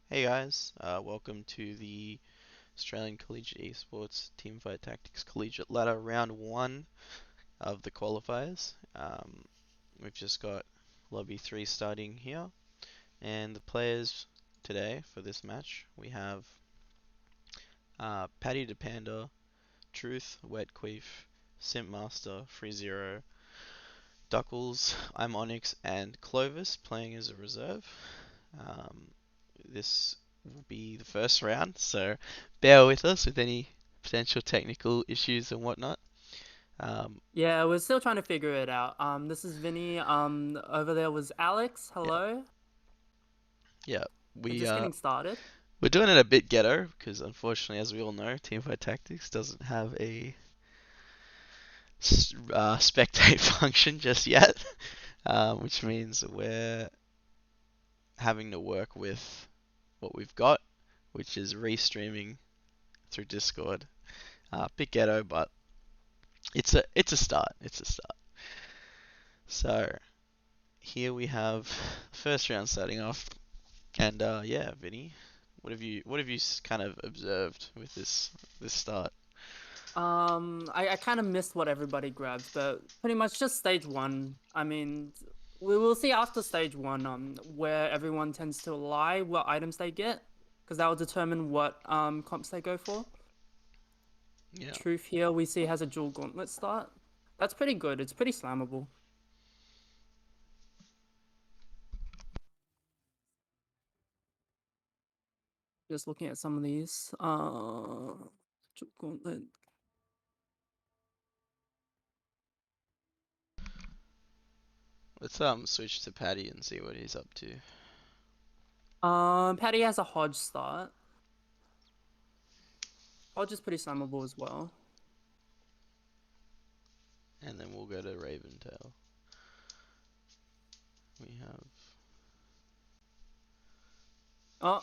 Hey guys, welcome to the Australian Collegiate Esports Teamfight Tactics Collegiate Ladder Round 1 of the qualifiers. We've just got Lobby 3 starting here, and the players today for this match we have Paddy the Panda, Truth, Wet Queef, Simpmaster, Free Zero, Duckles, I'm Onyx, and Clovis playing as a reserve. Um, this will be the first round, so bear with us with any potential technical issues and whatnot. Um, Yeah, we're still trying to figure it out. This is Vinny. Over there was Alex. yeah, Hello. yeah, We're we just getting started. we're doing it a bit ghetto because unfortunately, as we all know, Teamfight Tactics doesn't have a spectate function just yet, which means we're having to work with what we've got, which is restreaming through Discord. Bit ghetto, but it's a start. It's a start. So here we have first round starting off, and yeah, Vinny, what have you kind of observed with this start? I kind of missed what everybody grabbed, but pretty much just stage one. I mean, we will see after stage one, where everyone tends to lie, what items they get, because that will determine what comps they go for. Yeah, Truth here we see has a dual gauntlet start. That's pretty good. It's pretty slammable. Just looking at some of these. Dual gauntlet. let's switch to Paddy and see what he's up to, Patty has a Hodge start. Hodge is pretty slammable as well. and then we'll go to Raventail. We have Oh,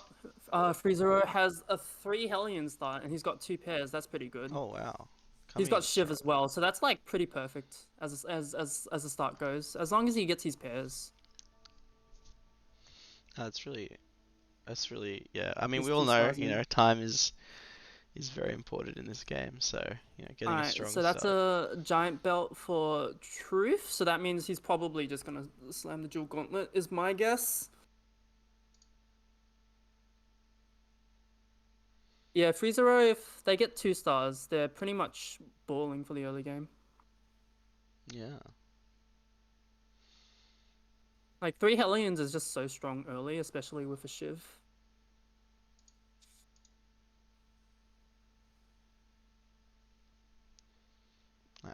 Freezero has a 3 Hellion start, and he's got 2 pairs. That's pretty good. oh wow, He's coming got in Shiv strong. as well, so that's like pretty perfect as the start goes. As long as he gets his pairs, That's really yeah. I mean, his we all two know stars time is very important in this game, so All getting a right, strong so that's start. a giant belt for Truth. So that means he's probably just gonna slam the dual gauntlet, is my guess. Yeah, Freezero, if they get 2 stars, they're pretty much balling for the early game. Yeah, Like 3 Hellions is just so strong early, especially with a Shiv.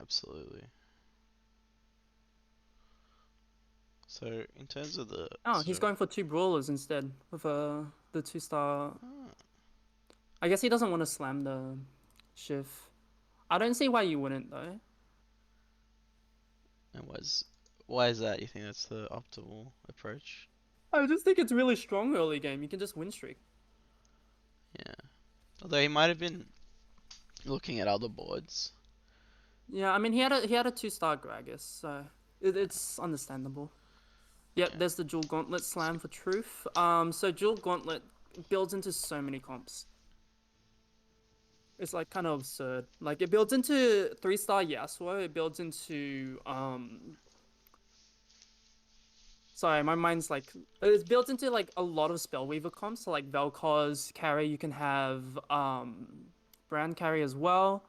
absolutely. So in terms of the Oh, sort he's of going for 2 brawlers instead with the 2-star. oh, I guess he doesn't want to slam the Shiv. I don't see why you wouldn't though. and why is that? You think that's the optimal approach? I just think it's really strong early game. You can just win streak. Yeah. Although he might have been looking at other boards. Yeah, I mean he had a 2-star Gragas, so it's understandable. Yep, Yeah. there's the dual gauntlet slam for Truth. So dual gauntlet builds into so many comps. It's like kind of absurd. Like it builds into 3-star Yasuo. It builds into Sorry, my mind's like it's built into like a lot of Spellweaver comps. So like Vel'Koz carry, you can have Brand carry as well.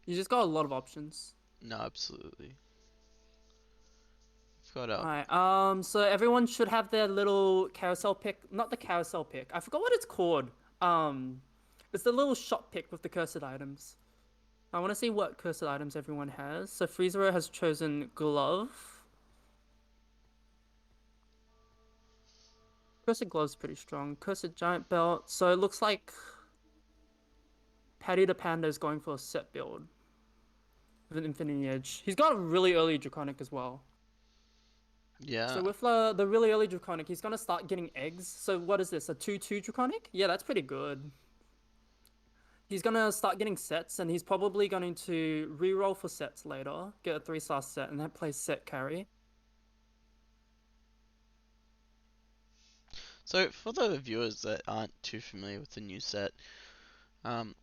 You just got a lot of options. No, absolutely. We've got Alright, so everyone should have their little carousel pick. Not the carousel pick. I forgot what it's called. Um, it's the little shop pick with the cursed items. I want to see what cursed items everyone has. So Freezero has chosen Glove. Cursed Glove's pretty strong. Cursed Giant Belt. So it looks like Paddy the Panda is going for a set build with an Infinity Edge. He's got a really early Draconic as well. yeah. So with the really early Draconic, he's gonna start getting eggs. So what is this? A 2/2 Draconic? Yeah, that's pretty good. He's gonna start getting sets, and he's probably going to re-roll for sets later, get a 3-star set, and then play set carry. So for the viewers that aren't too familiar with the new set, um,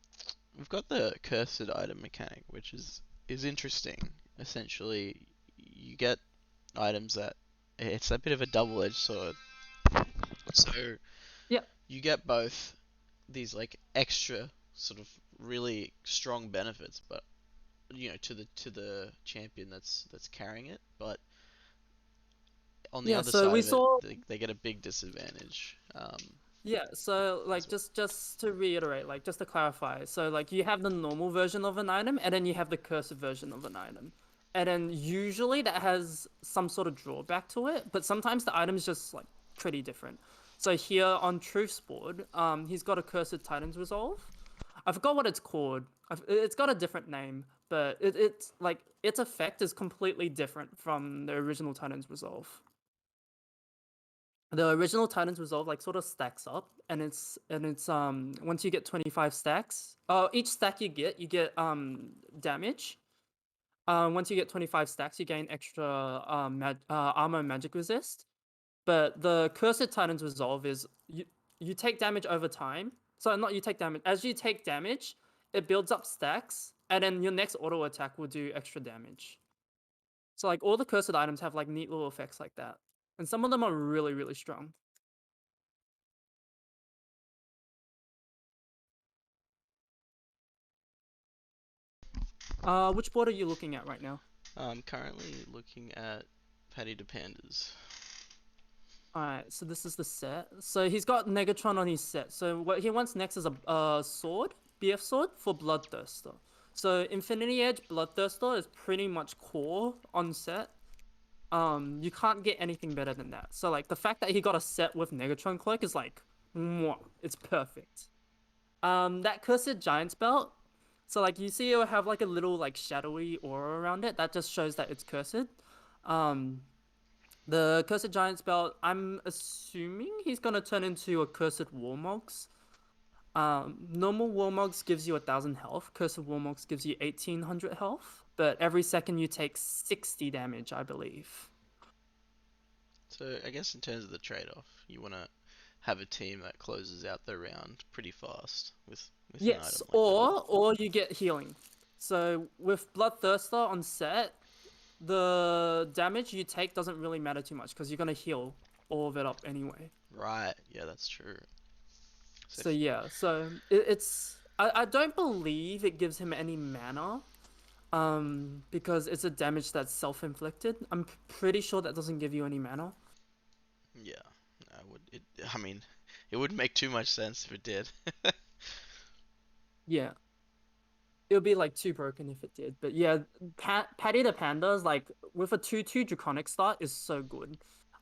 we've got the cursed item mechanic, which is interesting. Essentially, you get items that it's a bit of a double-edged sword. So Yeah. you get both these like extra sort of really strong benefits, but to the champion that's carrying it, but on the Yeah, other so side we of it, saw they get a big disadvantage. Yeah, so As like well. just to reiterate, like just to clarify, so like you have the normal version of an item and then you have the cursor version of an item. And then usually that has some sort of drawback to it, but sometimes the item is just like pretty different. So here on Truth's board, he's got a Cursed Titan's Resolve. I forgot what it's called. It's got a different name, but it's like its effect is completely different from the original Titan's Resolve. The original Titan's Resolve like sort of stacks up, and it's once you get 25 stacks, each stack you get damage. Once you get 25 stacks, you gain extra armor and magic resist. But the Cursed Titan's Resolve is you take damage over time. So not you take damage. As you take damage, it builds up stacks, and then your next auto attack will do extra damage. So like all the cursed items have like neat little effects like that. And some of them are really, really strong. Which board are you looking at right now? I'm currently looking at Paddy the Pandas. Alright, so this is the set. So he's got Negatron on his set. So what he wants next is a sword, BF sword for Bloodthirster. So Infinity Edge Bloodthirster is pretty much core on set. You can't get anything better than that. So like the fact that he got a set with Negatron Cloak is like, mwah, it's perfect. That Cursed Giant's Belt. So like you see, it will have like a little like shadowy aura around it. That just shows that it's cursed. Um, the Cursed Giant's Belt, I'm assuming he's gonna turn into a Cursed Warmogs. Normal Warmogs gives you 1,000 health. Cursed Warmogs gives you 1,800 health. But every second you take 60 damage, I believe. So I guess in terms of the trade-off, you want to have a team that closes out the round pretty fast with an Yes, item like that. or you get healing. So with Bloodthirster on set, the damage you take doesn't really matter too much because you're gonna heal all of it up anyway. Right? Yeah, that's true. So So if, yeah, so it's I don't believe it gives him any mana, because it's a damage that's self-inflicted. I'm pretty sure that doesn't give you any mana. yeah, I would. I mean, it wouldn't make too much sense if it did. Yeah, it would be like too broken if it did. But yeah, Patty the Pandas like with a 2/2 Draconic start is so good.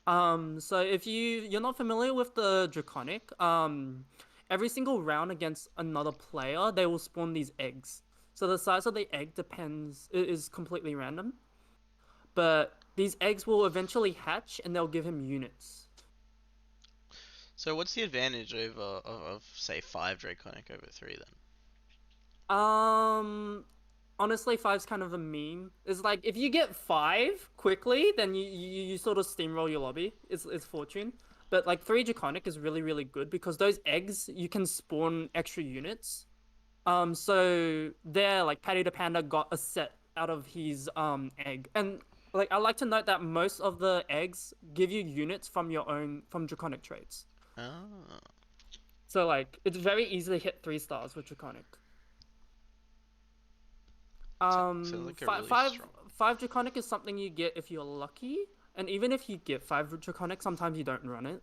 So if you're not familiar with the Draconic, every single round against another player, they will spawn these eggs. So the size of the egg depends, it is completely random. But these eggs will eventually hatch and they'll give him units. So what's the advantage of say five Draconic over three then? Um, Honestly, five's kind of a meme. It's like if you get five quickly, then you sort of steamroll your lobby. It's fortune. But like three Draconic is really, really good because those eggs you can spawn extra units. So there, like Paddy the Panda got a set out of his egg. And like I like to note that most of the eggs give you units from your own from Draconic traits. Oh, So like it's very easy to hit 3 stars with Draconic. so like a Five, really five, strong. five Draconic is something you get if you're lucky, and even if you get 5 Draconic, sometimes you don't run it.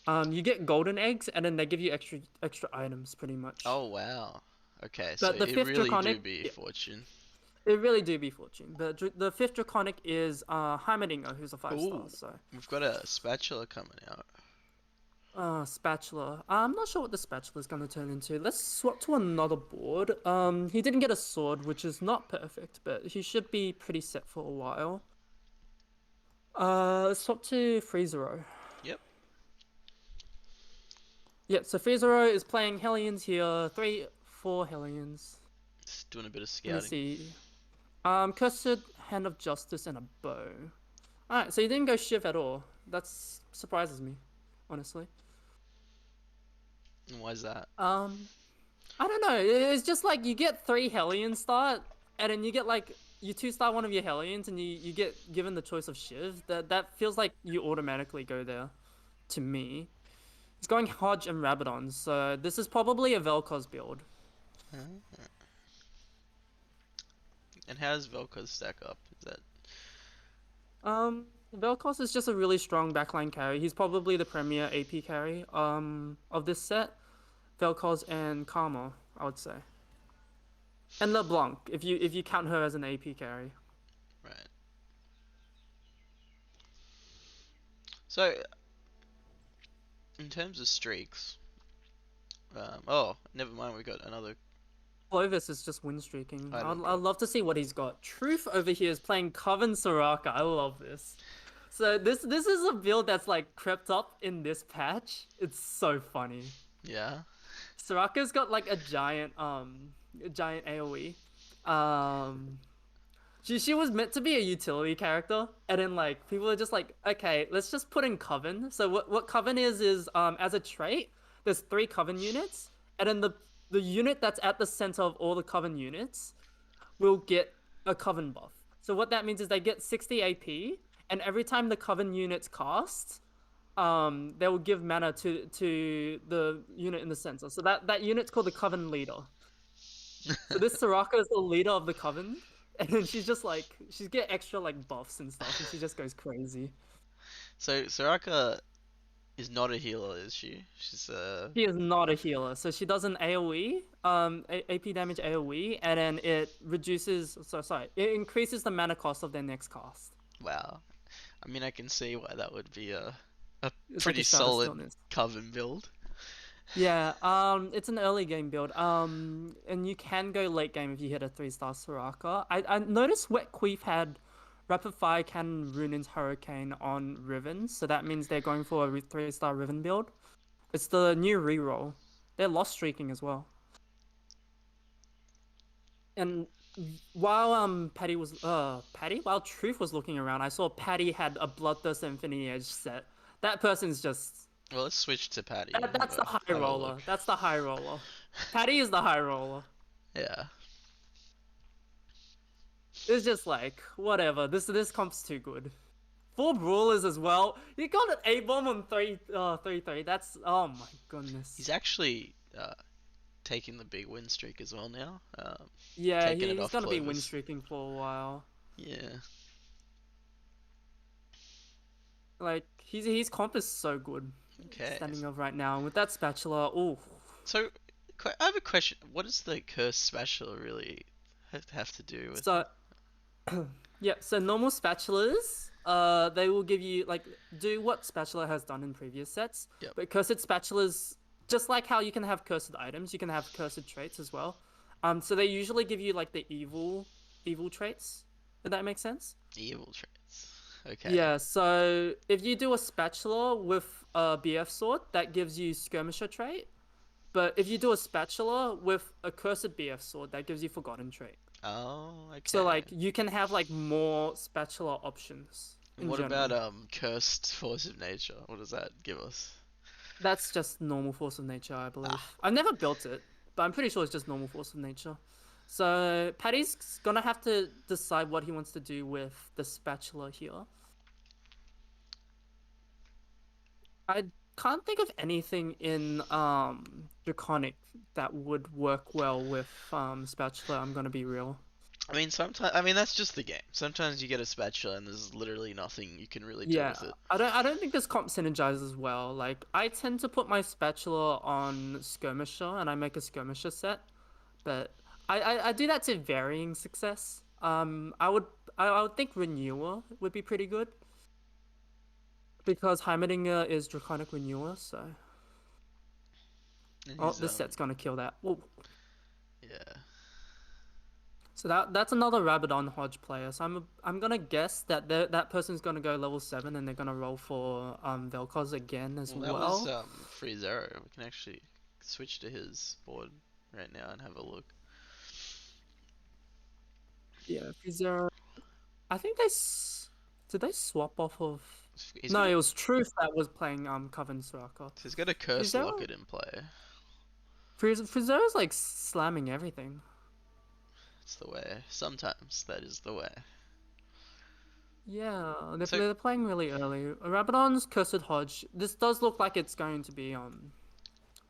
You get golden eggs, and then they give you extra items, pretty much. Oh wow. Okay, so But the it fifth really Draconic, do be yeah, fortune. it really do be fortune. But the fifth Draconic is Heimerdinger, who's a 5 star. Ooh, So we've got a spatula coming out. spatula. I'm not sure what the spatula is gonna turn into. Let's swap to another board. He didn't get a sword, which is not perfect, but he should be pretty set for a while. Let's swap to Freezero. Yep, Yeah, so Freezero is playing Hellions here. 4 Hellions. just doing a bit of Let me scouting. see. Cursed Hand of Justice and a bow. Alright, so you didn't go Shiv at all. That surprises me. honestly. And why is that? Um, I don't know. It's just like you get three Hellion start, and then you get like you two star one of your Hellions, and you get given the choice of Shiv. That feels like you automatically go there to me. It's going Hodge and Rabadon, so this is probably a Vel'Koz build. Huh? And how does Vel'Koz stack up? Is that Vel'Koz is just a really strong backline carry. He's probably the premier AP carry of this set. Vel'Koz and Karma, I would say. And LeBlanc, if you count her as an AP carry. right? So in terms of streaks, oh, never mind. We got another. Clovis is just win streaking. I don't I'd drop. love to see what he's got. Truth over here is playing Coven Soraka. I love this. So this is a build that's like crept up in this patch. It's so funny. Yeah. Soraka's got like a giant AoE. Um she was meant to be a utility character, and then like people are just like, okay, let's just put in Coven. So what Coven is as a trait, there's three Coven units, and then the unit that's at the center of all the Coven units will get a Coven buff. So what that means is they get 60 AP, and every time the Coven units cast, they will give mana to the unit in the center. So that unit's called the Coven leader. So this Soraka is the leader of the Coven, and then she's just like she's get extra like buffs and stuff, and she just goes crazy. So Soraka is not a healer, is she? She's She is not a healer, so she does an AOE, AP damage AOE, and then it reduces. So sorry, it increases the mana cost of their next cast. wow. I mean, I can see why that would be a It's like a pretty shot of solid stillness. coven build. Yeah, it's an early game build. And you can go late game if you hit a 3-star Soraka. I noticed Wet Queef had Rapid Fire Cannon, Runin's Hurricane on Riven, so that means they're going for a 3-star Riven build. It's the new reroll. They're lost streaking as well. And while while Truth was looking around, I saw Patty had a Bloodthirst Infinity Edge set. That person's just Well, let's switch to Patty and that's the high have a look. roller. That's the high roller. Patty is the high roller. Yeah. It's just like whatever. This comp's too good. Four brawlers as well. You got an A bomb on 3-3. That's oh my He's goodness. actually taking the big win streak as well now. Yeah, Taking it he's off gonna be win Clovis. streaking for a while. Yeah. Like he's comp is so good. Okay. Standing up right now with that spatula. Oh, So, I have a question. What does the curse spatula really have to do with it? so yeah. So normal spatulas, they will give you like do what spatula has done in previous sets, Yep. but cursed spatulas, just like how you can have cursed items, you can have cursed traits as well. So they usually give you like the evil traits. If that makes sense. Evil traits. Okay. Yeah, so if you do a spatula with a BF sword, that gives you skirmisher trait. But if you do a spatula with a cursed BF sword, that gives you forgotten trait. Oh, So okay. like you can have like more spatula options And in what about general. cursed force of nature? What does that give us? That's just normal force of nature, I Ah, believe. I've never built it, but I'm pretty sure it's just normal force of nature. So Patty's gonna have to decide what he wants to do with the spatula here. I can't think of anything in Draconic that would work well with spatula, I'm gonna be real. I mean, sometimes. I mean, that's just the game. Sometimes you get a spatula and there's literally nothing you can really do Yeah, with it. I don't think this comp synergizes well. Like I tend to put my spatula on skirmisher and I make a skirmisher set, but I do that to varying success. I would think Renewer would be pretty good because Heimerdinger is Draconic Renewer, so And oh, he's this set's gonna kill that. Ooh. yeah. So that's another Rabadon Hodge player. So I'm gonna guess that that person's gonna go level 7 and they're gonna roll for Vel'Koz again as Well, that was well. Free Zero. We can actually switch to his board right now and have a look. Yeah, Fizero. I think Did they swap off of? He's No, got a it was Truth that was playing Coven Soraka. he's got a cursed Frizero, locket in play. Frizero's like slamming everything. It's the way. Sometimes that is the way. Yeah, So they're playing really early. Rabadon's Cursed Hodge. This does look like it's going to be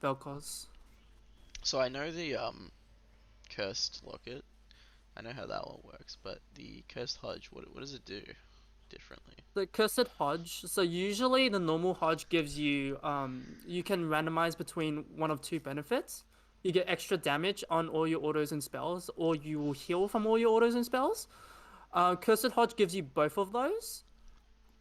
Vel'Koz. so I know the cursed locket. I know how that one works, but the cursed hodge, what does it do differently? The Cursed Hodge. So usually the normal Hodge gives you you can randomize between one of two benefits. You get extra damage on all your autos and spells, or you will heal from all your autos and spells. Cursed Hodge gives you both of those,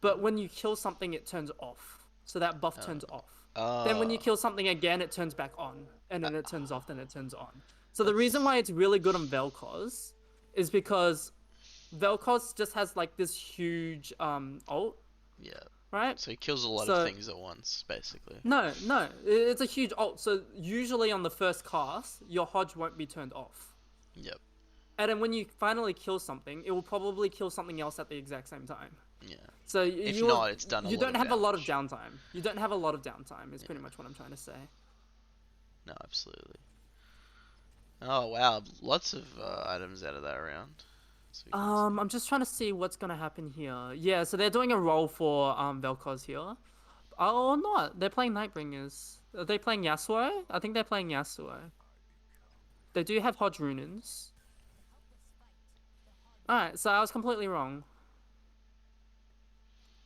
but when you kill something, it turns off. So that buff Uh, turns off. Then when you oh, kill something again, it turns back on, and uh, then it turns off, then it turns on. So the reason that's why it's really good on Vel'Koz is because Vel'Koz just has like this huge ult, yeah. right? So he kills a lot of So things at once, basically. no, it's a huge ult. So usually on the first cast, your Hodge won't be turned off. Yep. And then when you finally kill something, it will probably kill something else at the exact same time. Yeah. So If not, it's done a you lot don't of have a lot of damage. downtime. You don't have a lot of downtime. Is Yeah. pretty much what I'm trying to say. No, absolutely. Oh wow, lots of items out of that round, as we can see. I'm just trying to see what's gonna happen here. Yeah, so they're doing a roll for Vel'Koz here. Oh, or not. They're playing Nightbringers. Are they playing Yasuo? I think they're playing Yasuo. They do have Hodge Runins. Alright, so I was completely wrong.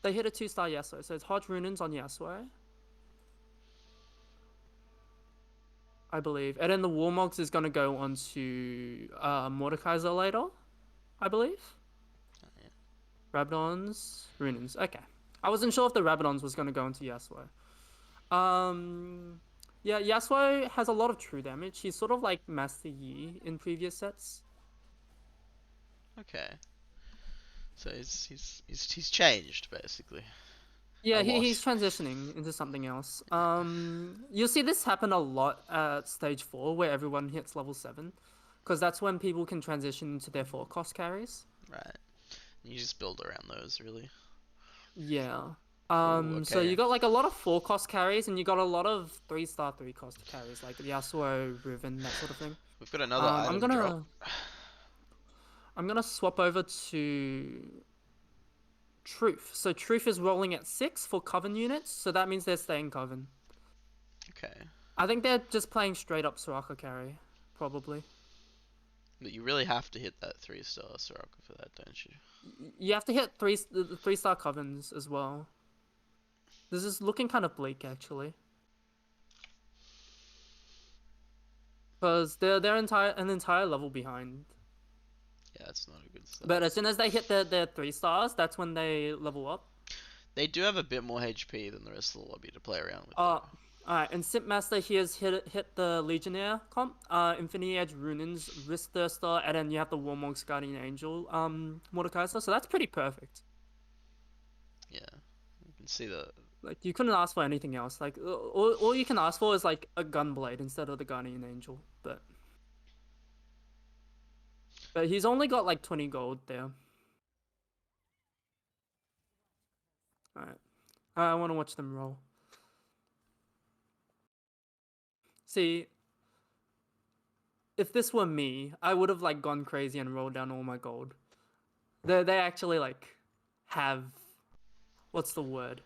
They hit a 2-star Yasuo, so it's Hodge Runins on Yasuo, I believe. And then the Warmogs is gonna go on to Mordekaiser later, I believe. Oh, yeah. Rabadons, Runins. Okay. I wasn't sure if the Rabadons was gonna go into Yasuo. Um, yeah, Yasuo has a lot of true damage. He's sort of like Master Yi in previous sets. Okay. So he's changed basically a Yeah, lot. he's transitioning into something else. You'll see this happen a lot at stage 4 where everyone hits level 7. Because that's when people can transition into their 4 cost carries. Right. You just build around those really. Yeah. Ooh, So you okay. got like a lot of 4 cost carries and you got a lot of 3-star 3 cost carries like Yasuo, Riven, that sort of thing. We've got another Um, I'm item drop. gonna I'm gonna swap over to Truth. So Truth is rolling at 6 for Coven units, so that means they're staying Coven. Okay. I think they're just playing straight up Soraka carry, probably. But you really have to hit that 3-star Soraka for that, don't you? You have to hit the 3-star Covens as well. This is looking kind of bleak actually, because they're an entire level behind. Yeah, that's not a good But start. as soon as they hit their 3-stars, that's when they level up. They do have a bit more HP than the rest of the lobby to play around with, Uh, though. Alright, and Simp Master he has hit the Legionnaire comp, Infinity Edge Runins, Wrist Thirster, and then you have the Warmog's Guardian Angel, Mordekaiser, so that's pretty perfect. Yeah, you can see the. Like, you couldn't ask for anything else. Like, all you can ask for is, like, a Gunblade instead of the Guardian Angel, but he's only got, like, 20 gold there. Alright, I want to watch them roll. See, if this were me, I would have, like, gone crazy and rolled down all my gold. They actually, like, have what's the word?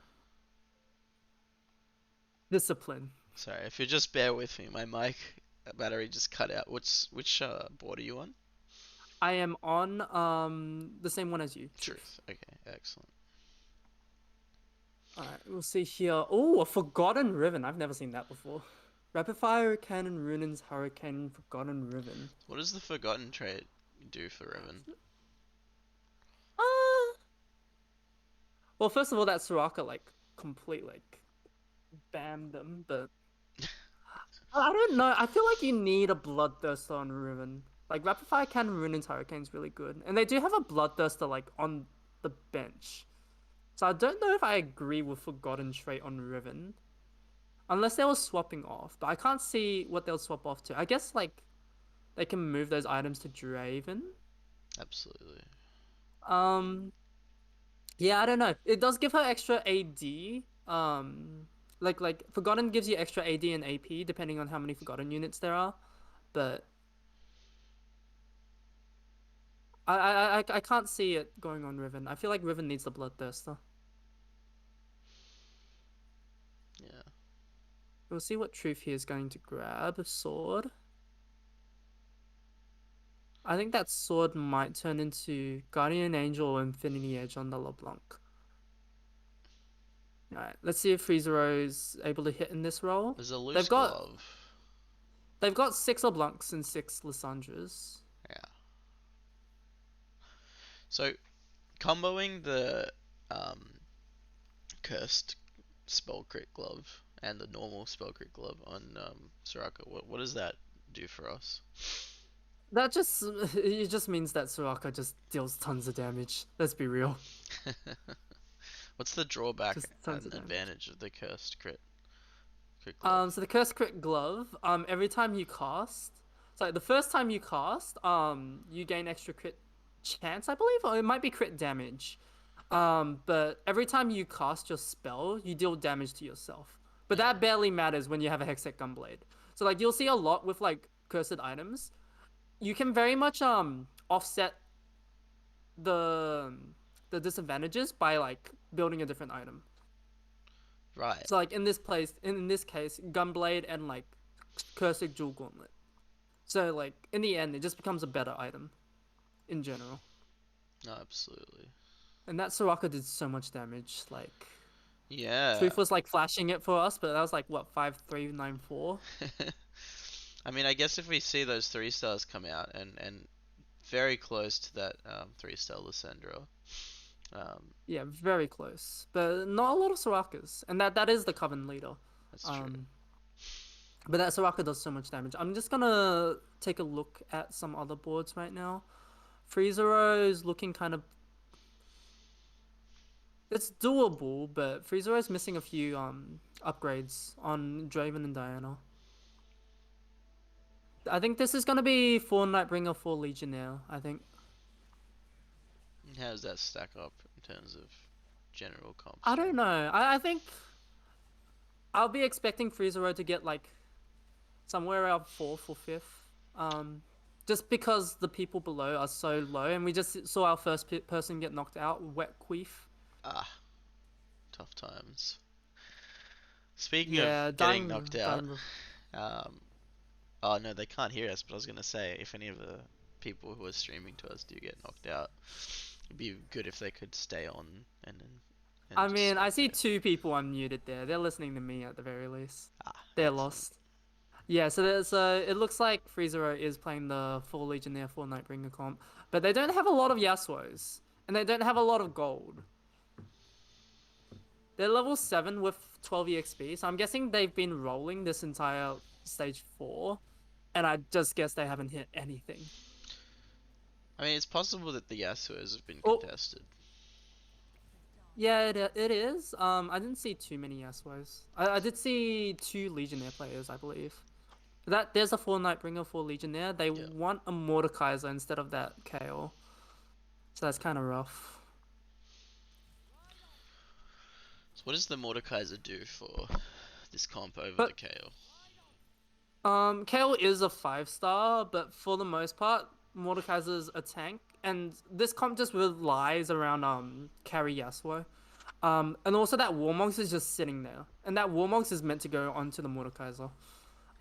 Discipline. Sorry, if you just bear with me, my mic battery just cut out. Which board are you on? I am on the same one as you, Truth. Truth. Okay, excellent. Alright, we'll see here. Oh, a Forgotten Riven. I've never seen that before. Rapid Fire Cannon, Runin's Hurricane, Forgotten Riven. What does the forgotten trait do for Riven? Uh, well, first of all, that Soraka like complete like bammed them, but I don't know. I feel like you need a Bloodthirster on Riven. Like Rapid Fire Cannon, Runin's Hurricane's really good, and they do have a Bloodthirster like on the bench. So I don't know if I agree with Forgotten trait on Riven. Unless they were swapping off, but I can't see what they'll swap off to. I guess like they can move those items to Draven. Absolutely. Um, Yeah, I don't know. It does give her extra AD. Like Forgotten gives you extra AD and AP depending on how many Forgotten units there are. But I can't see it going on Riven. I feel like Riven needs the Bloodthirster. Yeah. We'll see what Truth here is going to grab. Sword. I think that sword might turn into Guardian Angel or Infinity Edge on the LeBlanc. Alright, let's see if Freezero is able to hit in this role. There's a They've loose got glove. they've got 6 LeBlancs and 6 Lissandras. Yeah. So comboing the um, cursed spell crit glove and the normal spell crit glove on Soraka, what does that do for us? That just it just means that Soraka just deals tons of damage. Let's be real. What's the drawback Just tons and of damage. advantage of the cursed crit glove? So the Curse Crit Glove, every time you cast, so the first time you cast, you gain extra crit chance, I believe, or it might be crit damage. But every time you cast your spell, you deal damage to yourself. But Yeah. that barely matters when you have a Hextech Gunblade. So like you'll see a lot with like cursed items. You can very much offset the the disadvantages by like building a different item. Right. So like in this case, Gunblade and like Cursed Jewel Gauntlet. So like in the end, it just becomes a better item in general. No, absolutely. And that Soraka did so much damage. Like Yeah. Truth was like flashing it for us, but that was like what 5394. I mean, I guess if we see those 3 stars come out and very close to that 3-star Lysandra. Yeah, very close, but not a lot of Sorakas, and that is the Coven leader. That's true. Um, but that Soraka does so much damage. I'm just gonna take a look at some other boards right now. Freezero is looking kind of. It's doable, but Freezero is missing a few upgrades on Draven and Diana. I think this is gonna be 4 Nightbringer, 4 Legionnaire. I think. How does that stack up in terms of general comp I don't score? know. I think I'll be expecting Freezero to get like somewhere around 4th or 5th. Just because the people below are so low, and we just saw our first person get knocked out, Wet Queef. Ah, tough times. Speaking of Yeah, getting knocked out, dying. um, oh no, they can't hear us, but I was gonna say if any of the people who are streaming to us do get knocked out, it'd be good if they could stay on I and just mean, I stay see there. 2 people unmuted there. They're listening to me at the very least. Ah, They're excellent. lost. Yeah, it looks like Freezero is playing the full Legionnaire, full Nightbringer comp, but they don't have a lot of Yasuos, and they don't have a lot of gold. They're level 7 with 12 EXP, so I'm guessing they've been rolling this entire stage 4, and I just guess they haven't hit anything. I mean, it's possible that the Yasuos have been Oh, contested. yeah, it is. I didn't see too many Yasuos. I did see 2 Legionnaire players, I believe. There's a 4 Nightbringer, 4 Legionnaire. They Yeah. want a Mordekaiser instead of that KO. So that's kind of rough. So what does the Mordekaiser do for this comp over the But KO? KO is a 5-star, but for the most part, Mordekaiser's a tank, and this comp just relies around carry Yasuo. And also that Warmogs is just sitting there, and that Warmogs is meant to go onto the Mordekaiser.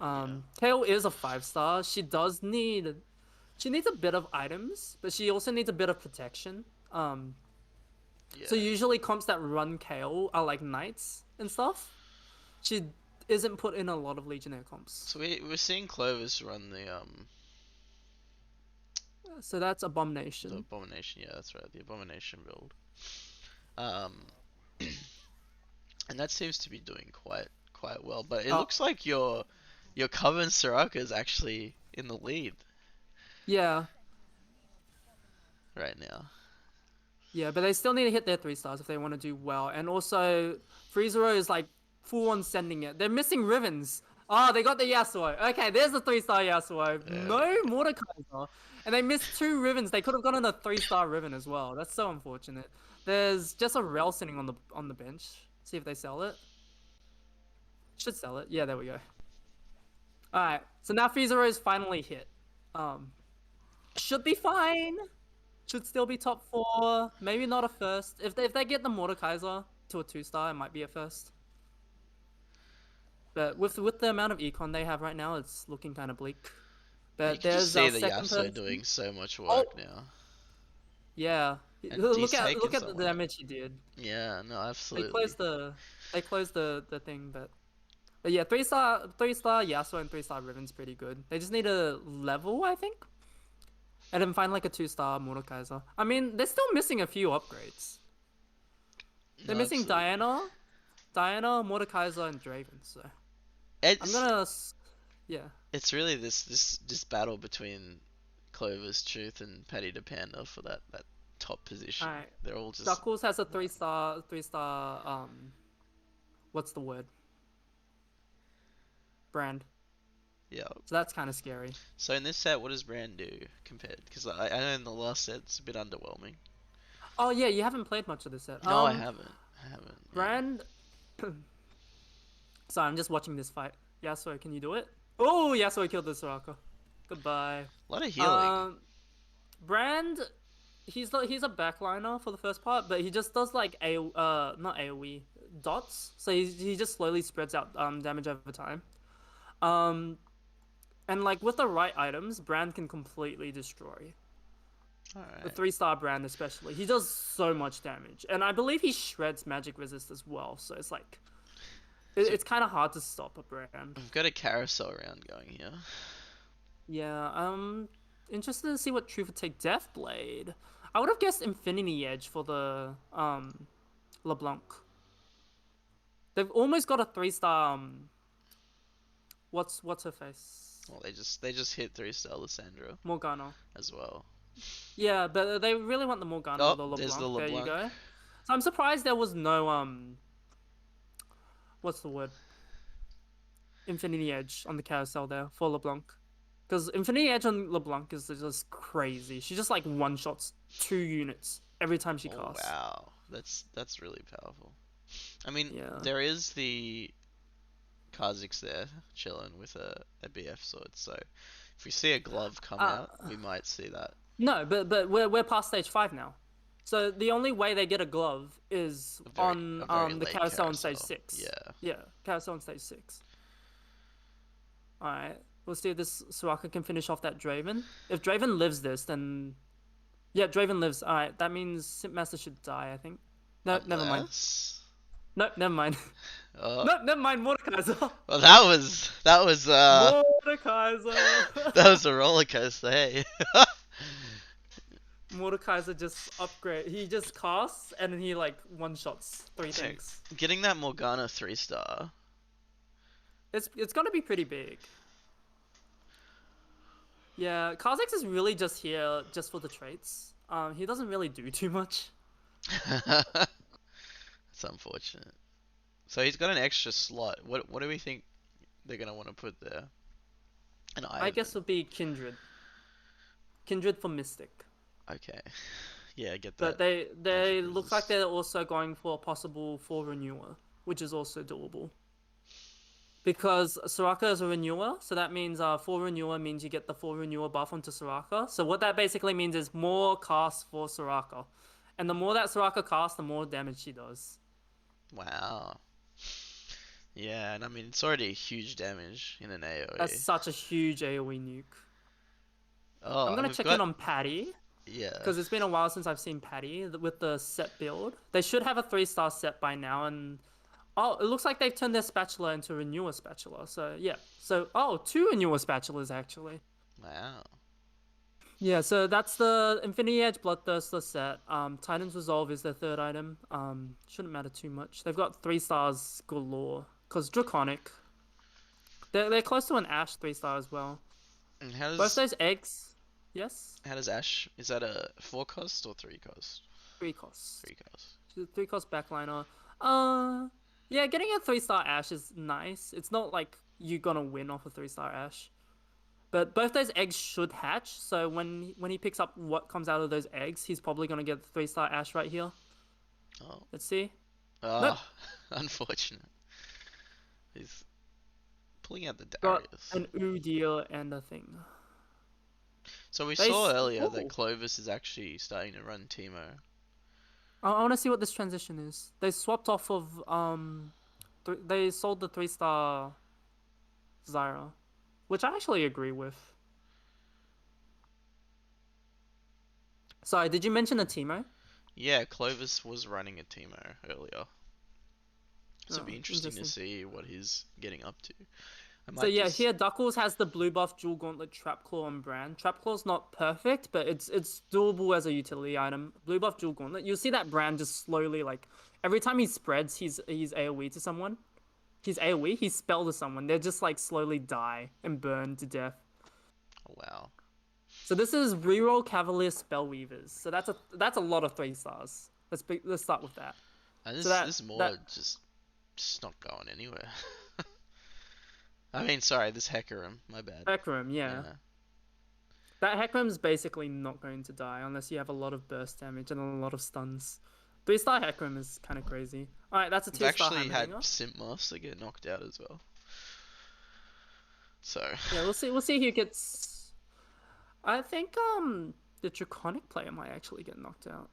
Yeah. KO is a 5-star. She needs a bit of items, but she also needs a bit of protection. So Yeah. usually comps that run KO are like knights and stuff. She isn't put in a lot of Legionnaire comps. So we're seeing Clovis run So that's the Abomination. Abomination. Yeah, that's right, the Abomination build. Um, and that seems to be doing quite well. But it Uh, looks like your Coven Soraka is actually in the lead yeah, right now. yeah, but they still need to hit their 3 stars if they want to do well. And also, Freezero is like full on sending it. They're missing Rivens. Oh, they got the Yasuo. Okay, there's the 3-star Yasuo. There we No go. Mordekaiser. And they missed 2 Rivens. They could have gotten a 3-star Riven as well. That's so unfortunate. There's just a rail sitting on the bench. See if they sell it. Should sell it. Yeah, there we go. All right. So now Fizero is finally hit. Um, should be fine. Should still be top four. Maybe not a first. If they get the Mordekaiser to a 2-star, it might be a first. But with the amount of econ they have right now, it's looking kind of bleak. And you But can just there's see a the second Yasuo person. doing so much Oh, work now. yeah. And he's Look at taking look at the someone out. damage he did. Yeah, no, They absolutely. closed the they closed the thing, but yeah, 3-star Yasuo and 3-star Riven's pretty good. They just need a level, I think, and then find like a 2-star Mordekaiser. I mean, they're still missing a few upgrades. They're No, missing absolutely. Diana, Mordekaiser, and Draven. So I'm It's gonna, yeah. it's really this battle between Clover's Truth and Paddy DePanda for that top All position. right. They're all just Duckles has a 3-star what's the word? Brand. yeah. So that's kind of scary. So in this set, what does Brand do compared? Because I know in the last set it's a bit underwhelming. Oh yeah, you haven't played much of this set. No, I haven't. I haven't. Yeah. Brand. Sorry, I'm just watching this fight. Yasuo, can you do it? Oh, Yasuo killed the Soraka. Goodbye. A lot of healing. Um, Brand, he's a backliner for the first part, but he just does like not AOE dots. So he just slowly spreads out damage over time. Um, and like with the right items, Brand can completely destroy. All The right. 3-star Brand especially. He does so much damage, and I believe he shreds magic resist as well. So it's like So it's kind of hard to stop a Brand. we've got a carousel round going here. Yeah, interested to see what Truth would take. Deathblade. I would have guessed Infinity Edge for the LeBlanc. They've almost got a 3-star. What's her face? Well, they just hit 3-star Lissandra Morgana. as well. Yeah, but they really want the Morgana or Oh, the there's the LeBlanc. There you LeBlanc. go. So I'm surprised there was no what's the word? Infinity Edge on the carousel there for LeBlanc. Because Infinity Edge on LeBlanc is just crazy. She just like one shots 2 units every time she Oh casts. wow, that's really powerful. I mean, Yeah. there is the Kha'Zix there chilling with a BF sword, so if we see a glove come Uh, out, we might see that. no, but we're past stage 5 now. So the only way they get a glove is on A very the late carousel on stage carousel. 6. Yeah. Yeah, carousel on stage 6. All right, we'll see if this Soraka can finish off that Draven. If Draven lives this, then yeah, Draven lives. All right, that means Simp Master should die. I think. No, never mind. Unless. No, never mind. Oh, No, never mind. Mordekaiser. well, that was Mordekaiser. that was a roller coaster. Hey. Mordekaiser just upgrade. He just casts and then he like one shots 3 So things. getting that Morgana 3-star. It's gonna be pretty big. Yeah, Kha'Zix is really just here just for the traits. He doesn't really do too much. That's unfortunate. So he's got an extra slot. What do we think they're gonna want to put there? An I guess Ivan. would be Kindred. Kindred for Mystic. Okay. Yeah, get But that they magic look like resist. they're also going for a possible 4 renewer, which is also doable. Because Soraka is a renewer, so that means 4 renewer means you get the 4 renewer buff onto Soraka. So what that basically means is more casts for Soraka. And the more that Soraka casts, the more damage she does. Wow. Yeah, and I mean it's already huge damage in an That's AoE. such a huge AoE nuke. Oh, I'm and gonna we've check in got on Patty, yeah. because it's been a while since I've seen Patty with the set build. They should have a 3-star set by now, and oh, it looks like they've turned their spatula into a renewer spatula. So yeah, so oh, 2 renewer spatulas actually. Wow. Yeah, so that's the Infinity Edge Bloodthirster set. Titan's Resolve is their third item. Shouldn't matter too much. They've got 3-stars galore. Cause Draconic. They're close to an Ash 3-star as well. And Both those eggs, yes, how does Ash, is that a 4 cost or 3 cost? 3 cost. 3 cost. 3 cost backliner. Yeah, getting a 3-star Ash is nice. It's not like you're gonna win off a 3-star Ash. But both those eggs should hatch, so when he picks up what comes out of those eggs, he's probably gonna get the 3-star Ash right here. Oh, Let's see. Nope. ah, unfortunate. He's pulling out the Got Darius. an Udyr and a thing. So we They. saw earlier that Ooh. Clovis is actually starting to run Teemo. I want to see what this transition is. They swapped off of they sold the 3-star Zyra, which I actually agree with. Sorry, did you mention a Teemo? Yeah, Clovis was running a Teemo earlier. So it'd Oh, be interesting to interesting. see what he's getting up to. I So might yeah, just. here Duckles has the blue buff dual gauntlet trap claw on brand. Trap claw's not perfect, but it's doable as a utility item. Blue buff dual gauntlet. You'll see that brand just slowly like every time he spreads he's AoE to someone. He's AoE, he's spell to someone. They just like slowly die and burn to death. Oh, wow. So this is reroll Cavalier Spellweavers. So that's a lot of 3 stars. Let's start with that. And So this that more just not going anywhere. I mean, sorry, this Hecarim. My bad. Hecarim, yeah. Yeah. That Hecarim's basically not going to die unless you have a lot of burst damage and a lot of stuns. 3-star Hecarim is kind of crazy. Alright, that's a We've 2-star actually had Heimerdinger. Simp Master get knocked out as well. So. Yeah, we'll see who gets. I think the Draconic player might actually get knocked out.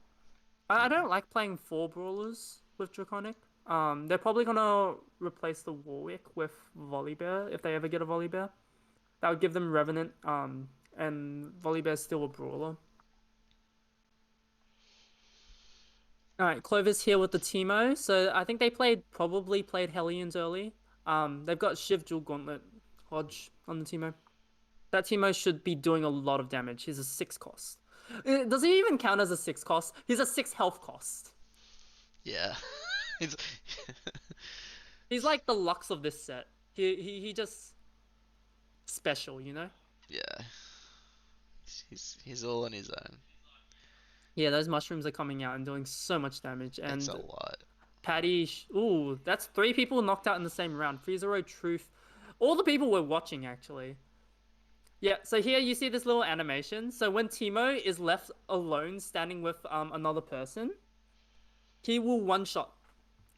I Yeah. don't like playing 4 brawlers with Draconic. They're probably gonna replace the Warwick with Volibear if they ever get a Volibear. That would give them Revenant. And Volibear's still a brawler. All right, Clover's here with the Teemo. So I think they probably played Hellions early. They've got Shiv Dual Gauntlet Hodge on the Teemo. That Teemo should be doing a lot of damage. He's a 6 cost. Does he even count as a 6 cost? He's a 6 health cost. Yeah. It's. He's like the Lux of this set. He just special, you know? Yeah. He's all on his own. Yeah, those mushrooms are coming out and doing so much damage. It's a And lot. Patty, ooh, that's 3 people knocked out in the same round. Freezero, Truth. All the people were watching, actually. Yeah, so here you see this little animation. So when Timo is left alone standing with another person, he will one-shot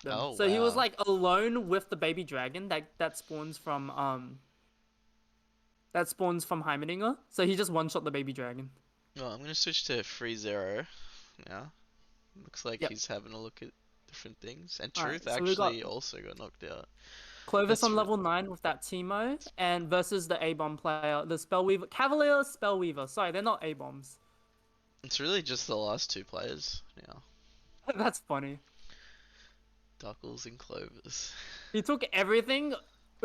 them. Oh So he was wow. like alone with the baby dragon that spawns from Heimerdinger. So he just one-shot the baby dragon. Well, I'm gonna switch to Free Zero now. Looks like Yep. he's having a look at different things. And All right, Truth so we got actually also got knocked out. Clovis That's on level 9 with that Teemo, and versus the A-bomb player, the Spellweaver, Cavalier Spellweaver. Sorry, they're not A-bombs. it's really just the last two players now. That's funny. Duckles and Clovers. He took everything.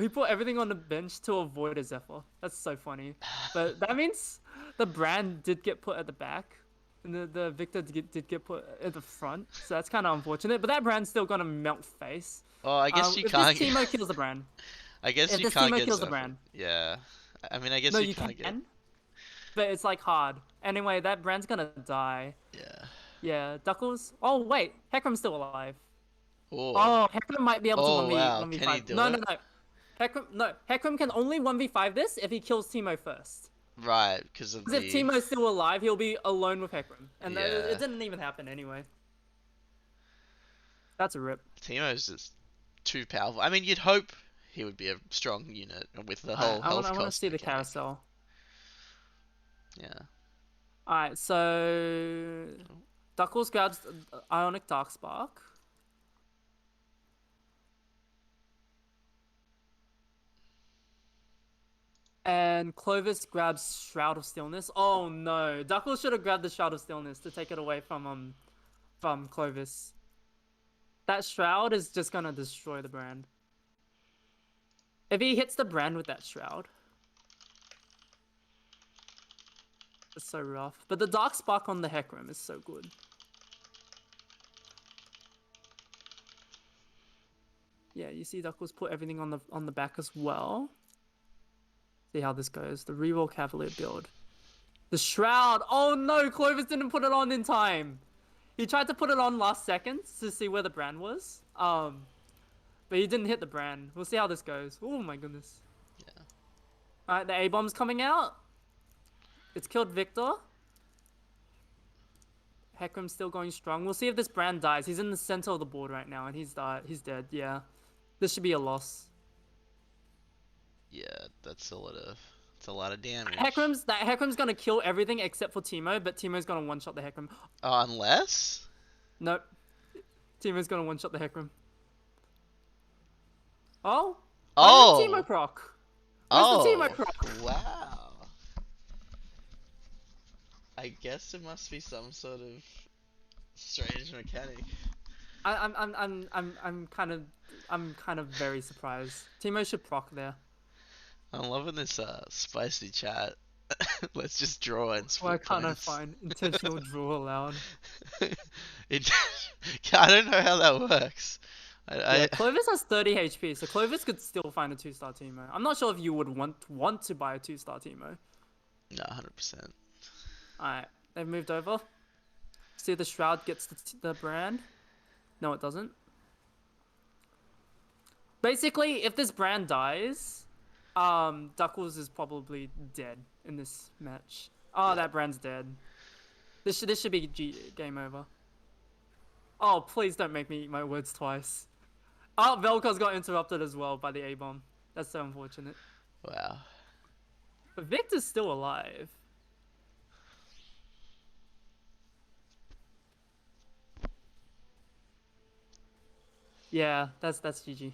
He put everything on the bench to avoid a Zephyr. That's so funny. But that means the brand did get put at the back, and the Victor did get put at the front. So that's kind of unfortunate. But that brand's still gonna melt face. Oh, I guess you If this can't. Teemo kills the brand, I guess if you this can't Teemo get kills the Zephyr. brand, Yeah. I mean, I guess no, you you can't get. can. But it's like hard. Anyway, that brand's gonna die. Yeah. Yeah, Duckles. Oh wait, Hecarim's still alive. Oh. Oh, Hecarim might be able to Oh 1v wow. Can he 1v5. do No, no, it? no. Hecarim can only 1v5 this if he kills Teemo first. Right, because of Because if the. Teemo's still alive, he'll be alone with Hecarim. And it Yeah. didn't even happen anyway. That's a rip. Teemo's just too powerful. I mean, you'd hope he would be a strong unit with the Alright, whole I health wanna cost see the mechanic. carousel. Yeah. Alright, so Oh. Duckles grabs Ionic Darkspark. And Clovis grabs Shroud of Stillness. Oh no. Duckles should have grabbed the Shroud of Stillness to take it away from Clovis. That Shroud is just gonna destroy the brand. If he hits the brand with that Shroud. It's so rough. But the Dark Spark on the Hecarim is so good. Yeah, you see Duckles put everything on the back as well. See how this goes. The reroll Cavalier build. The Shroud! Oh no, Clovis didn't put it on in time. He tried to put it on last seconds to see where the brand was. But he didn't hit the brand. We'll see how this goes. Oh my goodness. Yeah. Alright, the A-bomb's coming out. It's killed Victor. Heckram's still going strong. We'll see if this Brand dies. He's in the center of the board right now, and he's died. He's dead. Yeah, this should be a loss. Yeah, it's a lot of damage. Heckram's gonna kill everything except for Teemo, but Teemo's gonna one shot the Heckram. Unless? Nope, Teemo's gonna one shot the Heckram. Oh, why did Teemo Oh! proc? Where's the Teemo Oh! proc? Wow. I guess it must be some sort of strange mechanic. I'm kind of very surprised. Teemo should proc there. I'm loving this spicy chat. Let's just draw and Why split can't I points. find intentional draw allowed? it, I don't know how that works. Yeah, I Clovis has 30 HP, so Clovis could still find a 2-star Teemo. I'm not sure if you would want to buy a 2-star Teemo. no, 100%. Alright, they've moved over. See if the Shroud gets the brand. No, it doesn't. Basically, if this brand dies, Duckles is probably dead in this match. Oh, Yeah. that brand's dead. This should be game over. Oh, please don't make me eat my words twice. Oh, Velko's got interrupted as well by the A-bomb. That's so unfortunate. Wow. But Victor's still alive. Yeah, that's GG.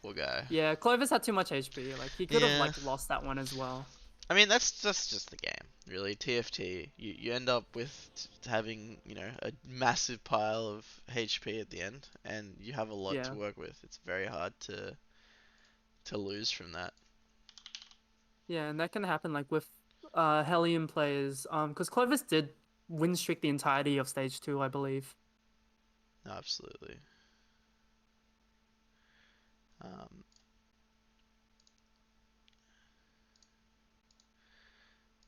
Poor guy. Yeah, Clovis had too much HP. Like he could have Yeah. like lost that one as well. I mean, that's just the game, really. TFT, you end up with having, a massive pile of HP at the end, and you have a lot to Yeah. work with. It's very hard to lose from that. Yeah, and that can happen like with Hellion players. Because Clovis did win streak the entirety of stage 2, I believe. No, absolutely. Um,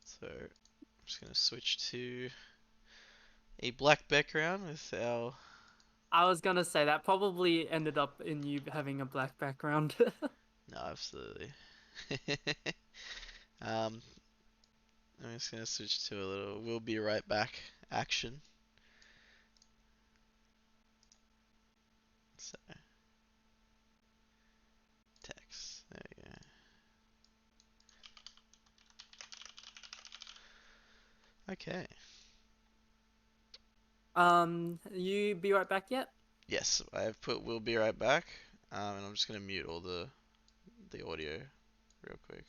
so I'm just gonna switch to a black background with our. I was gonna say that probably ended up in you having a black background. No, absolutely. um, I'm just gonna switch to a little. We'll be right back action. So text. There you go. Okay. You be right back yet? Yes, I have put we'll be right back. And I'm just gonna mute all the audio real quick.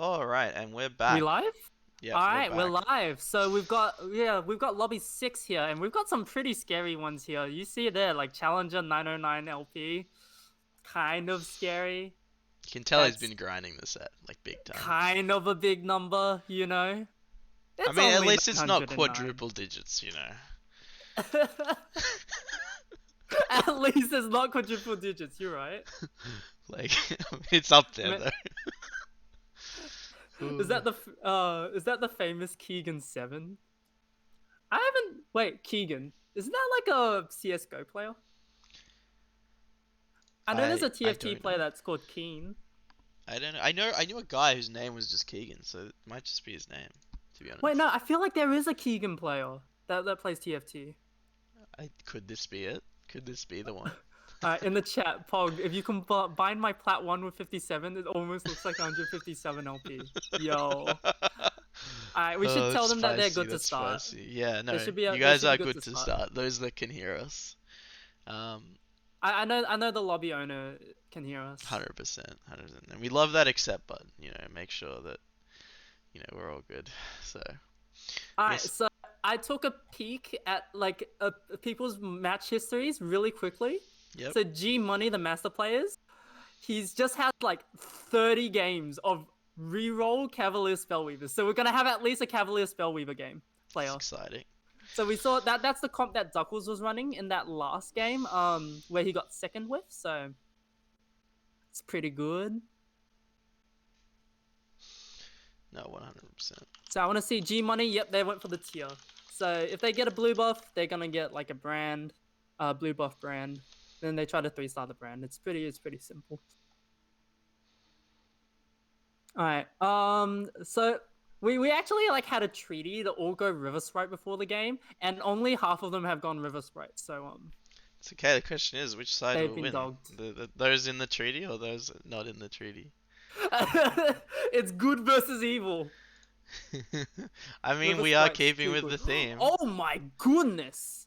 All right, and we're We back. live? Yep, All we're right, we're back. live. So we've got lobby 6 here, and we've got some pretty scary ones here. You see it there, like Challenger 909 LP, kind of scary. You can tell he's That's been grinding the set, like big time. kind of a big number, I It's mean, at only least it's not 909. quadruple digits. At least it's not quadruple digits. You're right. Like, it's up I there mean, though. is Ooh. that the famous Keegan 7? I haven't. Wait, Keegan. Isn't that like a CS:GO player? I know there's I a I TFT don't player know. that's called Keen. I don't know. I knew a guy whose name was just Keegan, so it might just be his name, to be Wait, honest. no, I feel like there is a Keegan player that plays TFT. Could this be it? Could this be the one? In the chat, Pog, if you combine my plat 1 with 57, it almost looks like 157 LP. Yo. Alright, we should Oh, that's tell them that they're spicy. good to That's start. spicy. Yeah, They no, should be you they guys should be are good good to to start. start. Those that can hear us. Um, I know the lobby owner can hear us. 100%, 100%. And we love that accept button. Make sure that we're all good. So, Alright, yes, so I took a peek at like people's match histories really quickly. yep. So G Money, the master players, he's just had like 30 games of reroll Cavalier Spellweavers. So we're gonna have at least a Cavalier Spellweaver game It's player. exciting. So we saw that's the comp that Duckles was running in that last game, where he got second with. So it's pretty good. No, 100%. So I want to see G Money. Yep, they went for the tier. So if they get a blue buff, they're gonna get like a brand, blue buff brand. Then they try to 3-star the brand. It's pretty simple. All right. So we actually like had a treaty to all go River Sprite before the game, and only half of them have gone River Sprite. So It's okay. The question is, which side they've will been win? dogged. Those in the treaty or those not in the treaty? It's good versus evil. I mean, River we are Sprite's keeping too with good. the theme. Oh my goodness!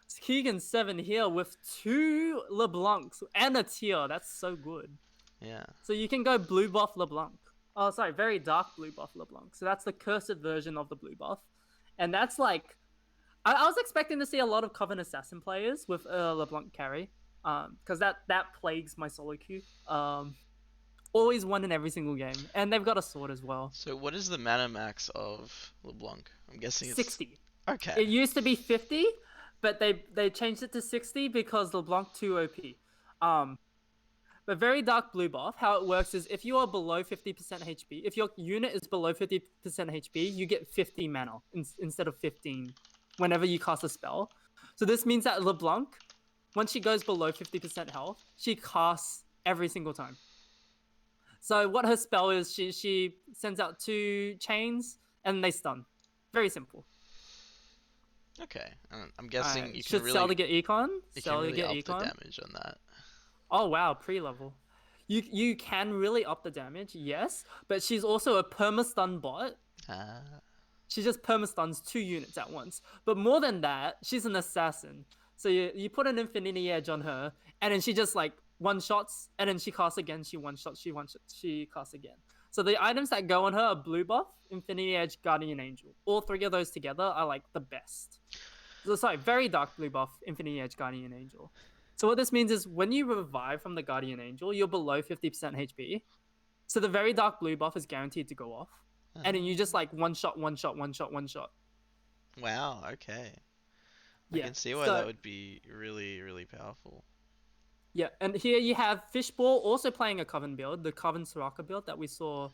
It's Keegan 7 here with 2 LeBlancs and a tier. That's so good. Yeah. So you can go blue buff LeBlanc. Oh, sorry, very dark blue buff LeBlanc. So that's the cursed version of the blue buff. And that's like, I was expecting to see a lot of Coven Assassin players with LeBlanc carry. Because that plagues my solo queue. Always won in every single game. And they've got a sword as well. So what is the mana max of LeBlanc? I'm guessing it's 60. okay. It used to be 50, but they changed it to 60 because LeBlanc too OP. But very dark blue buff, how it works is if you are below 50% HP, if your unit is below 50% HP, you get 50 mana instead of 15 whenever you cast a spell. So this means that LeBlanc, once she goes below 50% health, she casts every single time. So what her spell is, she sends out 2 chains and they stun. Very simple. Okay. I'm guessing you can Should really sell to get econ. you can Sell to really get up the econ. damage on that. Oh wow, pre-level. You can really up the damage, yes, but she's also a perma-stun bot. Ah. She just perma-stuns 2 units at once. But more than that, she's an assassin. So you put an Infinity Edge on her, and then she just like one-shots, and then she casts again, she one-shots, she casts again. So the items that go on her are Blue Buff, Infinity Edge, Guardian Angel. All 3 of those together are like the best. So sorry, very dark Blue Buff, Infinity Edge, Guardian Angel. So what this means is when you revive from the Guardian Angel, you're below 50% HP. So the very dark blue buff is guaranteed to go off. And then you just like one shot. Wow, okay. I Yeah. can see why that So would be really, really powerful. yeah, and here you have Fishball also playing a Coven build, the Coven Soraka build that we saw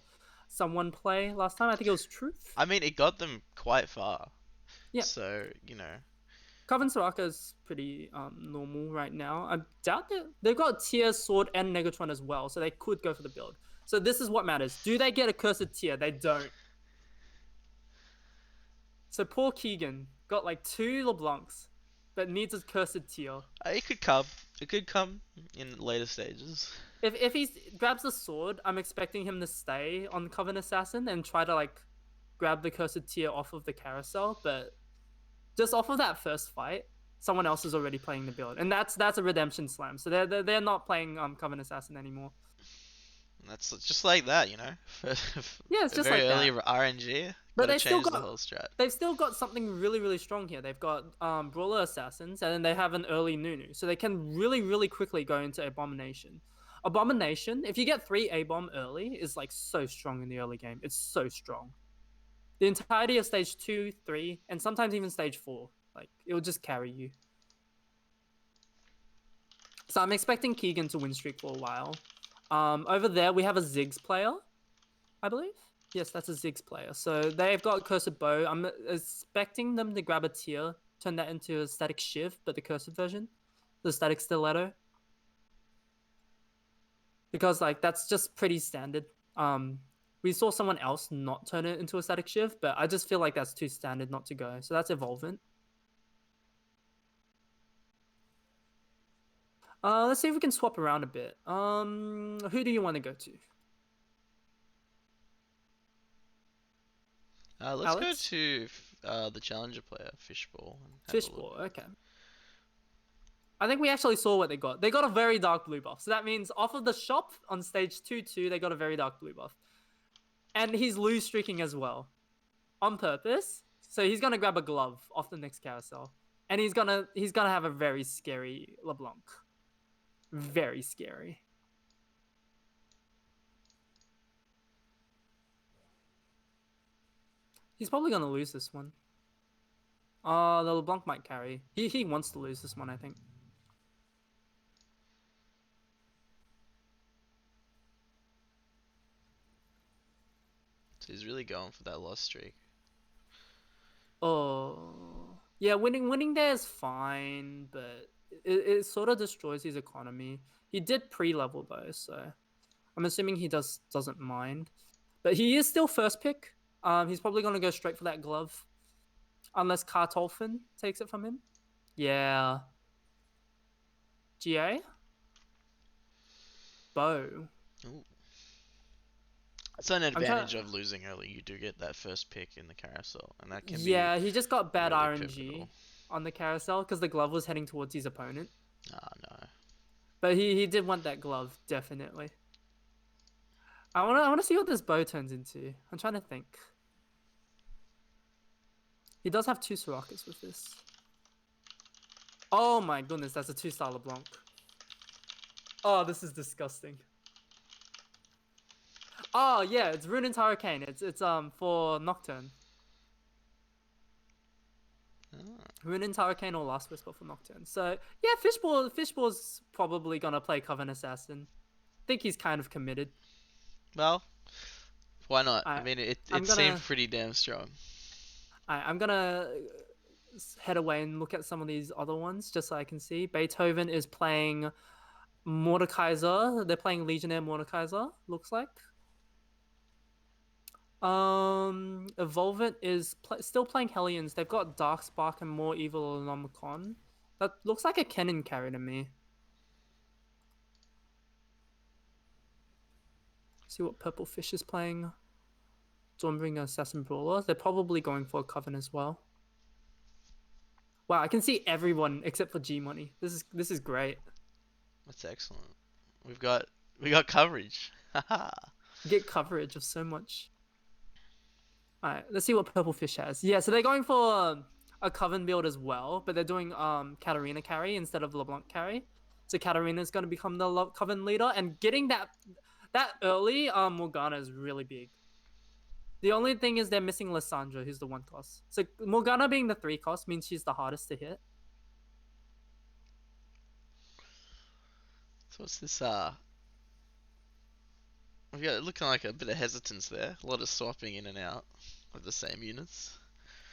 someone play last time. I think it was Truth. I mean, it got them quite far. Yeah. So, Coven Soraka is pretty normal right now. I doubt that they've got tier sword and Negatron as well, so they could go for the build. So this is what matters. Do they get a cursed tier? They don't. So poor Keegan got like 2 LeBlancs, but needs a cursed tier. it could come. It could come in later stages. If he grabs the sword, I'm expecting him to stay on Coven Assassin and try to like grab the cursed tier off of the carousel, but just off of that first fight, someone else is already playing the build, and that's a redemption slam. So they're not playing Coven Assassin anymore. That's just like that, Yeah, it's just Very like early that. RNG, But got to change the whole strat. they've still got something really really strong here. They've got brawler assassins, and then they have an early Nunu, so they can really really quickly go into abomination. Abomination, if you get 3 A bomb early, is like so strong in the early game. It's so strong. The entirety of stage 2, 3, and sometimes even stage 4, like it will just carry you. So I'm expecting Keegan to win streak for a while. Over there we have a Ziggs player, I believe. Yes, that's a Ziggs player. So they've got Cursed Bow. I'm expecting them to grab a tier, turn that into a static shiv, but the cursed version, the static stiletto, because like that's just pretty standard. We saw someone else not turn it into a static shiv, but I just feel like that's too standard not to go. So that's evolvement. Let's see if we can swap around a bit. Who do you want to go to? Let's go Alex? to the challenger player, Fishball, and have a look. Fishball, okay. I think we actually saw what they got. They got a very dark blue buff. So that means off of the shop on stage 2-2, they got a very dark blue buff. And he's lose streaking as well. On purpose. So he's gonna grab a glove off the next carousel. And he's gonna have a very scary LeBlanc. Very scary. He's probably gonna lose this one. The LeBlanc might carry. He wants to lose this one, I think. So he's really going for that loss streak. Oh, yeah, winning there is fine, but it sort of destroys his economy. He did pre-level though, so I'm assuming he doesn't mind. But he is still first pick. He's probably gonna go straight for that glove, unless Kartolfen takes it from him. Yeah. GA. Bow. Ooh. That's an I'm trying. advantage of losing early. You do get that first pick in the carousel, and that can be Yeah, he just got bad really RNG pivotal. on the carousel because the glove was heading towards his opponent. Ah, no. But he did want that glove, definitely. I wanna see what this bow turns into. I'm trying to think. He does have 2 Soraka's with this. Oh my goodness, that's a 2-star LeBlanc. Oh, this is disgusting. Oh yeah, it's Ruined Hurricane. It's for Nocturne. Ah. Ruined Hurricane or Last Whisper for Nocturne. So yeah, Fishball's probably gonna play Coven Assassin. I think he's kind of committed. Well, why not? I I mean, I'm it gonna seemed pretty damn strong. I'm gonna head away and look at some of these other ones just so I can see. Beethoven is playing Mordekaiser. They're playing Legionnaire Mordekaiser, looks like. Evolvent is still playing Hellions. They've got Darkspark and More Evil Anomicon. That looks like a Kennen carry to me. See what Purple Fish is playing. Stormbringer Assassin Brawler. They're probably going for a Coven as well. Wow, I can see everyone except for G Money. This is great. That's excellent. We got coverage. Haha. Get coverage of so much. Alright, let's see what Purple Fish has. Yeah, so they're going for a Coven build as well, but they're doing Katarina carry instead of LeBlanc carry. So Katarina's going to become the Coven leader, and getting that early Morgana is really big. The only thing is they're missing Lissandra, who's the 1 cost. So Morgana being the 3 cost means she's the hardest to hit. So what's this? We got looking like a bit of hesitance there. A lot of swapping in and out of the same units.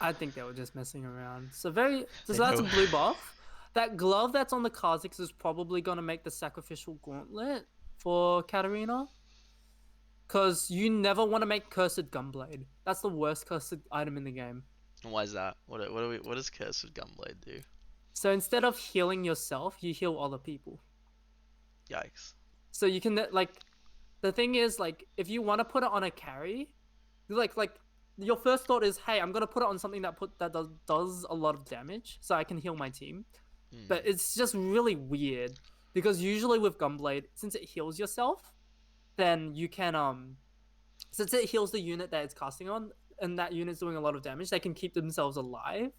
I think they were just messing around. So They that's a know. blue buff. That glove that's on the Kha'Zix is probably gonna make the sacrificial gauntlet for Katarina. Cause you never want to make Cursed Gunblade. That's the worst cursed item in the game. And why is that? What does Cursed Gunblade do? So instead of healing yourself, you heal other people. Yikes. So you can like, the thing is like, if you want to put it on a carry, like your first thought is, hey, I'm gonna put it on something that does a lot of damage, so I can heal my team. Hmm. But it's just really weird because usually with Gunblade, since it heals yourself, then you can since it heals the unit that it's casting on, and that unit's doing a lot of damage, they can keep themselves alive.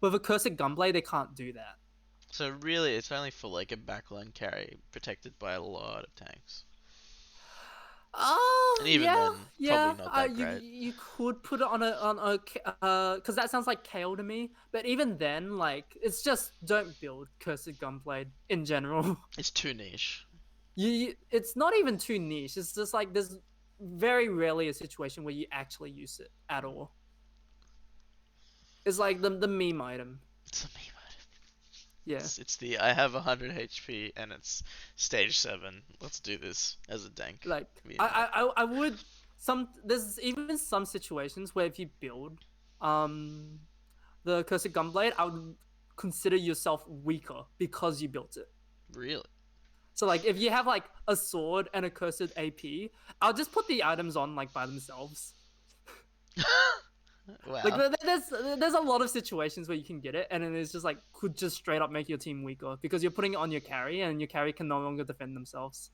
With a Cursed Gunblade, they can't do that. So really, it's only for like a backline carry protected by a lot of tanks. Oh And even yeah, then, probably yeah. not that You great. you could put it on because that sounds like KO to me. But even then, like it's just don't build Cursed Gunblade in general. It's too niche. It's not even too niche. It's just like there's very rarely a situation where you actually use it at all. It's like the meme item. It's a meme item. Yeah. It's the I have 100 HP and it's stage 7. Let's do this as a dank Like meme item. I would there's even some situations where if you build um the Cursed Gunblade, I would consider yourself weaker because you built it. Really? So like if you have like a sword and a cursed AP, I'll just put the items on like by themselves. Like Wow. there's a lot of situations where you can get it, and then it's just like could just straight up make your team weaker because you're putting it on your carry, and your carry can no longer defend themselves.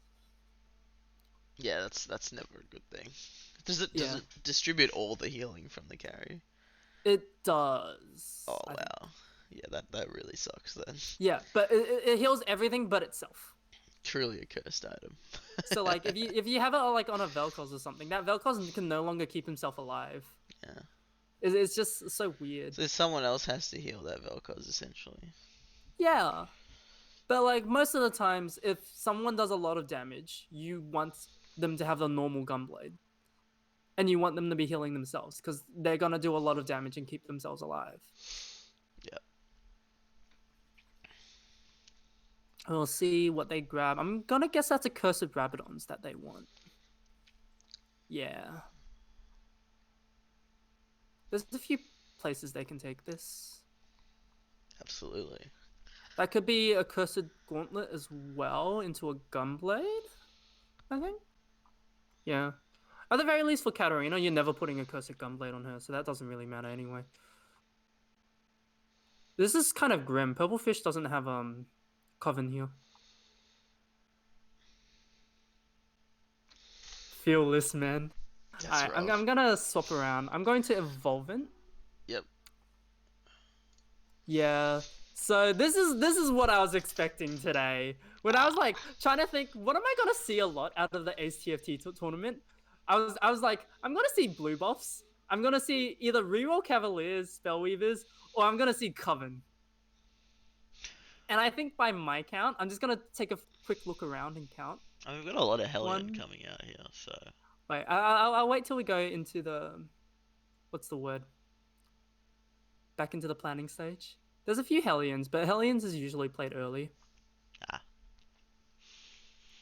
Yeah, that's never a good thing. Does Yeah, it distribute all the healing from the carry? it does. Oh I think. wow. Yeah, that really sucks then. Yeah, but it heals everything but itself. Truly a cursed item. So like if you have it like on a Vel'Koz or something, that Vel'Koz can no longer keep himself alive. Yeah. It's just so weird. So someone else has to heal that Vel'Koz essentially. Yeah, but like most of the times, if someone does a lot of damage, you want them to have the normal Gunblade, and you want them to be healing themselves because they're gonna do a lot of damage and keep themselves alive. Yeah. We'll see what they grab. I'm gonna guess that's a Cursed Rabadons that they want. Yeah. There's a few places they can take this. Absolutely. That could be a Cursed Gauntlet as well into a Gunblade, I think. Yeah. At the very least for Katarina, you're never putting a Cursed Gunblade on her, so that doesn't really matter anyway. This is kind of grim. Purple Fish doesn't have Coven here. Fearless, man. That's Alright, rough. I'm gonna swap around. I'm going to Evolvent. Yep. Yeah. So this is what I was expecting today. When I was like trying to think, what am I gonna see a lot out of the Ace TFT tournament? I was like, I'm gonna see blue buffs. I'm gonna see either reroll Cavaliers, Spellweavers, or I'm gonna see Coven. And I think by my count, I'm just gonna take a quick look around and count. I mean, we've got a lot of Hellion One. coming out here, so Wait, I'll wait till we go into the what's the word? Back into the planning stage. There's a few Hellions, but Hellions is usually played early. ah,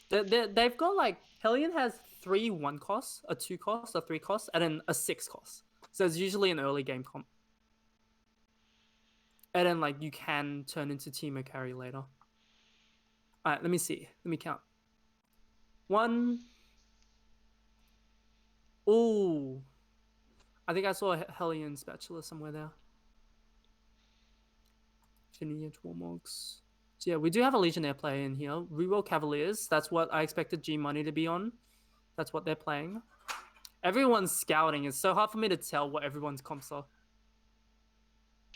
They've got like Hellion has 3 1 costs, a 2 cost, a 3 cost, and then a 6 cost. So it's usually an early game comp. And then like you can turn into Teemo carry later. Alright, let me see. Let me count. 1. Ooh. I think I saw a Hellion spatula somewhere there. Lineage Warmogs. So yeah, we do have a Legionnaire player in here. Reroll Cavaliers. That's what I expected G Money to be on. That's what they're playing. Everyone's scouting. It's so hard for me to tell what everyone's comps are.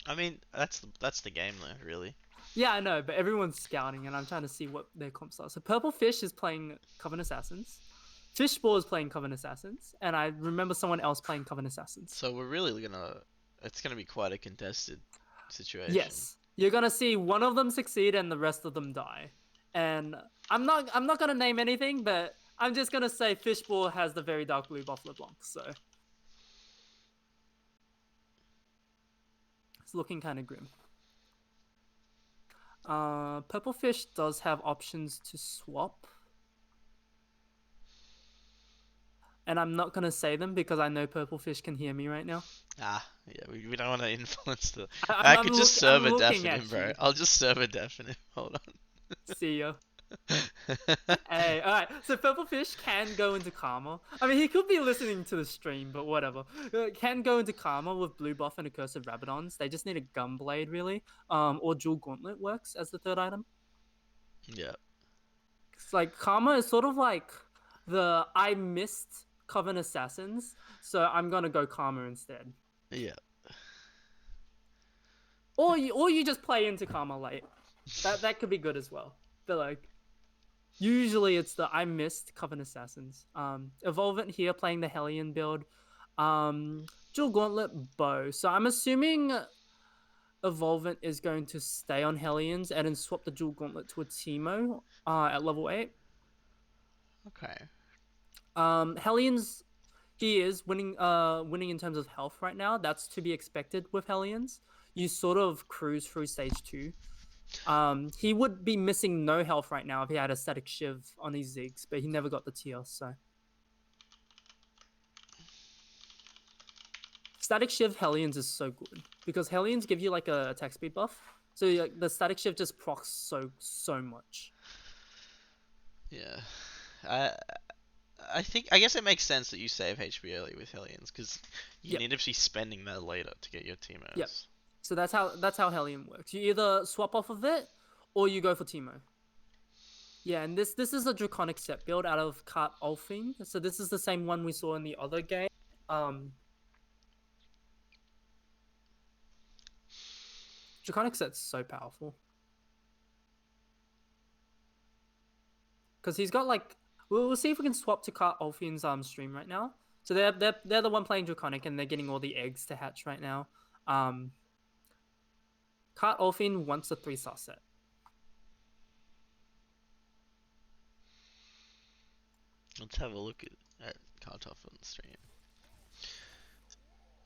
I mean that's the game though, really. Yeah, I know, but everyone's scouting, and I'm trying to see what their comps are. So Purple Fish is playing Coven Assassins. Fishball is playing Coven Assassins, and I remember someone else playing Coven Assassins. So we're really gonna it's gonna be quite a contested situation. Yes, you're gonna see one of them succeed and the rest of them die. And I'm not gonna name anything, but I'm just gonna say Fishball has the very dark blue buff LeBlanc, so it's looking kind of grim. Purple Fish does have options to swap. And I'm not gonna say them because I know Purple Fish can hear me right now. Ah, yeah, we don't want to influence the. I, I I'm, could look, just I'm serve a deaf looking in at him, bro. you. I'll just serve a deaf in him. Hold See ya. on. Hey, alright. So Purple Fish can go into Karma. I mean, he could be listening to the stream, but whatever. Can go into Karma with blue buff and a Curse of Rabadons. They just need a Gunblade, really. Or Dual Gauntlet works as the third item. Yeah. It's like Karma is sort of like I missed Coven Assassins, so I'm gonna go Karma instead. Yeah. Or you just play into Karma late. That could be good as well. But like usually it's the I missed Coven Assassins. Evolvent here playing the Hellion build. Dual Gauntlet Bow. So I'm assuming Evolvent is going to stay on Hellions and then swap the Dual Gauntlet to a Teemo at level 8. Okay. Hellions he is winning in terms of health right now. That's to be expected with Hellions. You sort of cruise through stage 2. He would be missing no health right now if he had a static shiv on his Ziggs, but he never got the tier, so static shiv Hellions is so good because Hellions give you like a attack speed buff. So like, the static shiv just procs so much. Yeah. I I guess it makes sense that you save HP early with Hellions because you Yep. need to be spending that later to get your Yep. Teemos. So that's how Hellion works. You either swap off of it or you go for Teemo. Yeah, and this is a Draconic set build out of Kart Ulfing. So this is the same one we saw in the other game. Draconic set's so powerful. Because he's got like we'll see if we can swap to Kart Ulfing's stream right now. So they're the one playing Draconic and they're getting all the eggs to hatch right now. Kart Ulfing wants a 3-star set. Let's have a look at Kartoff on the stream.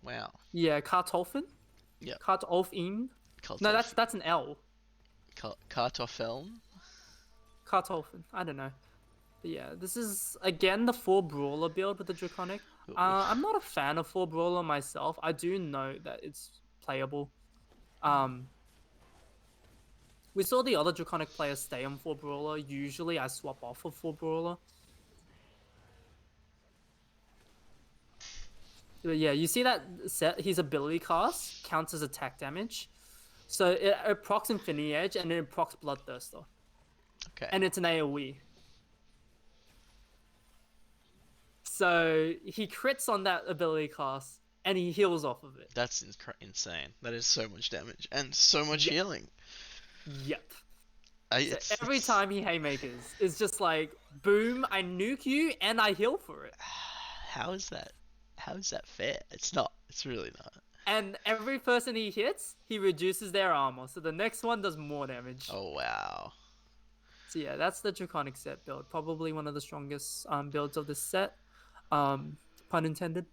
Wow. Yeah, Kart Ulfing? Yep. Kart Ulfing? No, that's an L. Kartoffeln? Kart Ulfing. I don't know. But yeah, this is again the 4 Brawler build with the Draconic. I'm not a fan of 4 Brawler myself. I do know that it's playable. We saw the other Draconic players stay on 4 Brawler. Usually I swap off of 4 Brawler. But yeah, you see that set, his ability cast counts as attack damage. So it procs Infinity Edge and it procs Bloodthirster. Okay. And it's an AoE. So he crits on that ability cast and he heals off of it. That's insane. That is so much damage and so much healing. Yep. It's, every time he haymakers, it's just like, boom, I nuke you and I heal for it. How is that? How is that fair? It's not. It's really not. And every person he hits, he reduces their armor. So the next one does more damage. Oh, wow. So yeah, that's the Draconic set build. Probably one of the strongest builds of this set. Pun intended.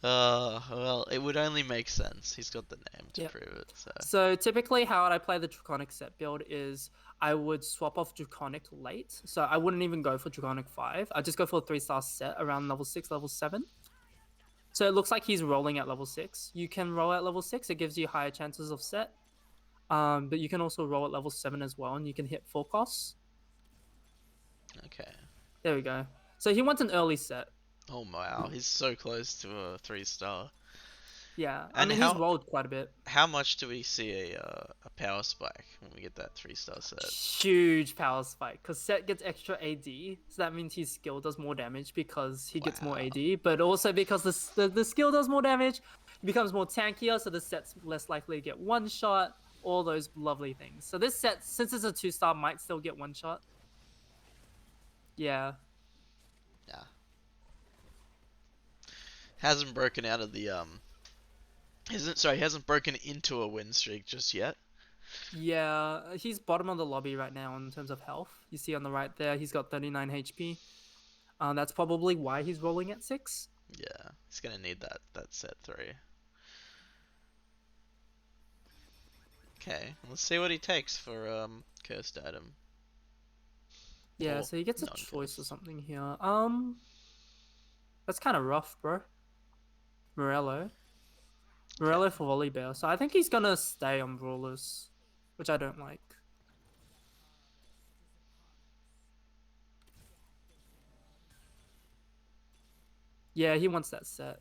Well, it would only make sense. He's got the name to prove it. So typically how I play the Draconic set build is I would swap off Draconic late. So I wouldn't even go for Draconic 5. I just go for a 3-star set around level 6, level 7. So it looks like he's rolling at level 6. You can roll at level 6. It gives you higher chances of set. But you can also roll at level 7 as well, and you can hit 4 costs. Okay. There we go. So he wants an early set. Oh wow, he's so close to a 3-star. Yeah, and I mean he's rolled quite a bit. How much do we see a power spike when we get that 3-star set? Huge power spike, because Set gets extra AD, so that means his skill does more damage because he gets more AD, but also because the skill does more damage, he becomes more tankier, so the set's less likely to get one shot. All those lovely things. So this set, since it's a 2-star, might still get one shot. Yeah. Yeah. Hasn't broken out of the hasn't broken into a win streak just yet. Yeah, he's bottom of the lobby right now in terms of health. You see on the right there, he's got 39 HP. That's probably why he's rolling at 6. Yeah, he's gonna need that set 3. Okay, let's see what he takes for cursed item. Yeah, so he gets a choice or something here. That's kind of rough, bro. Morello for Volibear. So I think he's gonna stay on Brawlers, which I don't like. Yeah, he wants that set.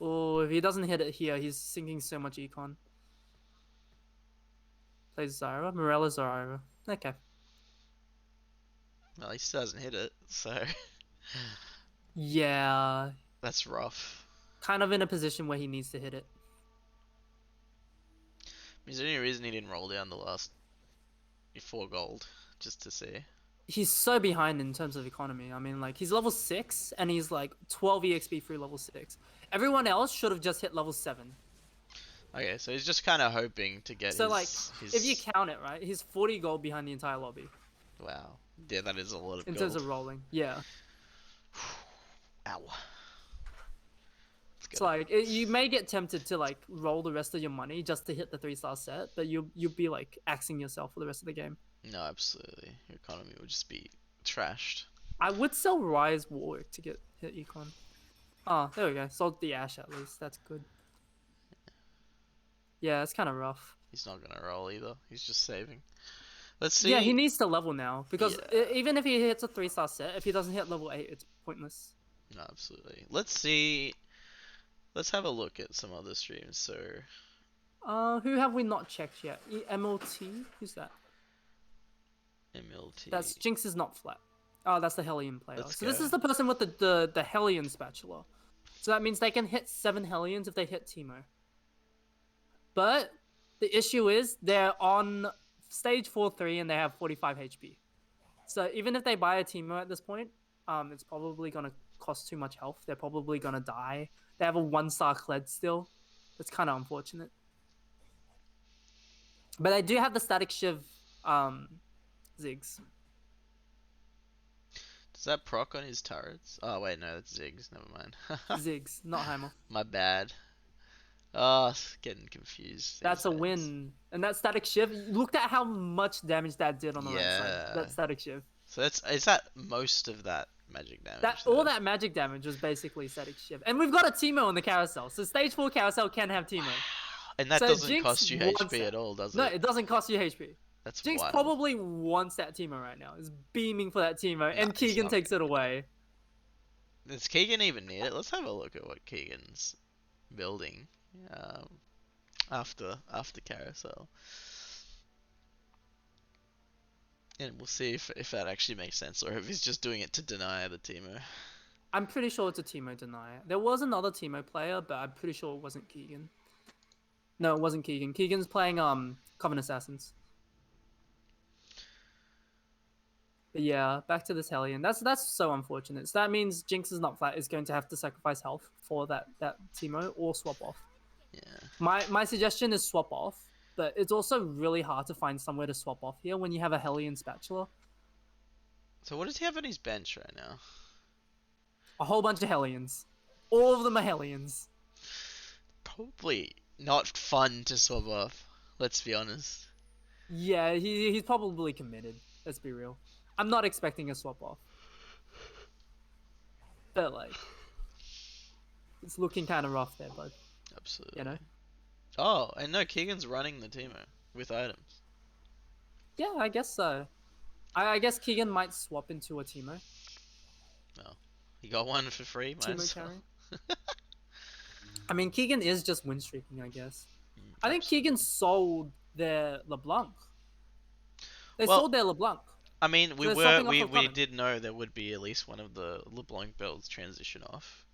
Oh, if he doesn't hit it here, he's sinking so much econ. Plays Zyra. Morella Zyra. Okay. Well, he still hasn't hit it, so Yeah, that's rough. kind of in a position where he needs to hit it. Is there any reason he didn't roll down the last 4 gold just to see? He's so behind in terms of economy. I mean, like he's level 6 and he's like 12 EXP through level 6. Everyone else should have just hit level 7. Okay, so he's just kind of hoping to get So like, if you his. count it right, he's 40 gold behind the entire lobby Wow, yeah, that is a lot of in terms gold. of rolling. Yeah, Ow. Let's it's go. like you may get tempted to like roll the rest of your money just to hit the 3-star set, but you'll be like axing yourself for the rest of the game. No, absolutely. Your economy would just be trashed. I would sell Rise Warwick to get hit econ. Oh, there we go. Sold the Ash at least. That's good. Yeah, it's kind of rough. He's not gonna roll either. He's just saving. Let's Yeah, he see. needs to level now because Yeah. even if he hits a 3-star set, if he doesn't hit level 8, it's pointless. No, absolutely. Let's see. Let's have a look at some other streams. So, Who have we not checked yet? MLT? Who's that? MLT. That's Jinx is not flat. Oh, that's the Hellion player. Let's So this go. is the person with the Hellion spatula. So that means they can hit 7 Hellions if they hit Teemo. But the issue is they're on stage 4-3 and they have 45 HP. So even if they buy a Teemo at this point, it's probably gonna cost too much health. They're probably gonna die. They have a 1-star Kled still. That's kind of unfortunate. But they do have the Static Shiv Ziggs. Does that proc on his turrets? Oh wait, no, that's Ziggs. Never mind. Ziggs, not Heimer. My bad. Oh, getting confused these That's a days. win. And that Static Shiv, looked at how much damage that did on the right side. Yeah. That Static Shiv. So is that most of that magic damage That there? all that magic damage was basically Static Shiv. And we've got a Teemo on the carousel. So stage 4 carousel can have Teemo. And that So doesn't Jinx cost you wants HP that. at all, does No, it? it doesn't cost you HP. That's Jinx wild. probably wants that Teemo right now. Is beaming for that Teemo. No, And he's Keegan not takes it gonna get away. Does Keegan even need it? Let's have a look at what Keegan's building um, after carousel, and we'll see if that actually makes sense or if he's just doing it to deny the Teemo. I'm pretty sure it's a Teemo denier. There was another Teemo player, but I'm pretty sure it wasn't Keegan. No, it wasn't Keegan. Keegan's playing Coven Assassins. But yeah, back to this Hellion. That's so unfortunate. So that means Jinx is not flat is going to have to sacrifice health for that Teemo or swap off. Yeah. My suggestion is swap off, but it's also really hard to find somewhere to swap off here when you have a Hellion spatula. So what does he have on his bench right now? A whole bunch of Hellions. All of them are Hellions. Probably not fun to swap off. Let's be honest. Yeah, he's probably committed. Let's be real. I'm not expecting a swap off. But like, it's looking kind of rough there, bud. Absolutely. You know? Oh, and no, Keegan's running the Teemo with items. Yeah, I guess so. I guess Keegan might swap into a Teemo. Oh, he got one for free. Might Teemo as well. carry. I mean, Keegan is just win streaking, I guess. I think Absolutely. Keegan sold their LeBlanc. They Well, sold their LeBlanc. I mean, So they're swapping off of we Coven. did know there would be at least one of the LeBlanc builds transition off,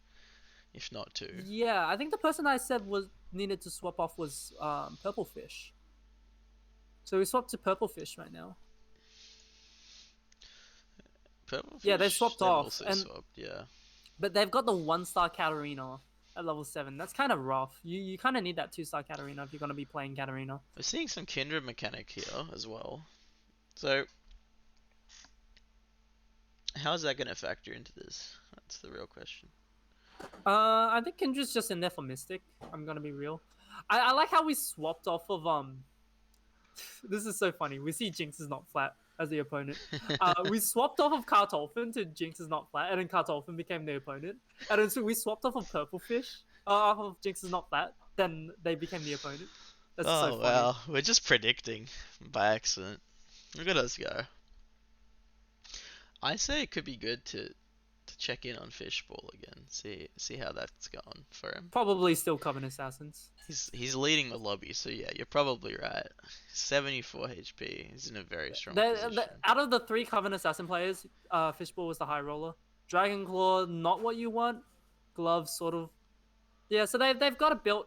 if not two. Yeah, I think the person I said was needed to swap off was Purple Fish. So we swapped to Purple Fish right now. Purple Yeah, they Fish, swapped they've off, also and swapped, yeah. but they've got the 1-star Katarina at level 7. That's kind of rough. You kind of need that 2-star Katarina if you're gonna be playing Katarina. We're seeing some kindred mechanic here as well. So, how is that going to factor into this? That's the real question. I think Kendra's just in there for Mystic. I'm gonna be real. I like how we swapped off of This is so funny. We see Jinx is not flat as the opponent. We swapped off of Kartolfin to Jinx is not flat, and then Kartolfin became the opponent. And then so we swapped off of Purple Fish, off of Jinx is not flat, then they became the opponent. That's so Oh, funny. well, we're just predicting by accident. Look at us go. I say it could be good to to check in on Fishball again. See how that's going for him. Probably still Coven Assassins. He's leading the lobby, so yeah, you're probably right. 74 HP. He's in a very strong position. Out of the 3 Coven Assassin players, Fishball was the high roller. Dragon Claw, not what you want. Gloves, sort of. Yeah, so they've got a built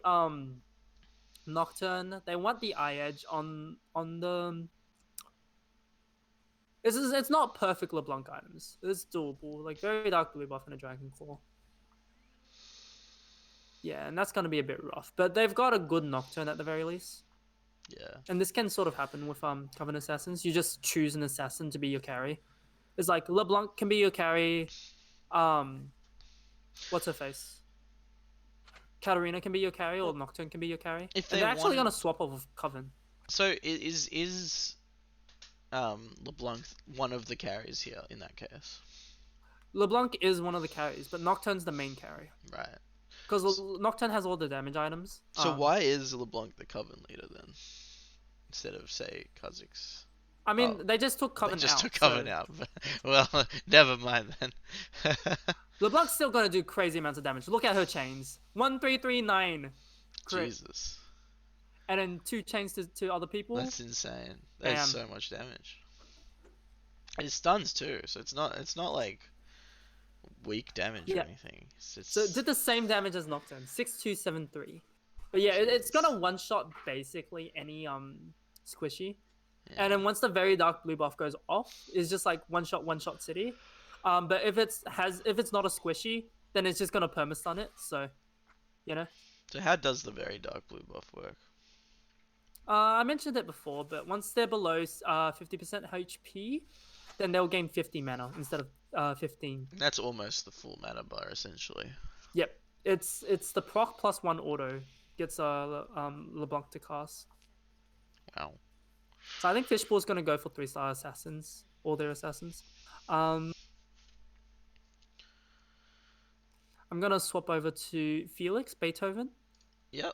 Nocturne. They want the eye edge on the. It's not perfect LeBlanc items. It's doable, like very dark blue buff and a Dragon Claw. Yeah, and that's gonna be a bit rough, but they've got a good Nocturne at the very least. Yeah. And this can sort of happen with Coven Assassins. You just choose an assassin to be your carry. It's like LeBlanc can be your carry. What's her face? Katarina can be your carry, or Nocturne can be your carry. If they're actually want... gonna swap off of Coven. So is LeBlanc one of the carries here in that case? LeBlanc is one of the carries, but Nocturne's the main carry. Right. Because Nocturne has all the damage items. So why is LeBlanc the Coven leader then? Instead of, say, Kha'Zix? I mean, they just took Coven out. They just took Coven out. Well, never mind then. LeBlanc's still gonna do crazy amounts of damage. Look at her chains. 1-3-3-9. Jesus. And then 2 chains to other people. That's insane. That's so much damage. It stuns too, so it's not like weak damage or anything. So it did the same damage as Nocturne, 6-2-7-3. But yeah, it's gonna one-shot basically any squishy. Yeah. And then once the very dark blue buff goes off, it's just like one-shot city. But if it's not a squishy, then it's just gonna perma-stun it, so you know. So how does the very dark blue buff work? I mentioned it before, but once they're below 50% HP, then they'll gain 50 mana instead of 15. That's almost the full mana bar, essentially. Yep, it's the proc plus 1 auto gets LeBlanc to cast. Wow. So I think Fishball's gonna go for 3-star assassins, all their assassins. I'm gonna swap over to Felix Beethoven. Yep.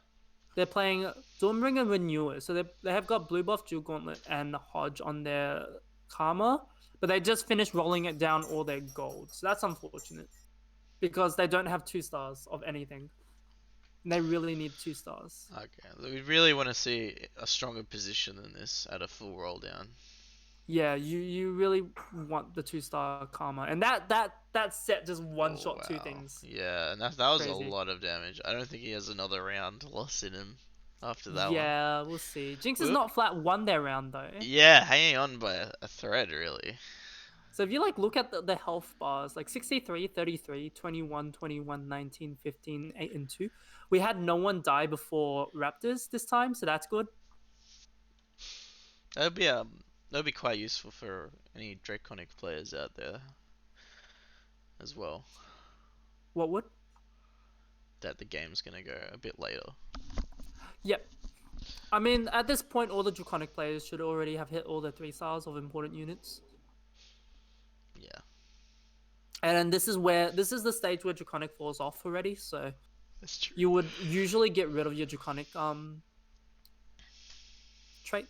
They're playing Dawnbringer and Renewer, so they have got Blue Buff, Jewel Gauntlet, and Hodge on their Karma, but they just finished rolling it down all their gold. So that's unfortunate, because they don't have 2 stars of anything. And they really need 2 stars. Okay, we really want to see a stronger position than this at a full roll down. Yeah, you really want the 2-star Karma, and that set just one-shot 2 things. Yeah, and that was crazy. A lot of damage. I don't think he has another round lost in him after that one. Yeah, we'll see. Jinx is not flat won their round though. Yeah, hanging on by a thread really. So if you like look at the health bars, like 63, 33, 21, 21, 19, 15, 8 and 2. We had no one die before Raptors this time, so that's good. That'd be quite useful for any Draconic players out there as well. What would? That the game's gonna go a bit later. Yep. I mean, at this point, all the Draconic players should already have hit all the 3 stars of important units. Yeah. And this is the stage where Draconic falls off already, so that's true. You would usually get rid of your Draconic trait.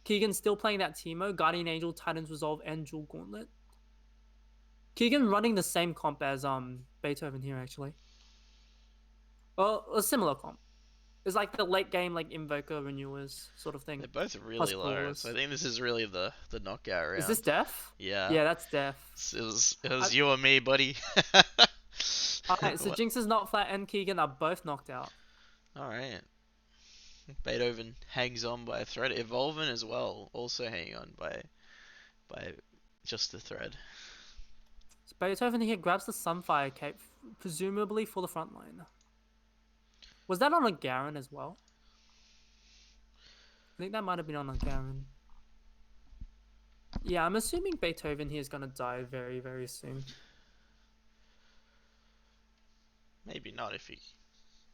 Keegan's still playing that Teemo, Guardian Angel, Titan's Resolve, and Jewel Gauntlet. Keegan running the same comp as Beethoven here, actually. Well, a similar comp. It's like the late game, like Invoker, Renewers sort of thing. They're both really low, so I think this is really the knockout round. Is this Def? Yeah. Yeah, that's Def. It was you or me, buddy. Alright, so Jinx is not flat and Keegan are both knocked out. Alright. Beethoven hangs on by a thread. Evolving as well, also hanging on by just a thread. So Beethoven here grabs the Sunfire Cape, presumably for the front line. Was that on a Garen as well? I think that might have been on a Garen. Yeah, I'm assuming Beethoven here is going to die very, very soon. Maybe not if he,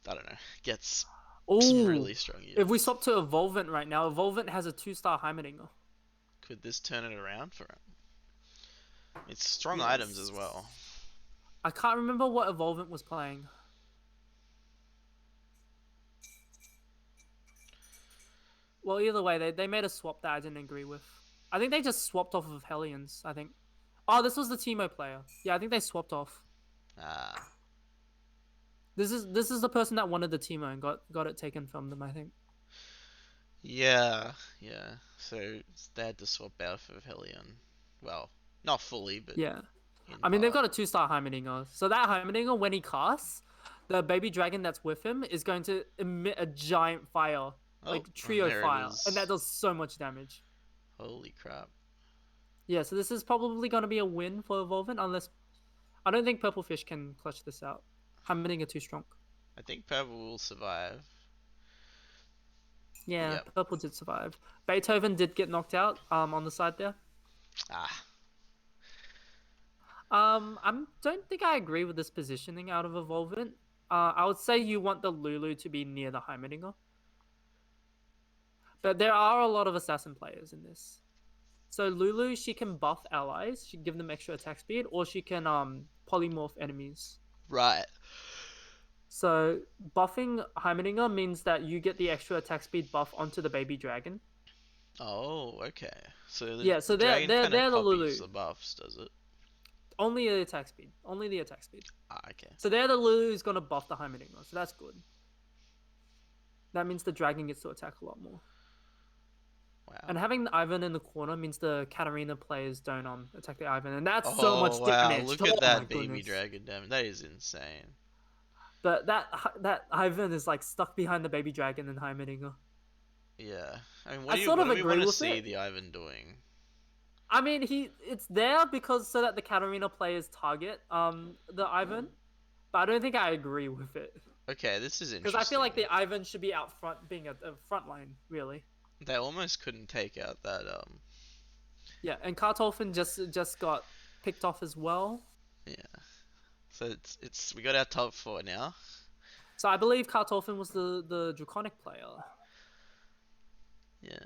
I don't know, gets some really strong units. If we swap to Evolvent right now, Evolvent has a 2-star Heimerdinger. Could this turn it around for him? It's strong items as well. I can't remember what Evolvent was playing. Well, either way, they made a swap that I didn't agree with. I think they just swapped off of Hellions, I think. Oh, this was the Teemo player. Yeah, I think they swapped off. Ah. This is the person that wanted the Teemo and got it taken from them, I think. Yeah, yeah. So they had to swap out for Helion. Well, not fully, but Yeah. in I mean, they've part. got a 2-star Heimerdinger. So that Heimerdinger, when he casts, the baby dragon that's with him is going to emit a giant fire, Oh, like and trio there it fire, and that is. does so much damage. Holy crap. Yeah, so this is probably going to be a win for Evolvent, unless I don't think Purple Fish can clutch this out. Heimerdinger too strong. I think Purple will survive. Yeah, Yep. Purple did survive. Beethoven did get knocked out on the side there. Ah. I don't think I agree with this positioning out of Evolvent. I would say you want the Lulu to be near the Heimerdinger. But there are a lot of assassin players in this. So Lulu, she can buff allies, she can give them extra attack speed, or she can polymorph enemies. Right. So buffing Heimerdinger means that you get the extra attack speed buff onto the baby dragon. Oh, okay. So Yeah, the so they're dragon they're kind of they're the copies Lulu. the buffs, does it? Only the attack speed. Only the attack speed. Ah, okay. So they're the Lulu who's gonna buff the Heimerdinger, so that's good. That means the dragon gets to attack a lot more. Wow. And having the Ivan in the corner means the Katarina players don't attack the Ivan, and that's so Oh, much wow. damage. Look at Oh my that baby goodness! dragon damage. That is insane. But that Ivan is like stuck behind the baby dragon in Heimerdinger. Yeah. I mean, I sort what of do we want agree to with see it. the Ivan doing? I mean, it's there because so that the Katarina players target the Ivan, but I don't think I agree with it Okay, this is because I feel like interesting. the Ivan should be out front, being a front line really. They almost couldn't take out that Yeah, and Kartolfen just got picked off as well. yeah. So it's we got our top four now. So I believe Kartolfen was the Draconic player. Yeah.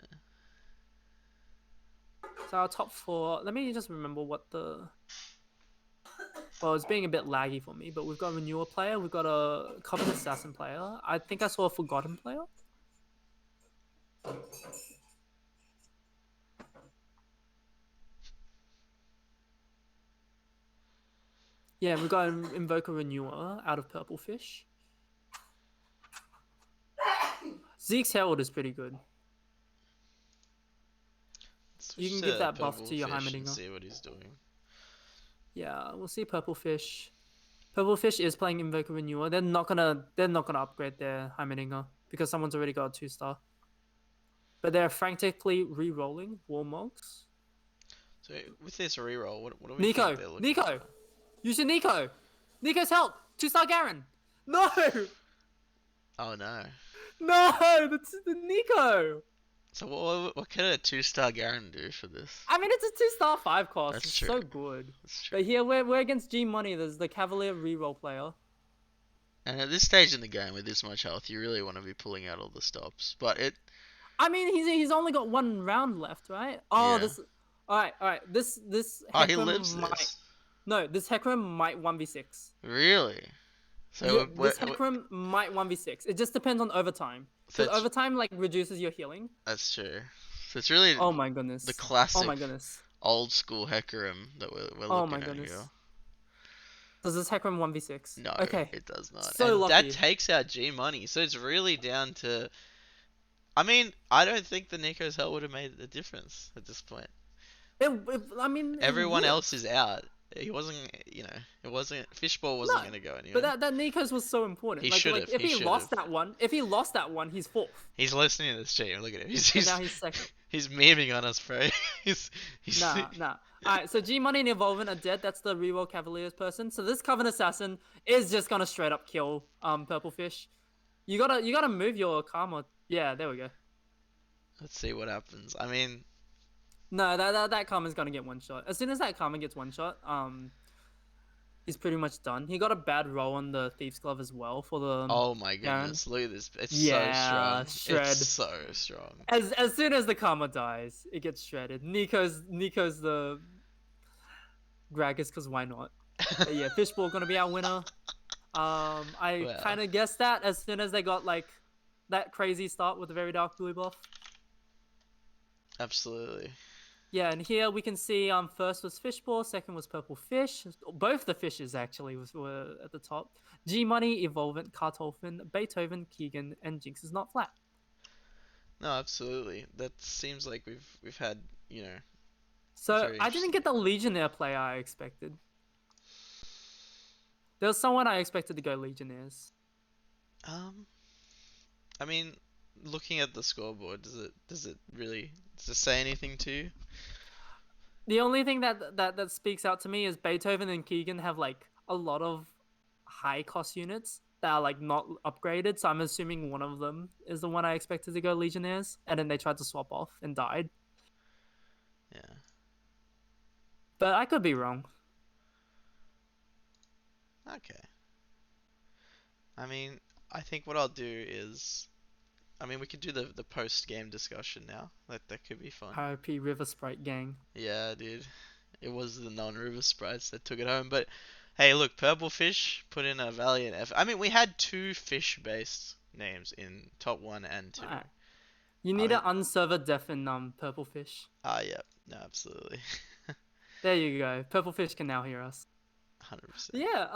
So our top four. Let me just remember what the. Well, it's being a bit laggy for me, but we've got a Renewal player, we've got a Common Assassin player. I think I saw a Forgotten player. Yeah, we've got an Invoker Renewer out of Purple Fish. Zeke's Herald is pretty good. You can Switch give to that buff purple to your fish and Heimerdinger. see what he's doing. Yeah, we'll see Purple Fish. Purple Fish is playing Invoker Renewer. They're not gonna upgrade their Heimerdinger because someone's already got a 2-star. But they're frantically re-rolling Warmogs. So with this reroll, what do we think Nico! they're looking Nico! for? Use your Nico! Nico's help! 2-star Garen! No! Oh no. No! That's the Nico! So what can a 2-star Garen do for this? I mean, it's a 2-star 5 cost. That's It's true. so good. That's true. But here, we're against G Money. There's the Cavalier reroll player. And at this stage in the game with this much health, you really want to be pulling out all the stops. But it, I mean, he's only got 1 round left, right? Oh, yeah. All right. This Oh, he Hecarim lives might. this. No, this Hecarim might 1v6. Really? So Yeah, this Hecarim might 1v6. It just depends on overtime. so Because overtime like reduces your healing. that's true. So it's really Oh my goodness. the Oh my classic goodness. old school Hecarim that we're Oh my looking at goodness. here. Does this Hecarim 1v6? No, Okay. it does not. So And lucky. that takes out G Money. So it's really down to. I mean, I don't think the Nico's Hell would have made a difference at this point. I mean, Everyone it else would. is out. He wasn't, it wasn't. Fishball wasn't No, going to go but anywhere. that Nico's was so important. He Like should have. if He he should lost have. that one, he's fourth. He's listening to the stream. Look at him. And now he's second. He's memeing on us, bro. he's Nah. Alright, so G Money and Evolvent are dead. That's the reroll Cavaliers person. So this Coven Assassin is just gonna straight up kill Purple Fish. You gotta move your Karma. Yeah, there we go. Let's see what happens. I mean, No, that Karma's gonna get 1 shot. As soon as that Karma gets 1 shot, he's pretty much done. He got a bad roll on the Thieves Glove as well for the oh my Garen. goodness, look at this. It's Yeah, so strong. shred. It's so strong. As soon as the Karma dies, it gets shredded. Nico's the Gragas, because why not? But yeah, Fishball gonna be our winner. I Wow. kind of guessed that as soon as they got like that crazy start with the very dark blue buff. Absolutely. Yeah, and here we can see first was Fishball, second was Purple Fish. Both the fishes actually were at the top. G Money, Evolvent, Kartoffeln, Beethoven, Keegan, and Jinx is not flat. No, absolutely. That seems like we've had, So very I didn't interesting get the games. Legionnaire player I expected. There was someone I expected to go Legionnaires. Um, I mean, looking at the scoreboard, does it say anything to you? The only thing that speaks out to me is Beethoven and Keegan have like a lot of high cost units that are like not upgraded. So I'm assuming one of them is the one I expected to go Legionnaires, and then they tried to swap off and died. Yeah. But I could be wrong. Okay. I mean, I think what I'll do is, I mean, we could do the post game discussion now. That could be fun. RIP River Sprite gang. Yeah, dude. It was the non-river sprites that took it home. But hey, look, Purple Fish put in a valiant effort. I mean, we had two fish-based names in top one and two. Alright. You I need mean, to unserver deafen Purple Fish. yeah, no, absolutely, There you go. Purple Fish can now hear us. 100%. Yeah.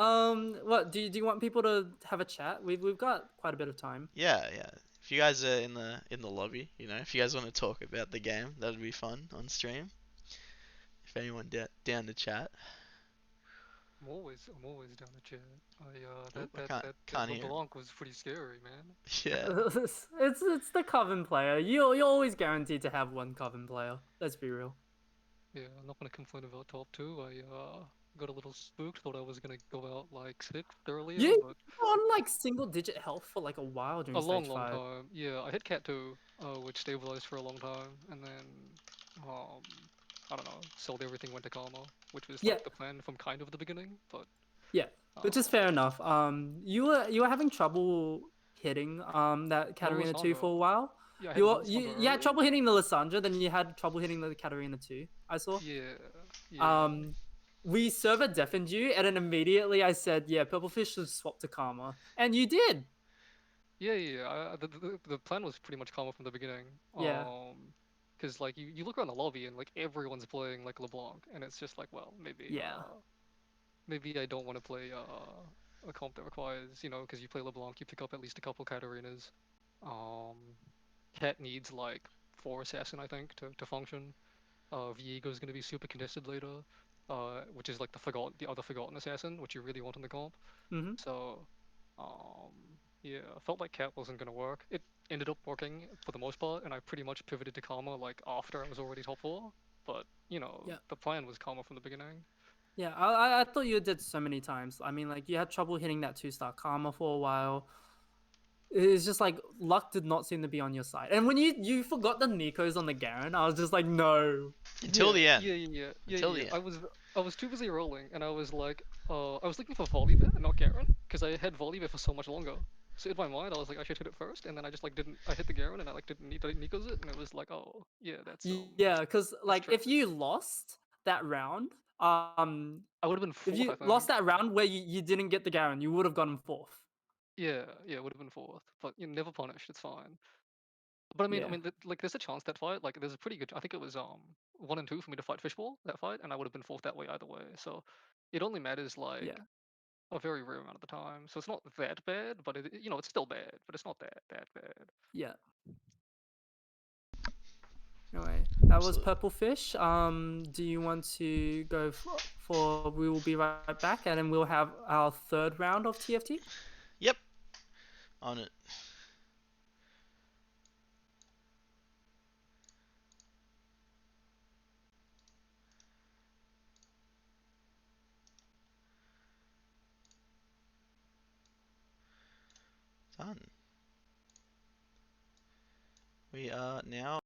What do you want people to have a chat? We've got quite a bit of time. Yeah, yeah. If you guys are in the lobby, if you guys want to talk about the game, that'd be fun on stream. If anyone down to chat. I'm always down to chat. I Oh, that I that can't that that can't hear him. LeBlanc was pretty scary, man. Yeah. It's the Coven player. You're always guaranteed to have one Coven player. Let's be real. Yeah, I'm not gonna complain about top two. I got a little spooked, thought I was gonna go out like sixth earlier, You but were on like single digit health for like a while a during long, stage long five. time. Yeah, I hit cat two, which stabilized for a long time, and then um, I don't know, sold everything, went to Karma, which was Yeah, like the plan from kind of the beginning, but yeah, which is um, fair enough. You were having trouble hitting that the Katarina two Lissandra. for a while. Yeah, I hit You the were- you Lissandra you had early. trouble hitting the Lissandra, then you had trouble hitting the Katarina two. I saw. Yeah, yeah. Um, we server deafened you, and then immediately I said, "Yeah, Purplefish should swap to Karma," and you did. Yeah, yeah, yeah. The plan was pretty much common from the beginning. Yeah, Because like you look around the lobby and like everyone's playing like LeBlanc, and it's just like, well, yeah, maybe I don't want to play a comp that requires, because you play LeBlanc, you pick up at least a couple Katarinas. Um, Cat needs like four assassin, I think, to function. Viego's gonna be super contested later, which is like the other forgotten assassin, which you really want in the comp. mm-hmm. So, um, yeah, I felt like Cat wasn't gonna work. It ended up working for the most part, and I pretty much pivoted to Karma like after I was already top four. But Yeah. the plan was Karma from the beginning. Yeah, I thought you did so many times. I mean, like you had trouble hitting that 2-star Karma for a while. It's just like luck did not seem to be on your side. And when you forgot the Nikos on the Garen, I was just like, no. Until Yeah, the end. yeah, yeah, yeah, yeah, Until yeah. the end. I was too busy rolling, and I was like, I was looking for Volibear, not Garen, because I had Volibear for so much longer. So in my mind, I was like, I should hit it first, and then I just like didn't. I hit the Garen, and I like didn't need to Nikos it, and it was like, oh yeah, Yeah, because that's like if you trash. lost that round, um, I would have been if fourth, you I lost think. that round where you didn't get the Garen, you would have gotten fourth. Yeah, yeah, it would have been fourth, but you never punished. It's fine. But Yeah, like, there's a chance that fight. Like, there's a pretty good. I think it was 1 and 2 for me to fight Fishball that fight, and I would have been fourth that way either way. So, it only matters yeah, like a very rare amount of the time. So it's not that bad, but it's still bad, but it's not that bad. yeah. Anyway, that was Absolutely. Purple Fish. Do you want to go for? We will be right back, and then we'll have our third round of TFT. Yep. On it. Done. We are now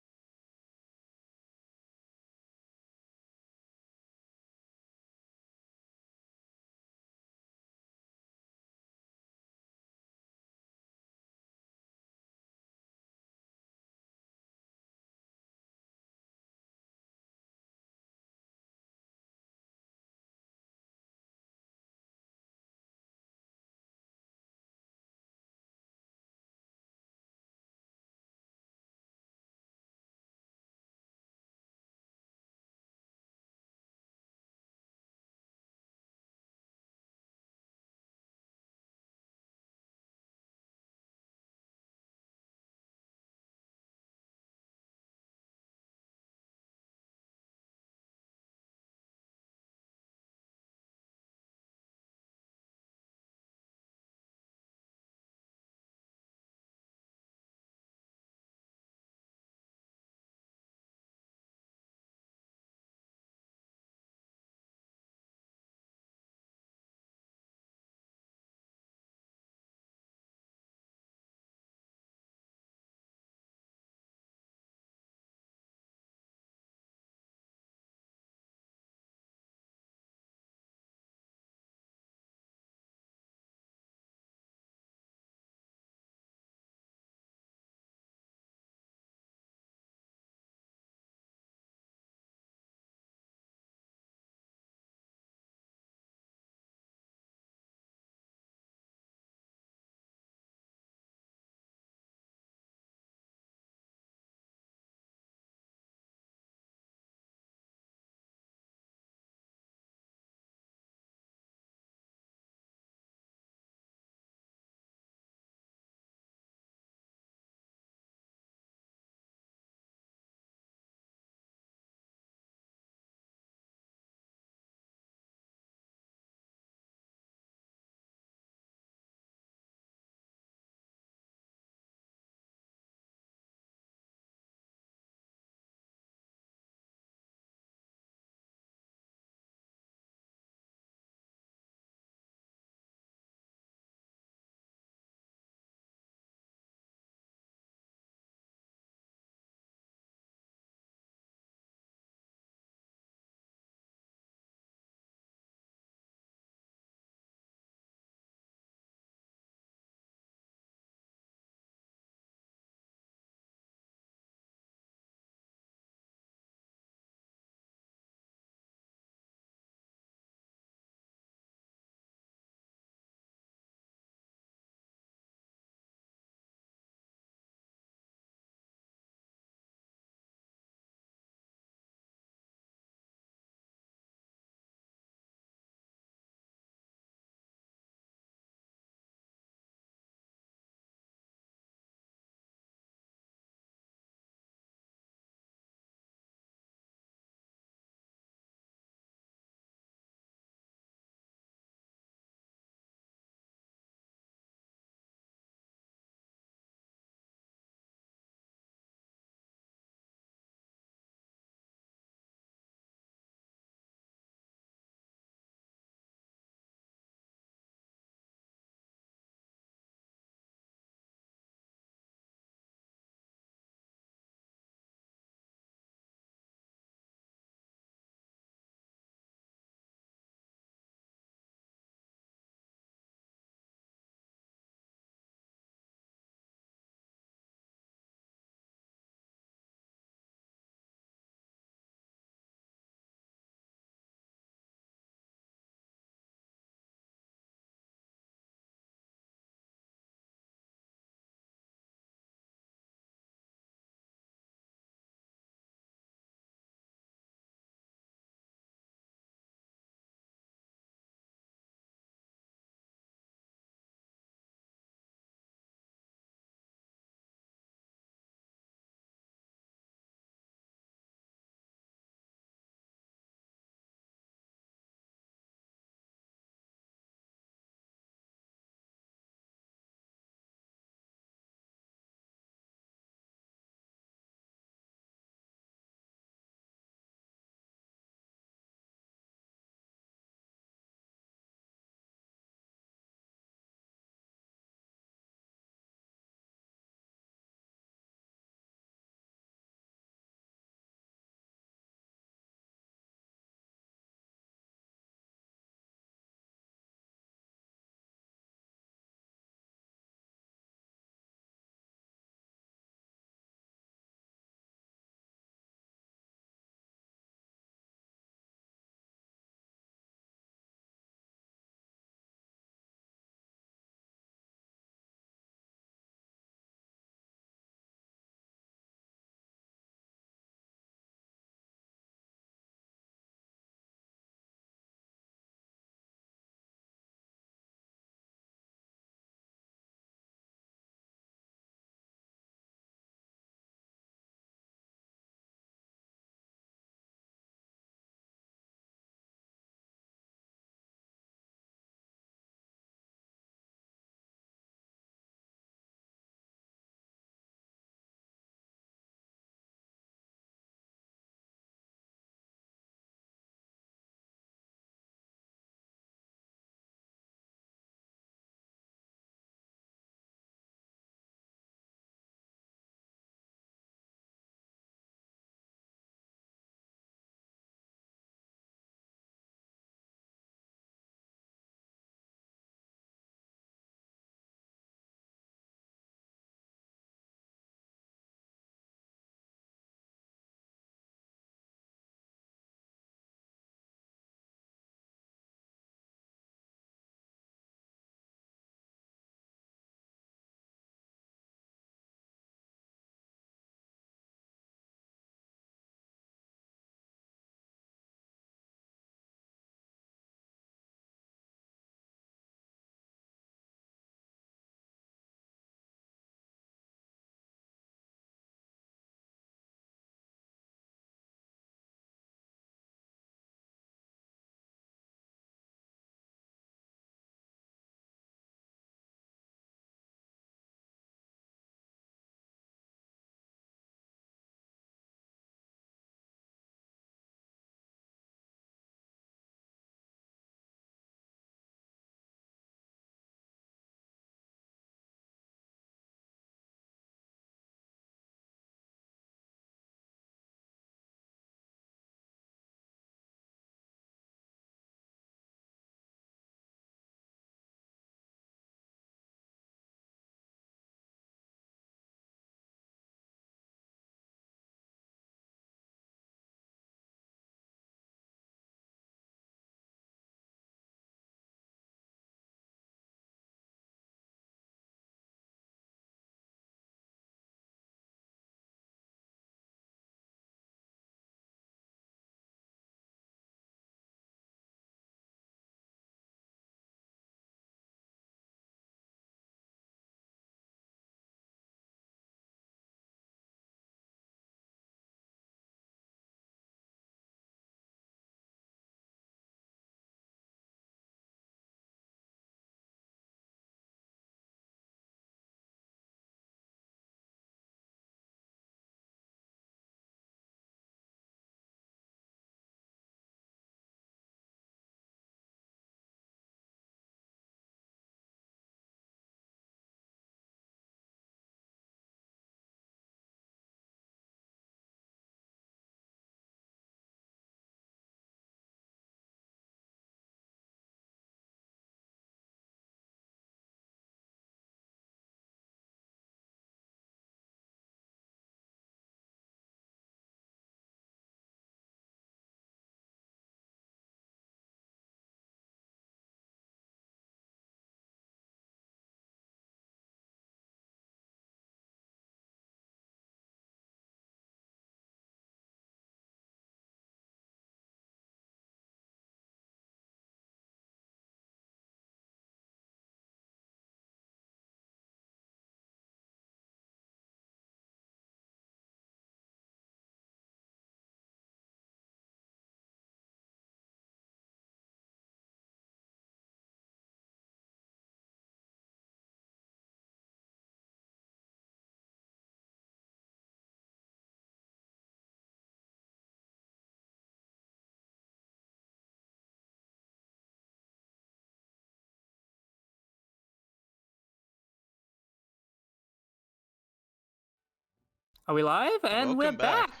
Are we live? And we're Welcome back. back.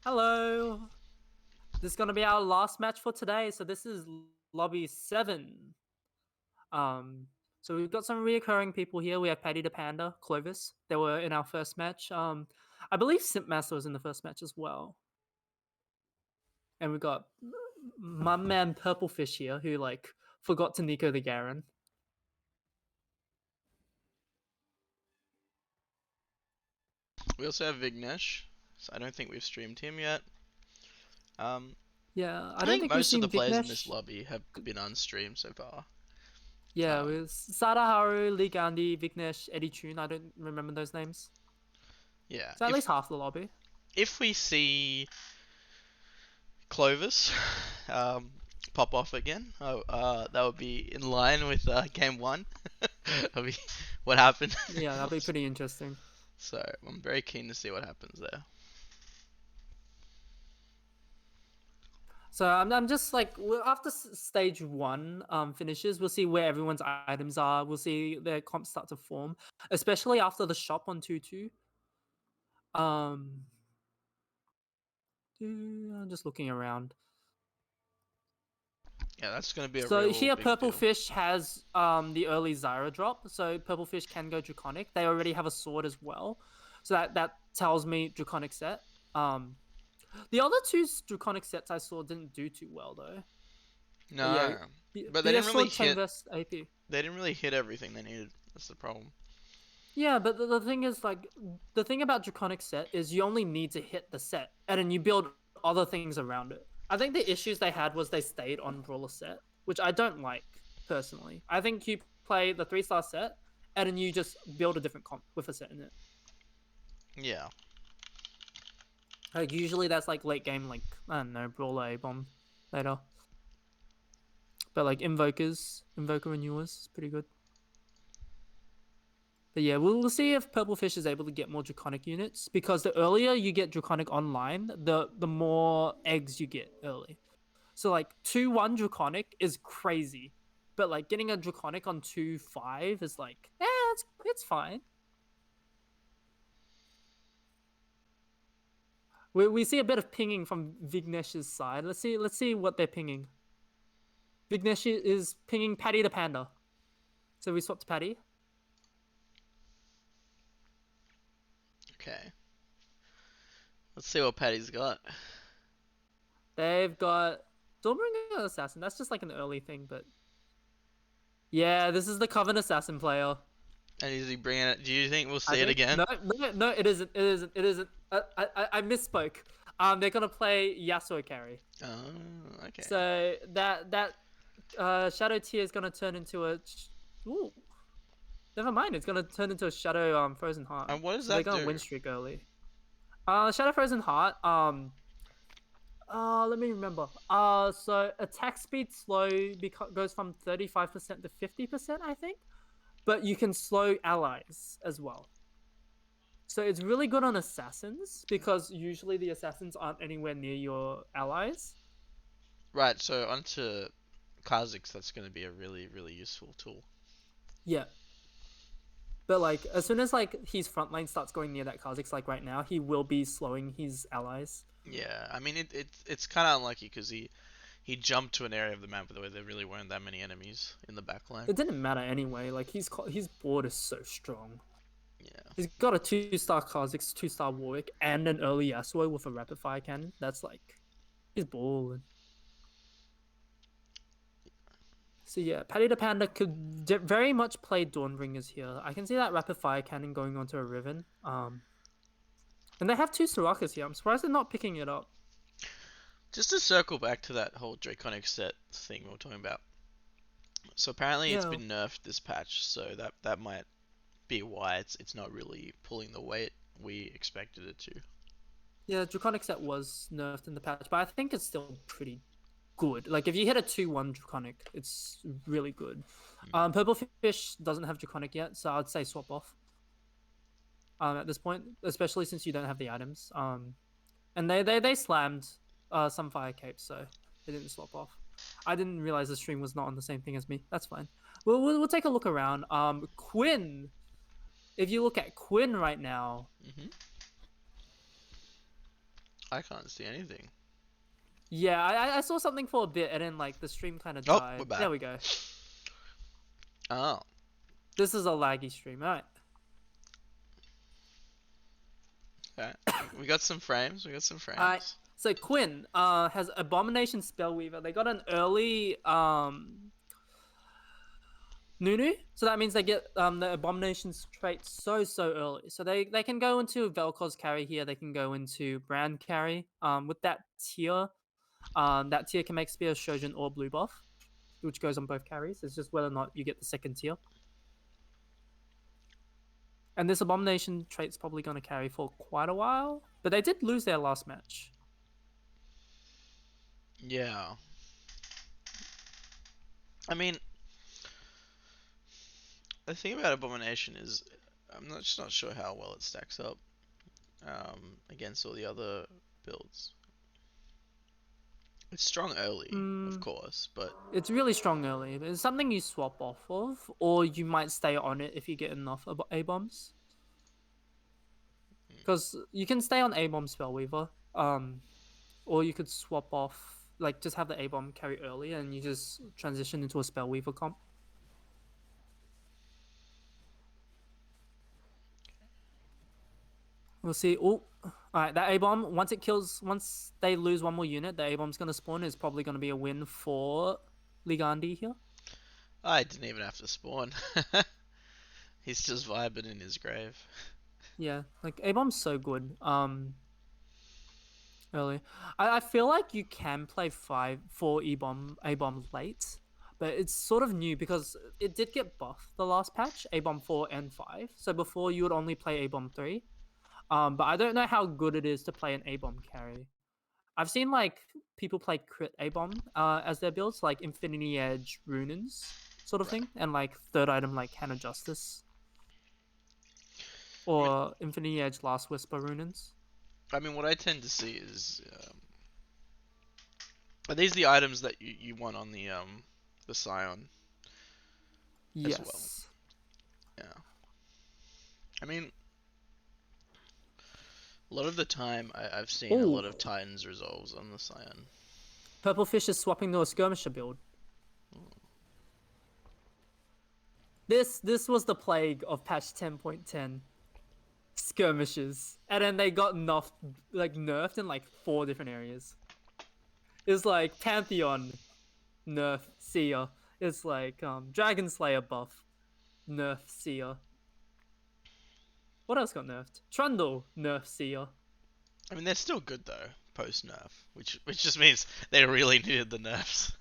Hello. This is gonna be our last match for today. So this is lobby 7. So we've got some reoccurring people here. We have Paddy the Panda, Clovis. They were in our first match. I believe Simpmaster was in the first match as well. And we got my man Purplefish here, who like forgot to Nico the Garen. We also have Vignesh. So I don't think we've streamed him yet. Yeah, I I don't think think we've most of seen the players in this Vignesh. lobby have been unstreamed so far. Yeah, Um, with Sadaharu, Lee Gandhi, Vignesh, Eddie Chun. I don't remember those names. yeah. So at least half the lobby. If we see Clovis pop off again, that would be in line with game 1. That'd be what happened. Yeah, that'll be pretty interesting. So I'm very keen to see what happens there. So I'm just like after stage 1 finishes, we'll see where everyone's items are. We'll see their comps start to form, especially after the shop on 2-2. I'm just looking around. Yeah, that's gonna be a So real here, big Purple deal. Fish has the early Zyra drop. So Purple Fish can go Draconic. They already have a sword as well, so that tells me Draconic set. The other two Draconic sets I saw didn't do too well though. No, Yeah, but they didn't really sword chain hit. versus AP. They didn't really hit everything they needed. That's the problem. Yeah, but the thing is, like, the thing about Draconic set is you only need to hit the set, and then you build other things around it. I think the issues they had was they stayed on Brawler set, which I don't like, personally. I think you play the 3-star set, and then you just build a different comp with a set in it. Yeah. Like, usually that's, like, late game, like, I don't know, Brawler A-bomb later. But, like, Invoker Renewers is pretty good. But yeah, we'll see if Purplefish is able to get more Draconic units, because the earlier you get Draconic online, the more eggs you get early. So like 2-1 Draconic is crazy, but like getting a Draconic on 2-5 is like, it's fine. We see a bit of pinging from Vignesh's side. Let's see what they're pinging. Vignesh is pinging Paddy the Panda. So we swap to Paddy. Okay. Let's see what Paddy's got. They've got Dawnbringer Assassin. That's just like an early thing, but yeah, this is the Coven Assassin player. And is he bringing it? Do you think we'll see it think, again? No, it isn't. I misspoke. They're gonna play Yasuo carry. Oh, okay. So that Shadow Tear is gonna turn into a. Ooh, never mind. It's gonna turn into a Shadow Frozen Heart. And what does so that they're gonna do? win streak early. Shadow Frozen Heart. Let me remember. So attack speed slow goes from 35% to 50%, I think. But you can slow allies as well. So it's really good on assassins, because usually the assassins aren't anywhere near your allies. Right, so onto Kha'Zix, that's going to be a really, really useful tool. Yeah. But like, as soon as like his front line starts going near that Kha'Zix, like right now, he will be slowing his allies. Yeah, I mean it's kind of unlucky because he jumped to an area of the map where there really weren't that many enemies in the backline. It didn't matter anyway. Like his board is so strong. Yeah. He's got a 2-star Kha'Zix, 2-star Warwick, and an early Yasuo with a rapid fire cannon. That's like, he's balling. So yeah, Paddy the Panda could very much play Dawnbringers here. I can see that rapid fire cannon going onto a Riven. And they have 2 Sorakas here. I'm surprised they're not picking it up. Just to circle back to that whole Draconic set thing we were talking about. So apparently it's been nerfed this patch, so that might be why it's not really pulling the weight we expected it to. Yeah, Draconic set was nerfed in the patch, but I think it's still pretty good. Like if you hit a 2-1 Draconic, it's really good. Purple Fish doesn't have Draconic yet, so I'd say swap off. At this point, especially since you don't have the items. And they slammed some fire capes, so they didn't swap off. I didn't realize the stream was not on the same thing as me. That's fine. We'll take a look around. Quinn, if you look at Quinn right now, I can't see anything. Yeah, I saw something for a bit, and then like the stream kind of Oh, died. we're back. There we go. Oh. This is a laggy stream, alright. Okay. We got some frames. We got some Alright. frames. So Quinn has Abomination Spellweaver. They got an early Nunu, so that means they get the Abomination's trait so early. So they can go into Vel'Koz carry here. They can go into Brand carry. With that tier can make Spear, Shojin, or blue buff, which goes on both carries. It's just whether or not you get the second tier. And this Abomination trait's probably going to carry for quite a while, but they did lose their last match. Yeah. I mean, the thing about Abomination is I'm just not sure how well it stacks up against all the other builds. It's strong early, of course, but It's really strong early. It's something you swap off of, or you might stay on it if you get enough A-bombs. Because you can stay on A-bomb Spellweaver, or you could swap off, like just have the A-bomb carry early, and you just transition into a Spellweaver comp. We'll see. Oh, alright, that A-bomb, once they lose one more unit, the A-bomb's going to spawn. Is probably going to be a win for Ligandi here. I didn't even have to spawn. He's just vibing in his grave. Yeah, like A-bomb's so good. Early. I feel like you can play 4 A-bomb late, but it's sort of new because it did get buffed the last patch, A-bomb 4 and 5. So before you would only play A-bomb 3. But I don't know how good it is to play an A-bomb carry. I've seen like people play crit A-bomb as their builds, like Infinity Edge Runins sort of thing, and like third item like Hannah Justice. Or Infinity Edge Last Whisper Runins. I mean, what I tend to see is, are these the items that you want on the Scion? Yes. As well. Yeah. I mean, a lot of the time I've seen a lot of Titans resolves on the Scion. Purple Fish is swapping to a skirmisher build. This was the plague of patch 10.10. Skirmishes, and then they got nerfed in like 4 different areas. It's like Pantheon nerf Seer. It's like Dragon Slayer buff nerf Seer. What else got nerfed? Trundle nerf Seer. I mean, they're still good though post nerf, which just means they really needed the nerfs.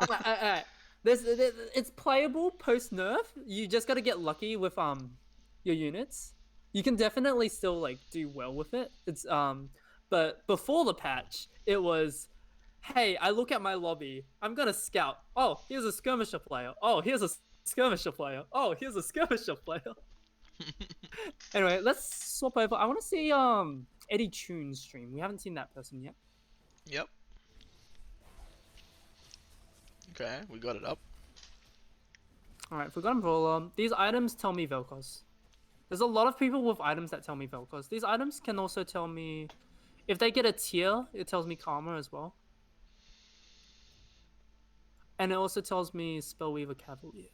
It's playable post nerf. You just got to get lucky with your units. You can definitely still like do well with it. It's but before the patch, it was, hey, I look at my lobby, I'm gonna scout. Oh, here's a skirmisher player. Oh, here's a skirmisher player. Oh, here's a skirmisher player. Anyway, let's swap over. I want to see Eddie Chune's stream. We haven't seen that person yet. Yep. Okay, we got it up. Alright, Forgotten Brawler. These items tell me Vel'Koz. There's a lot of people with items that tell me Vel'Koz. These items can also tell me... If they get a tier, it tells me Karma as well. And it also tells me Spellweaver Cavalier.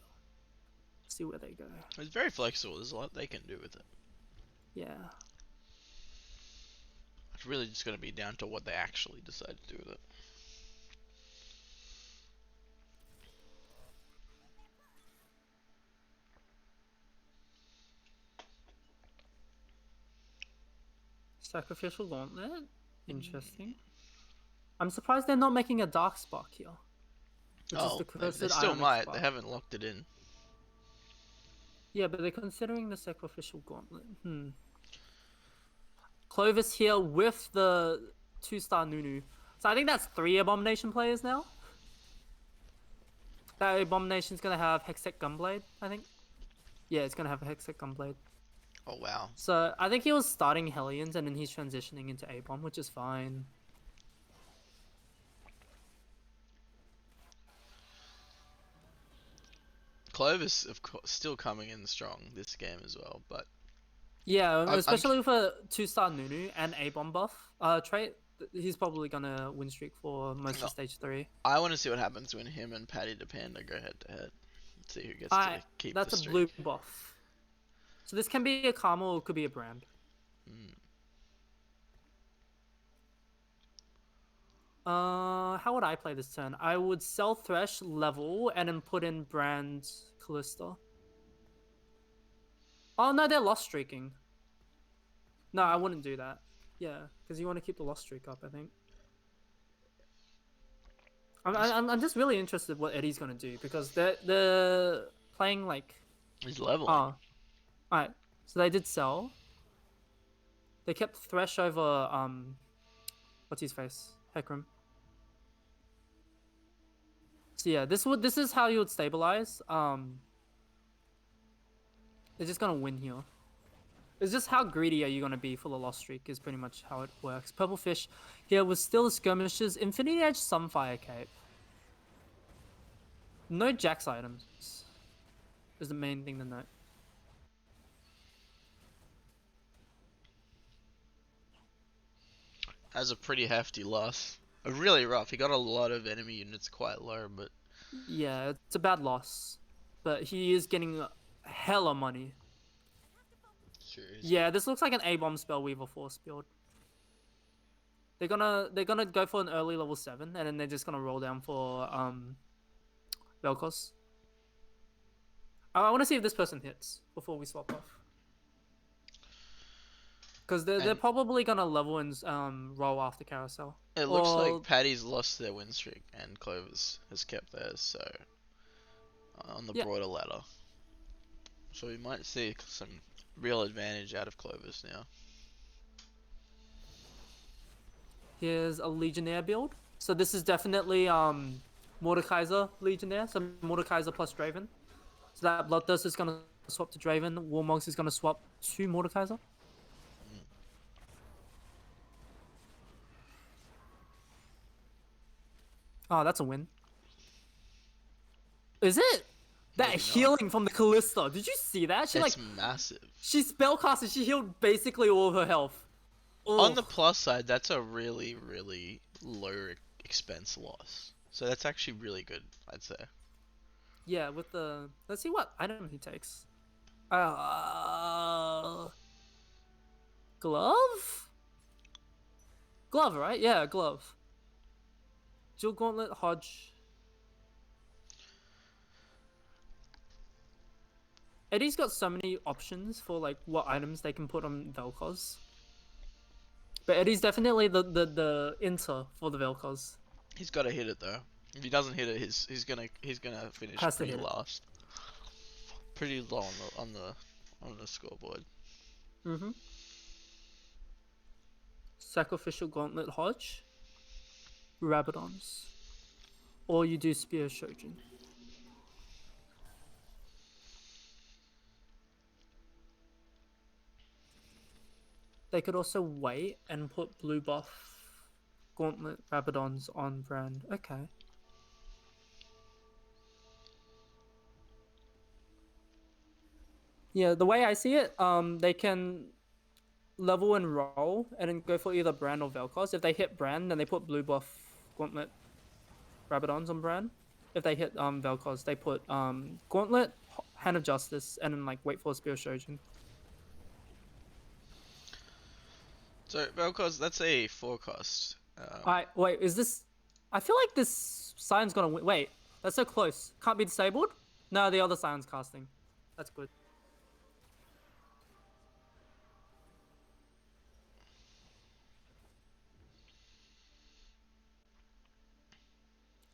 Let's see where they go. It's very flexible. There's a lot they can do with it. Yeah. It's really just going to be down to what they actually decide to do with it. Sacrificial Gauntlet? Interesting. I'm surprised they're not making a Dark Spark here. Which is the they still Ionic might. Spark. They haven't locked it in. Yeah, but they're considering the Sacrificial Gauntlet. Clovis here with the 2-star Nunu. So I think that's 3 Abomination players now. That Abomination's gonna have Hextech Gunblade, I think. Yeah, it's gonna have a Hextech Gunblade. Oh, wow. So I think he was starting Hellions and then he's transitioning into A-Bomb, which is fine. Clovis, of course, still coming in strong this game as well, but Yeah, especially with a 2-star Nunu and A-Bomb buff trait. he's probably gonna win streak for most No. of stage 3. I want to see what happens when him and Paddy the Panda go head to head. See who gets to keep That's the a blue streak. buff. So this can be a Karma or it could be a brand. Mm. How would I play this turn? I would sell Thresh, level, and then put in brand Callista. Oh no, they're lost streaking. No, I wouldn't do that. Yeah, because you want to keep the lost streak up, I think. I'm just really interested what Eddie's gonna do because they're playing like. He's leveling. Oh, alright. So they did sell. They kept Thresh over what's his face? Hecarim. So yeah, this is how you would stabilize. They're just gonna win here. It's just how greedy are you gonna be for the lost streak is pretty much how it works. Purple Fish here with still the skirmishes, Infinity Edge, Sunfire Cape. No Jax items is the main thing to note. Has a pretty hefty loss. Really rough. He got a lot of enemy units quite low, but Yeah, it's a bad loss. But he is getting hella money. Yeah, this looks like an A-bomb Spellweaver Force build. They're gonna go for an early level 7 and then they're just gonna roll down for Vel'Koz. I want to see if this person hits before we swap off. Because they're probably gonna level and roll after carousel. It looks like Paddy's lost their win streak and Clover's has kept theirs, so on the broader ladder. So we might see some real advantage out of Clover's now. Here's a Legionnaire build. So this is definitely Mordekaiser Legionnaire. So Mordekaiser plus Draven. So that Bloodthirst is gonna swap to Draven. Warmogs is gonna swap to Mordekaiser. Oh, that's a win. Is it? That Maybe healing not. from the Callista. Did you see that? She It's massive. she spellcasted. She healed basically all of her health. On the plus side, that's a really, really low expense loss. So that's actually really good, I'd say. Yeah, with the let's see what item he takes. Glove? Glove, right? Yeah, glove. Dual Gauntlet, Hodge. Eddie's got so many options for like what items they can put on Vel'Koz. But Eddie's definitely the inter for the Vel'Koz. He's got to hit it though. If he doesn't hit it, he's gonna finish Has to pretty hit it. last. Pretty low on the scoreboard. Mm-hmm. Sacrificial Gauntlet, Hodge. Rabadons. Or you do Spear Shojin. They could also wait and put blue buff Gauntlet Rabadons on brand. Okay. Yeah, the way I see it, they can level and roll and then go for either brand or Vel'Koz. If they hit brand, then they put blue buff Gauntlet Rabadons on brand. If they hit Vel'Koz, they put Gauntlet, Hand of Justice, and then like wait for Spear Shojin. So Vel'Koz, that's a 4 cost. Wait, is this? I feel like this Scion's gonna win. Wait, that's so close. Can't be disabled? No, the other Scion's casting. That's good.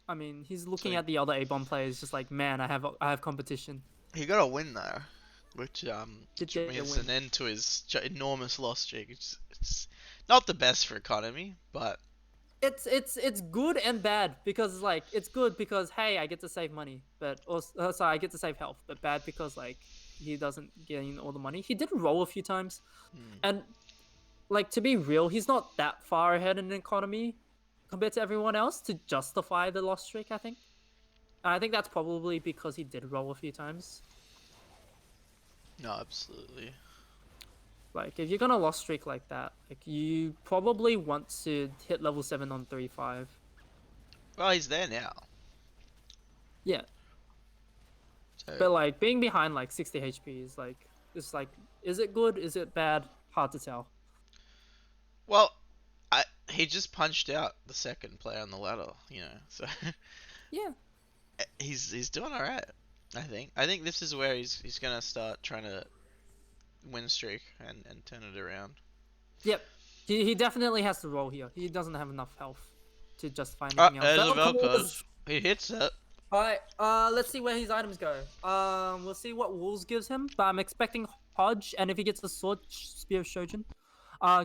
I mean, he's looking at the other A-bomb players, just like, man, I have competition. He got a win though, which Did get a means win. an end to his enormous loss streak. It's not the best for economy, but It's good and bad because like it's good because hey, I get to save money, but also sorry, I get to save health, but bad because like he doesn't gain all the money. He did roll a few times, and like to be real, he's not that far ahead in economy compared to everyone else to justify the loss streak. I think, and I think that's probably because he did roll a few times. no, absolutely. Like, if you're gonna loss streak like that, like, you probably want to hit level 7 on 3-5. Well, he's there now. Yeah, So, but like being behind like 60 HP is like, it's like, is it good? Is it bad? Hard to tell. well, he just punched out the second player on the ladder, you know. So Yeah. he's doing all right. I think. I think this is where he's gonna start trying to win streak and turn it around. Yep. He definitely has to roll here. He doesn't have enough health to justify Oh, anything else. there's a Vel'Koz! Vel'Koz. He hits it. Alright, let's see where his items go. We'll see what Wolves gives him, but I'm expecting Hodge, and if he gets a Sword Spear of Shojin,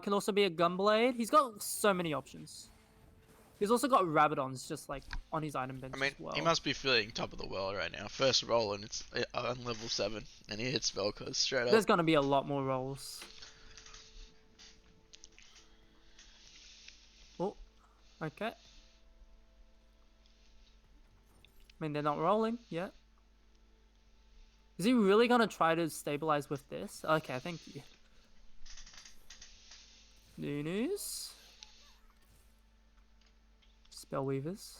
can also be a Gunblade. He's got so many options. He's also got Rabadons just like on his item bench I mean, as well. he must be feeling top of the world right now. First roll and it's on level 7, and he hits Vel'Koz straight There's up. gonna be a lot more rolls. Oh, okay. I mean, they're not rolling yet. Is he really gonna try to stabilize with this? Okay, thank you. Lunus. Spellweavers.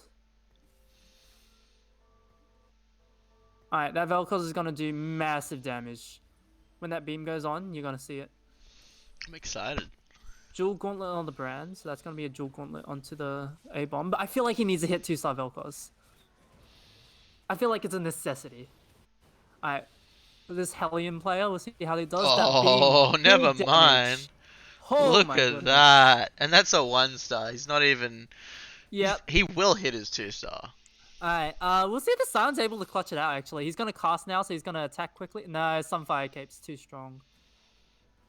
Alright, that Vel'Koz is gonna do massive damage. When that beam goes on, you're gonna see it. I'm excited. Dual Gauntlet on the brand, so that's gonna be a Dual Gauntlet onto the A-Bomb. But I feel like he needs to hit 2-star Vel'Koz. I feel like it's a necessity. Alright, this Hellion player, we'll see how he does. Oh, that beam. never Full mind. damage. Oh Look my at goodness. that. And that's a 1-star. He's not even... Yep. He will hit his 2-star. Alright, we'll see if the Sion's able to clutch it out, actually. He's gonna cast now, so he's gonna attack quickly. No, Sunfire Cape's too strong.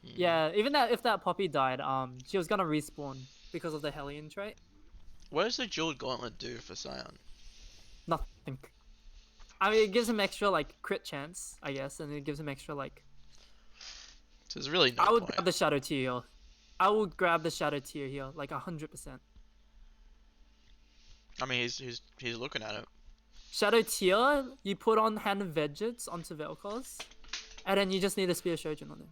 Yeah, even if that Poppy died, she was gonna respawn because of the Hellion trait. What does the Jeweled Gauntlet do for Sion? Nothing. I mean, it gives him extra, like, crit chance, I guess, and it gives him extra, like... So there's really no I would point. grab the Shadow Tier here. I would grab the Shadow Tier here, like, 100%. I mean, he's looking at it. Shadow Tier, you put on Hand of Vengeance onto Vel'Koz, and then you just need a Spear Shojin on him.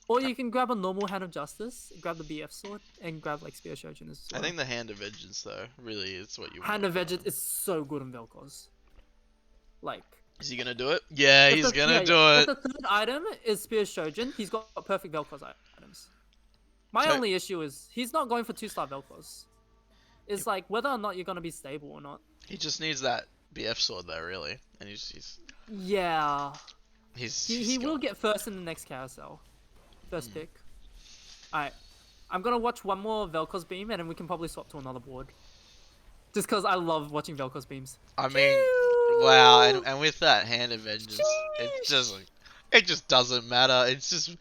Or you can grab a normal Hand of Justice, grab the BF sword, and grab like Spear Shojin as well. I think the Hand of Vengeance, though, really is what you want. Hand of Vengeance is so good on Vel'Koz. Like... Is he gonna do it? Yeah, he's gonna do If it. the third item is Spear Shojin, he's got perfect Vel'Koz items. My So- only issue is, he's not going for 2-star Vel'Koz. It's like, whether or not you're gonna be stable or not. He just needs that BF sword, though, really. And he's Yeah. He just will going. get first in the next carousel. First pick. Alright. I'm gonna watch one more Vel'Koz beam and then we can probably swap to another board. Just because I love watching Vel'Koz beams. I mean, wow, and with that Hand of Vengeance, it just doesn't matter. It's just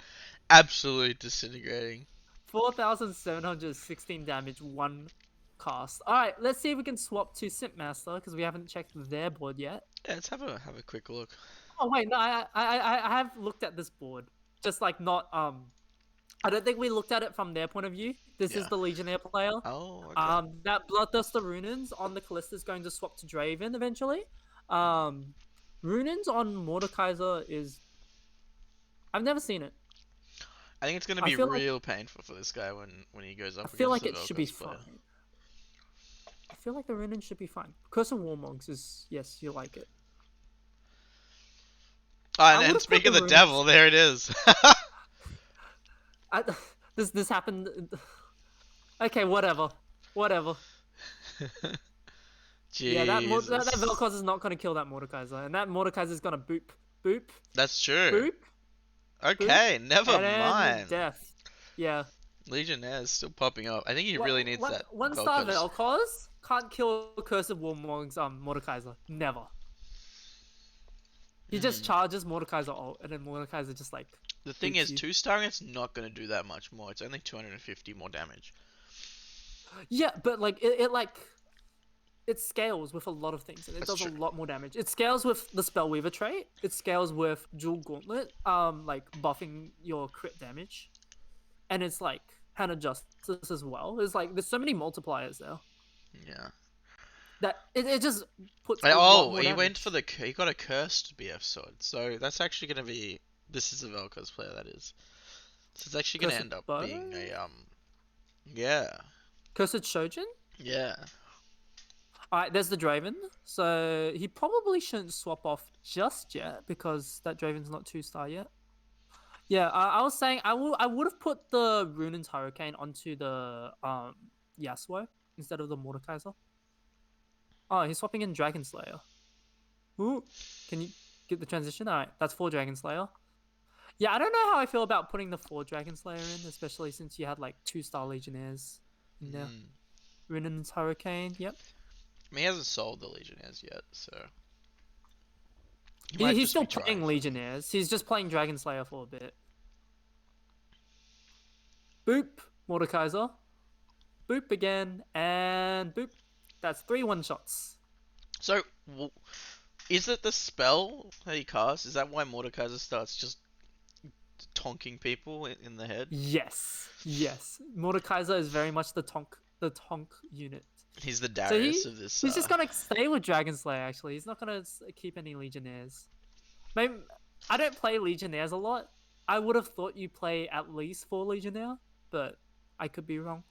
absolutely disintegrating. 4,716 damage, one cast. Alright, let's see if we can swap to Simp Master because we haven't checked their board yet. Yeah, let's have a quick look. Oh wait, no, I have looked at this board. Just like not I don't think we looked at it from their point of view. This is Yeah. the Legionnaire player. Oh, okay. That Bloodthirster Runins on the Callista is going to swap to Draven eventually. Runins on Mordekaiser is... I've never seen it. I think it's gonna I be feel like- real painful for this guy when he goes up I feel like against it the should be Vel'Koz player. fine. I feel like the Runin should be fine. Curse of Warmogs is... Yes, you like it. Oh, I and then would've put speaking of the the runes- devil, there it is. This happened... Okay, whatever. Whatever. Yeah, that Vel'Koz is not going to kill that Mordekaiser. And that Mordekaiser is going to boop, boop, That's true. boop, Okay, never and then mind. death. Yeah. Legionnaire is still popping up. I think he really needs that. One star Vel'Koz. Vel'Koz can't kill Curse of Warmog's Mordekaiser. Never. He just charges Mordekaiser ult, and then Mordekaiser just like... The thing boots is, you. 2-star it's not going to do that much more. It's only 250 more damage. Yeah, but like, it scales with a lot of things, and it That's does true. a lot more damage. It scales with the Spellweaver trait. It scales with Dual Gauntlet, like buffing your crit damage, and it's like Hand of Justice as well. It's like there's so many multipliers there Yeah. that it just puts. A lot Oh, more he damage. went for he got a cursed BF sword, so that's actually going to be This is a Vel'Koz player, that is. So it's actually gonna Cursed end up Bow? being a yeah, Cursed Shojin? yeah. Alright, there's the Draven. So he probably shouldn't swap off just yet because that Draven's not 2-star yet. Yeah, I was saying I would have put the Runen's Hurricane onto the Yasuo instead of the Mordekaiser. Oh, he's swapping in Dragon Slayer. Ooh, can you get the transition? Alright, that's 4 Dragon Slayer. Yeah, I don't know how I feel about putting the 4 Dragon Slayer in, especially since you had like 2-star Legionnaires in there. Runen's Hurricane, yep. I mean, he hasn't sold the Legionnaires yet, so he might He's just still be trying playing for- Legionnaires. He's just playing Dragon Slayer for a bit. Boop, Mordekaiser. Boop again, and boop. That's 3 1-shots. So, is it the spell that he casts? Is that why Mordekaiser starts just tonking people in the head? Yes, yes. Mordekaiser is very much the tonk unit. He's the So Darius of this. he's just gonna stay with Dragon Slayer. Actually, he's not gonna keep any Legionnaires. Maybe I don't play Legionnaires a lot. I would have thought you play at least 4 Legionnaire, but I could be wrong.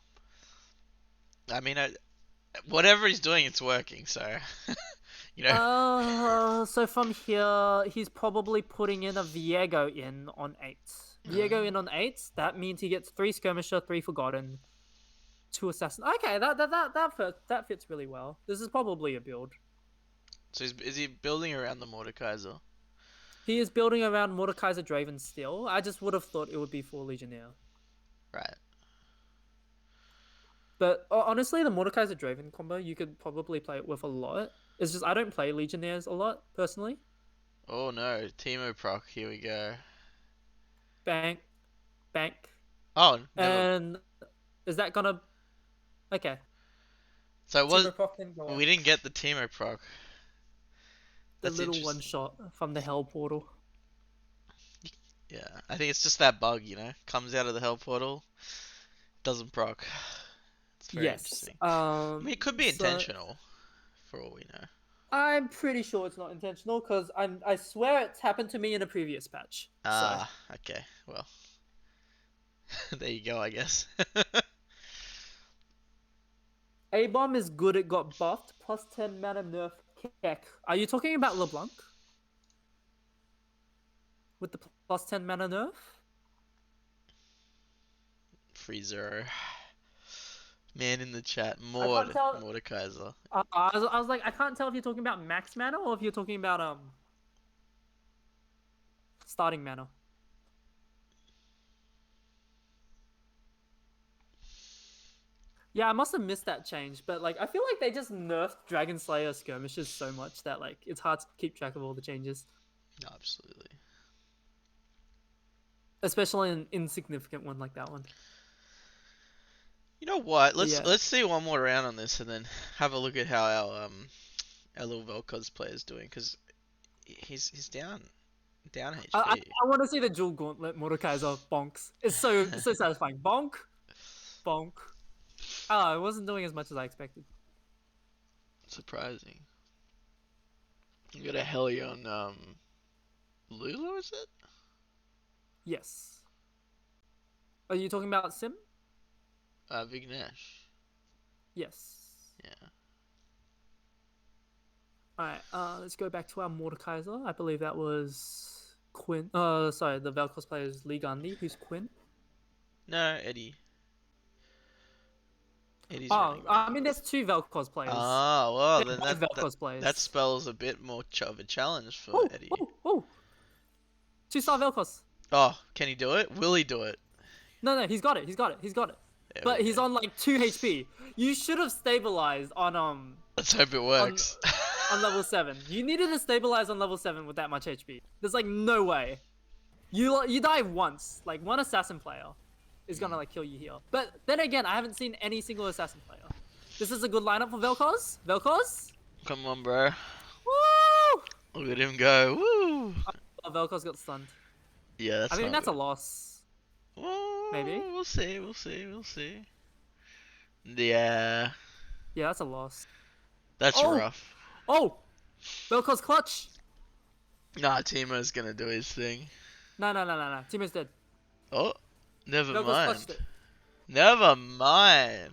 I mean, whatever he's doing, it's working. So, you know. So from here, he's probably putting in a Viego in on 8. Viego in on 8. That means he gets 3 Skirmisher, 3 Forgotten, 2 Assassin. Okay, that fits really well. This is probably a build. So is he building around the Mordekaiser? He is building around Mordekaiser Draven still. I just would have thought it would be 4 Legionnaire. Right. But honestly, the Mordekaiser Draven combo, you could probably play it with a lot. It's just I don't play Legionnaires a lot, personally. Oh no, Teemo proc, here we go. Bank. Oh, never. And is that gonna... Okay. So it was, Teemo proc can go we off. didn't get the Teemo proc. The That's little interesting. 1-shot from the Hell Portal. Yeah, I think it's just that bug, you know? Comes out of the Hell Portal, doesn't proc. It's very interesting. I mean, it could be intentional, for all we know. I'm pretty sure it's not intentional because I swear it's happened to me in a previous patch. Ah, okay, well. There you go, I guess. A-Bomb is good, it got buffed. Plus 10 mana nerf Keck. Are you talking about LeBlanc? With the plus 10 mana nerf? Freezer. Man in the chat, can't tell- Mordekaiser. I was like, I can't tell if you're talking about max mana or if you're talking about starting mana. Yeah, I must have missed that change, but like I feel like they just nerfed Dragon Slayer skirmishes so much that like it's hard to keep track of all the changes, Absolutely. especially an insignificant one like that one. You know what? Yeah. Let's see one more round on this and then have a look at how our little Vel'Koz player is doing, because he's down HP. I want to see the dual gauntlet Mordekaiser bonks. It's so satisfying. Bonk, bonk. Oh, it wasn't doing as much as I expected. Surprising. You got a Helion Lulu, is it? Yes. Are you talking about Sim? Vignesh. Yes. Yeah. Alright, let's go back to our Mordekaiser. I believe that was Quinn. Sorry, the Vel'Koz player is Lee Gandhi, who's Quinn. No, Eddie. Eddie's Oh, running I mean, there's 2 Vel'Koz players. Ah, well, They're then both Vel'Koz players. that spells a bit more of a challenge for Ooh, Eddie. ooh. 2-star Vel'Koz. Oh, can he do it? Will he do it? No, he's got it. There But we he's go. on like 2 HP. You should have stabilized on Let's hope it works. on level 7. You needed to stabilize on level 7 with that much HP. There's like no way. You die once. Like one assassin player is gonna like kill you here. But then again, I haven't seen any single assassin player. This is a good lineup for Vel'Koz. Vel'Koz? Come on, bro. Woo! Look at him go. Woo! Oh, Vel'Koz got stunned. Yeah, that's I mean, not that's a good. loss. Well, maybe. We'll see. Yeah, Yeah, that's a loss. that's Oh! rough. Oh! Vel'Koz clutch! Nah, Teemo's gonna do his thing. No. Teemo's dead. Oh, never Vel'Koz clutched mind. it. Never mind.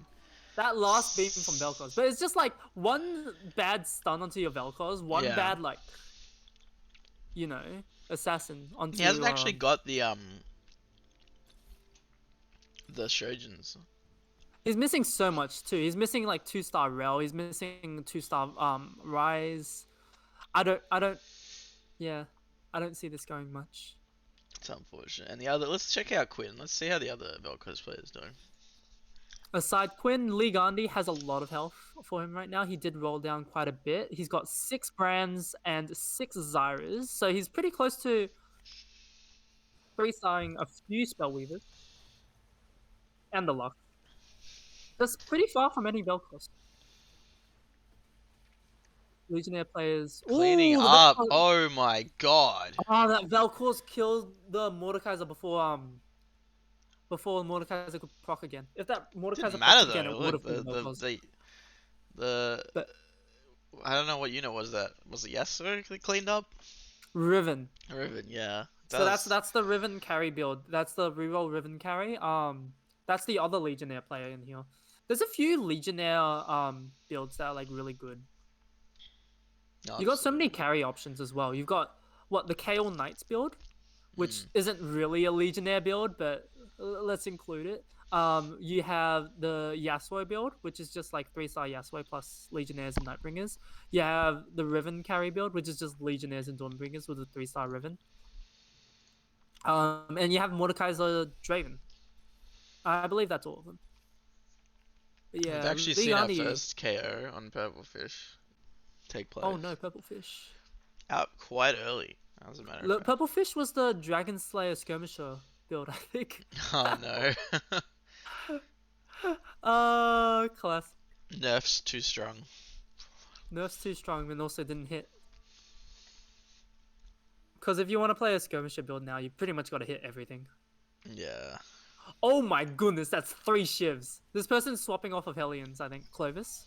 That last beam from Vel'Koz. But it's just like one bad stun onto your Vel'Koz, one Yeah. bad like, assassin onto. He hasn't actually got the Trojans. He's missing so much too. He's missing like 2-star Rel. He's missing 2-star Rise. I don't see this going much. It's unfortunate. And the other, let's check out Quinn. Let's see how the other Vel'Koz player's doing. Aside Quinn, Lee Gandhi has a lot of health for him right now. He did roll down quite a bit. He's got 6 Brands and 6 Zyras, so he's pretty close to 3-starring a few Spellweavers. And the luck. That's pretty far from any Vel'Koz. Legionnaire players. Cleaning Ooh, up. Oh my god. Oh, that Vel'Koz killed the Mordekaiser before Mordekaiser could proc again. If that Mordekaiser Didn't matter procced again, it though. would Look, have been Vel'Koz. But I don't know what unit was that. Was it Yasuo they cleaned up? Riven. Riven, yeah. So that's the Riven carry build. That's the reroll Riven carry. That's the other Legionnaire player in here. There's a few Legionnaire builds that are like really good. You got so many carry options as well. You've got the Kael Knights build, which isn't really a Legionnaire build, but let's include it. You have the Yasuo build, which is just like 3-star Yasuo plus Legionnaires and Nightbringers. You have the Riven carry build, which is just Legionnaires and Dawnbringers with a 3-star Riven. And you have Mordekaiser Draven. I believe that's all of them. But yeah, we've actually seen our first KO on Purplefish take place. Oh no, Purplefish. Out quite early, as a matter of Look, fact. Purplefish was the Dragon Slayer Skirmisher build, I think. Oh no. Classic. Nerf's too strong. Nerf's too strong and also didn't hit. Because if you want to play a Skirmisher build now, you pretty much got to hit everything. Yeah. Oh my goodness, that's 3 shivs. This person's swapping off of Hellions, I think. Clovis.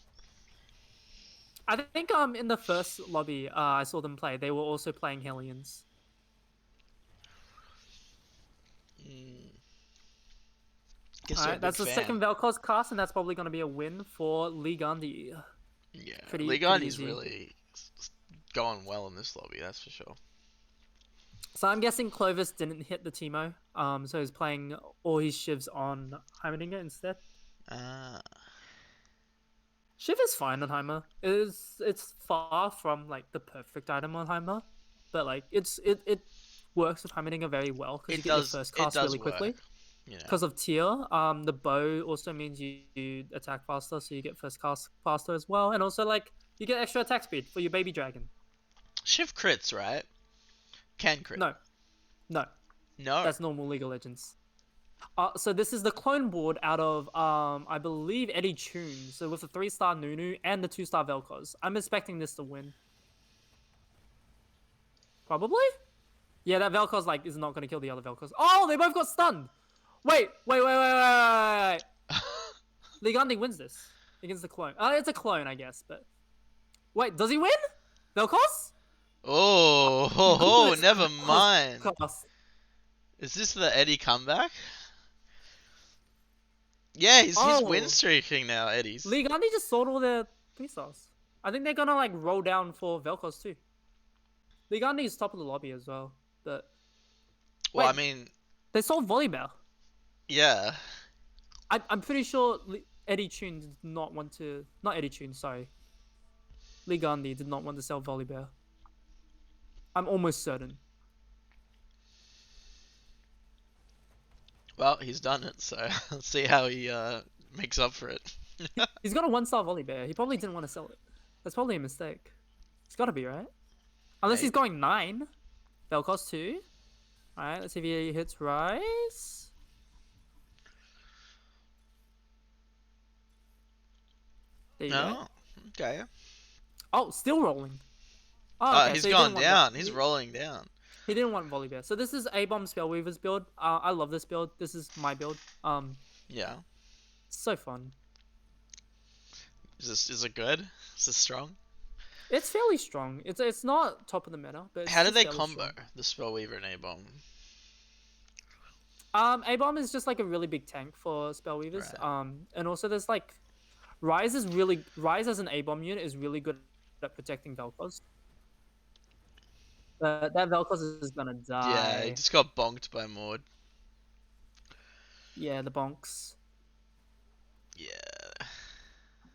I think in the first lobby I saw them play, they were also playing Hellions. Alright, that's the second Vel'Koz cast, and that's probably going to be a win for Lee Gandhi. Yeah, Pretty Lee Gandhi's easy. really going well in this lobby, that's for sure. So I'm guessing Clovis didn't hit the Teemo, so he's playing all his shivs on Heimerdinger instead. Shiv is fine on Heimer. It's far from like the perfect item on Heimer, but like it works with Heimerdinger very well because you get your first cast really quickly. Because of tier, the bow also means you attack faster, so you get first cast faster as well, and also like you get extra attack speed for your baby dragon. Shiv crits, right? Can crit. No. No. That's normal League of Legends. So this is the clone board out of I believe Eddie Chun. So with the 3-star Nunu and the 2-star Vel'Koz, I'm expecting this to win. Probably. Yeah, that Vel'Koz like is not going to kill the other Vel'Koz. Oh, they both got stunned. Wait. Lee Gandhi wins this against the clone. It's a clone, I guess, but wait, does he win? Vel'Koz? Oh, never mind. Cost. Is this the Eddie comeback? Yeah, he's win streaking now, Eddie's. Lee Gandhi just sold all their 3-stars. I think they're gonna like roll down for Vel'Koz too. Lee Gandhi is top of the lobby as well, but well, wait, I mean, they sold Volibear. Yeah. I'm pretty sure Eddie Chun did not want to. Not Eddie Chun, sorry. Lee Gandhi did not want to sell Volibear. I'm almost certain. Well, he's done it, so let's see how he makes up for it. He's got a 1-star Volibear. He probably didn't want to sell it. That's probably a mistake. It's got to be, right? Unless he's going 9. Vel'Koz 2. Alright, let's see if he hits Rise. There you go. Okay. Oh, still rolling. Oh, okay, he's so gone down. He's rolling down. He didn't want Volibear. So this is A-Bomb Spellweaver's build. I love this build. This is my build. Yeah. So fun. Is it good? Is it strong? It's fairly strong. It's not top of the meta, but how do they fairly combo strong. the Spellweaver and A-Bomb? A-bomb is just like a really big tank for Spellweavers. Right. And also there's like Rise as an A-bomb unit is really good at protecting Vel'Koz. But that Vel'Koz is gonna Yeah, he die. just got bonked by Maud. Yeah, the bonks. Yeah.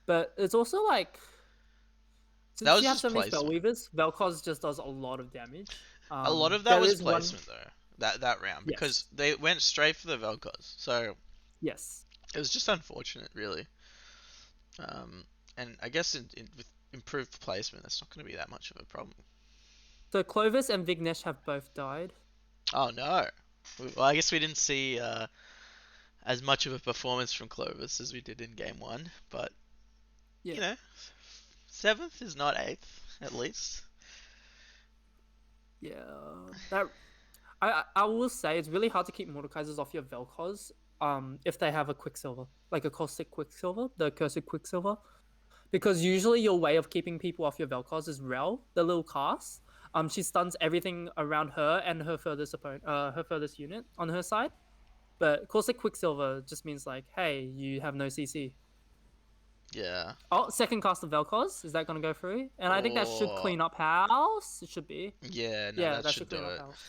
But it's also like That since was you have just so many placement. Spellweavers, Vel'Koz just does a lot of damage. A lot of that There was is one. placement though. That round because Yes. they went straight for the Vel'Koz. So Yes. it was just unfortunate, really. And I guess with improved placement, that's not going to be that much of a problem. So Clovis and Vignesh have both died. Oh no. Well, I guess we didn't see as much of a performance from Clovis as we did in game one, but Yeah. you know, seventh is not eighth, at least. Yeah. That I will say it's really hard to keep Mordekaisers off your Vel'Koz if they have a Quicksilver, like a caustic Quicksilver, the cursed Quicksilver. Because usually your way of keeping people off your Vel'Koz is Rel, the little cast. She stuns everything around her and her furthest opponent, her furthest unit on her side. But caustic Quicksilver just means like, hey, you have no CC. Yeah. Oh, second cast of Vel'Koz. Is that going to go through? And I think that should Oh. clean up house. It should be. Yeah, no, Yeah, that that should should do clean up it. house.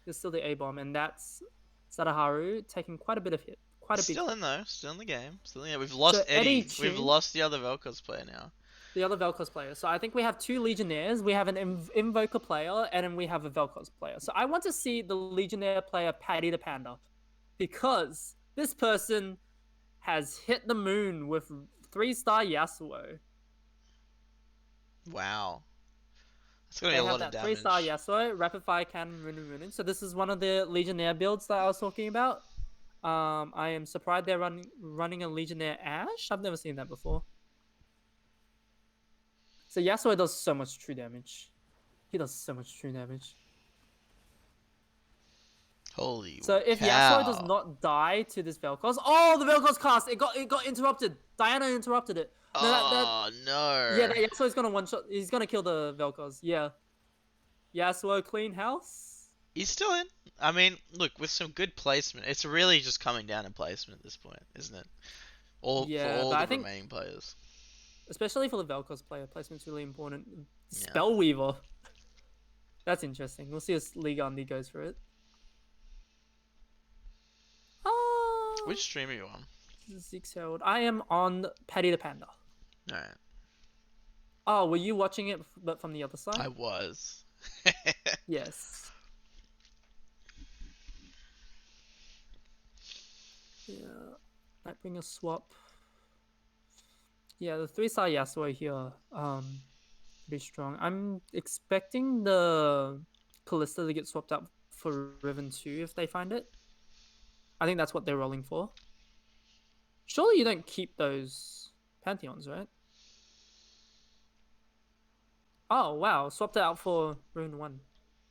There's still the A-bomb, and that's Sadaharu taking quite a bit of hit. Quite a big Still hit. in though, still in the game. Still in the game. We've lost So Eddie Eddie. We've Chin, lost the other Vel'Koz player now. the other Vel'Koz player. So I think we have two Legionnaires. We have an Invoker player, and then we have a Vel'Koz player. So I want to see the Legionnaire player Paddy the Panda. Because this person has hit the moon with 3-star Yasuo. Wow. It's gonna be They a have lot of that 3-star damage. Yasuo, rapid fire cannon, Runin. So this is one of the Legionnaire builds that I was talking about. I am surprised they're running a Legionnaire Ash. I've never seen that before. So Yasuo does so much true damage. He does so much true damage. Holy So if cow. Yasuo does not die to this Vel'Koz, oh, the Vel'Koz cast, it got interrupted. Diana interrupted it. No, Oh no. yeah, that Yasuo's gonna one shot. He's gonna kill the Vel'Koz. Yeah. Yasuo clean house. He's still in. I mean, look, with some good placement, it's really just coming down to placement at this point, isn't it? For Yeah, all but the I think remaining players. especially for the Vel'Koz player, placement's really important. Yeah. Spellweaver. That's interesting. We'll see if Lee Gandhi goes for it. Which stream are you on? Zeke's Herald. I am on Paddy the Panda. Alright. Oh, were you watching it but from the other side? I was. Yes. Yeah. Might bring a swap. Yeah, the 3-star Yasuo here. Pretty strong. I'm expecting the Callista to get swapped out for Riven 2 if they find it. I think that's what they're rolling for. Surely you don't keep those Pantheons, right? Oh, wow. Swapped it out for Riven 1.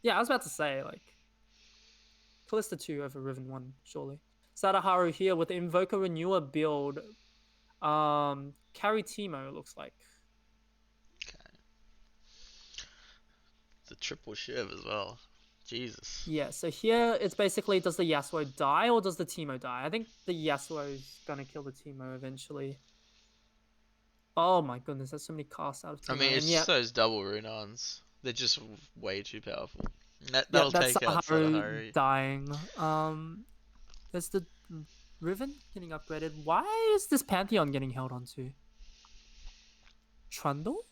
Yeah, I was about to say, like, Callista 2 over Riven 1, surely. Sadaharu here with the Invoker Renewer build. Carry Teemo, looks like. Okay. It's a triple shiv as well. Jesus. Yeah, so here it's basically, does the Yasuo die or does the Teemo die? I think the Yasuo is gonna kill the Teemo eventually. Oh my goodness, there's so many casts out of Teemo. I mean, it's and yeah, just those double Runons. They're just way too powerful. yeah, That'll that's take out Sadaharu Sadaharu. dying. There's the Riven getting upgraded. Why is this Pantheon getting held onto? Trundle?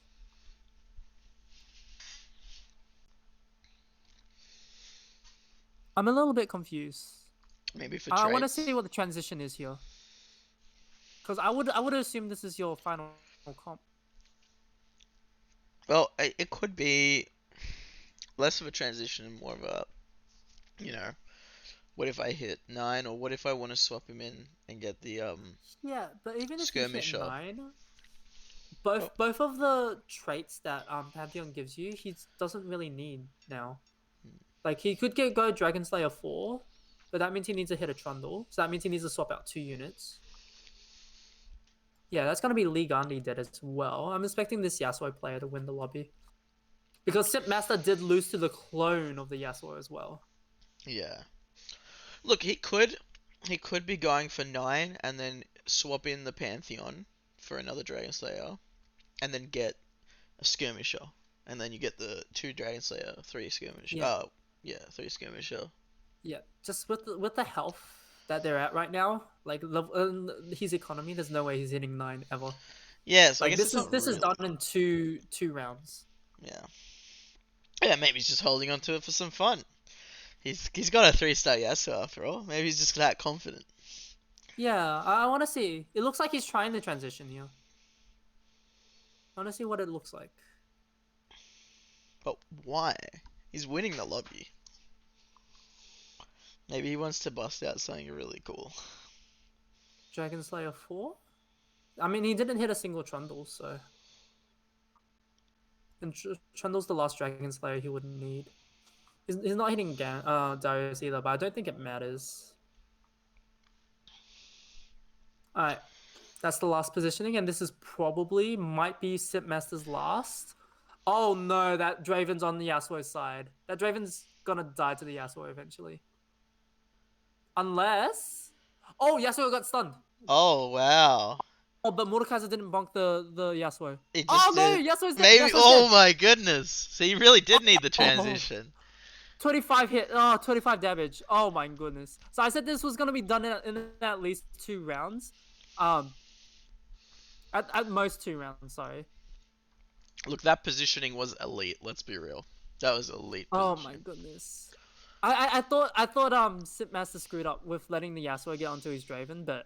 I'm a little bit confused. Maybe for I want to traits. see what the transition is here. Because I would assume this is your final comp. Well, it could be less of a transition and more of a, you know, what if I hit 9 or what if I want to swap him in and get the Yeah, but even if you hit skirmisher. 9, both of the traits that Pantheon gives you, he doesn't really need now. Like he could go Dragon Slayer 4, but that means he needs to hit a Trundle. So that means he needs to swap out 2 units. Yeah, that's gonna be Lee Gandhi dead as well. I'm expecting this Yasuo player to win the lobby. Because Simp Master did lose to the clone of the Yasuo as well. Yeah. Look, he could be going for 9 and then swap in the Pantheon for another Dragon Slayer and then get a skirmisher. And then you get the 2 Dragon Slayer, 3 skirmisher. Yeah. Oh, yeah, 3 skirmisher. Yeah, just with the health that they're at right now, like his economy, there's no way he's hitting 9 ever. Yeah, so I Like guess this is done really. in two rounds. Yeah. Yeah, maybe he's just holding on to it for some fun. He's got a 3-star Yasuo after all. Maybe he's just that confident. Yeah, I want to see. It looks like he's trying the transition here. I want to see what it looks like. But why? He's winning the lobby. Maybe he wants to bust out something really cool. Dragon Slayer 4? I mean, he didn't hit a single Trundle, so... And Trundle's the last Dragon Slayer he wouldn't need. He's not hitting Darius either, but I don't think it matters. Alright. That's the last positioning, and this is probably, might be Sipmaster's last. Oh no, that Draven's on the Yasuo side. That Draven's gonna die to the Yasuo eventually. Unless... Oh, Yasuo got stunned. Oh wow. Oh, but Mordekaiser didn't bonk the Yasuo. It Oh just no, did. Yasuo's dead. Maybe. Yasuo's Oh dead. my goodness. So you really did need the transition. 25 hit. Oh, 25 damage. Oh my goodness. So I said this was gonna be done in at least 2 rounds. At most 2 rounds. Sorry. Look, that positioning was elite. Let's be real. That was elite. Oh Positioning. my goodness. I thought Sipmaster screwed up with letting the Yasuo get onto his Draven, but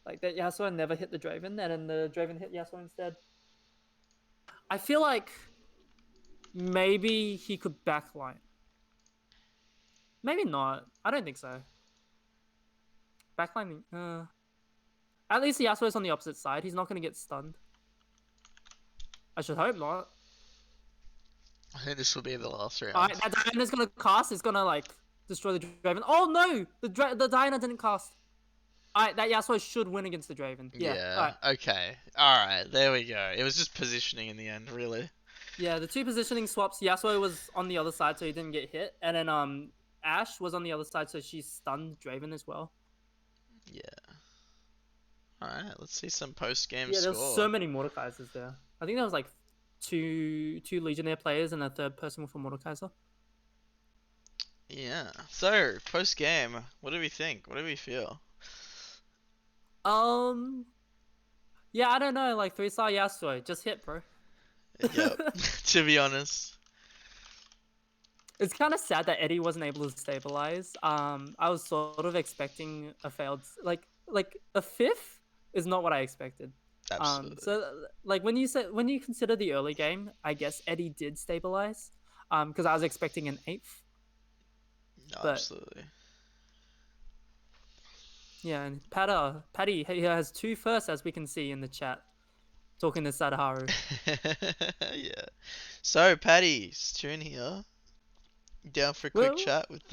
like that Yasuo never hit the Draven, and then the Draven hit Yasuo instead. I feel like maybe he could backline. Maybe not. I don't think so. Backlining. At least the Yasuo's on the opposite side. He's not going to get stunned. I should hope not. I think this will be the last round. Alright, that Diana's going to cast. It's going to like destroy the Draven. Oh no! The Diana didn't cast. Alright, that Yasuo should win against the Draven. Yeah. Alright. Okay. Alright, there we go. It was just positioning in the end, really. Yeah, the 2 positioning swaps. Yasuo was on the other side, so he didn't get hit. And then Ashe was on the other side, so she stunned Draven as well. Yeah. Alright, let's see some post-game Yeah, score. there's so many Mordekaisers there. I think there was like two Legionnaire players and a third person with a Mordekaiser. Yeah. So, post-game, what do we think? What do we feel? Yeah, I don't know, like 3-star Yasuo, just hit, bro. Yep. To be honest. It's kind of sad that Eddie wasn't able to stabilize. I was sort of expecting a failed, like a 5th is not what I expected. Absolutely. So like when you consider the early game, I guess Eddie did stabilize. Because I was expecting an 8th. No, but- absolutely. Yeah, and Paddy he has 2 firsts, as we can see in the chat. Talking to Sadaharu. Yeah. So, Paddy, Stern here. Down for a quick Well- chat with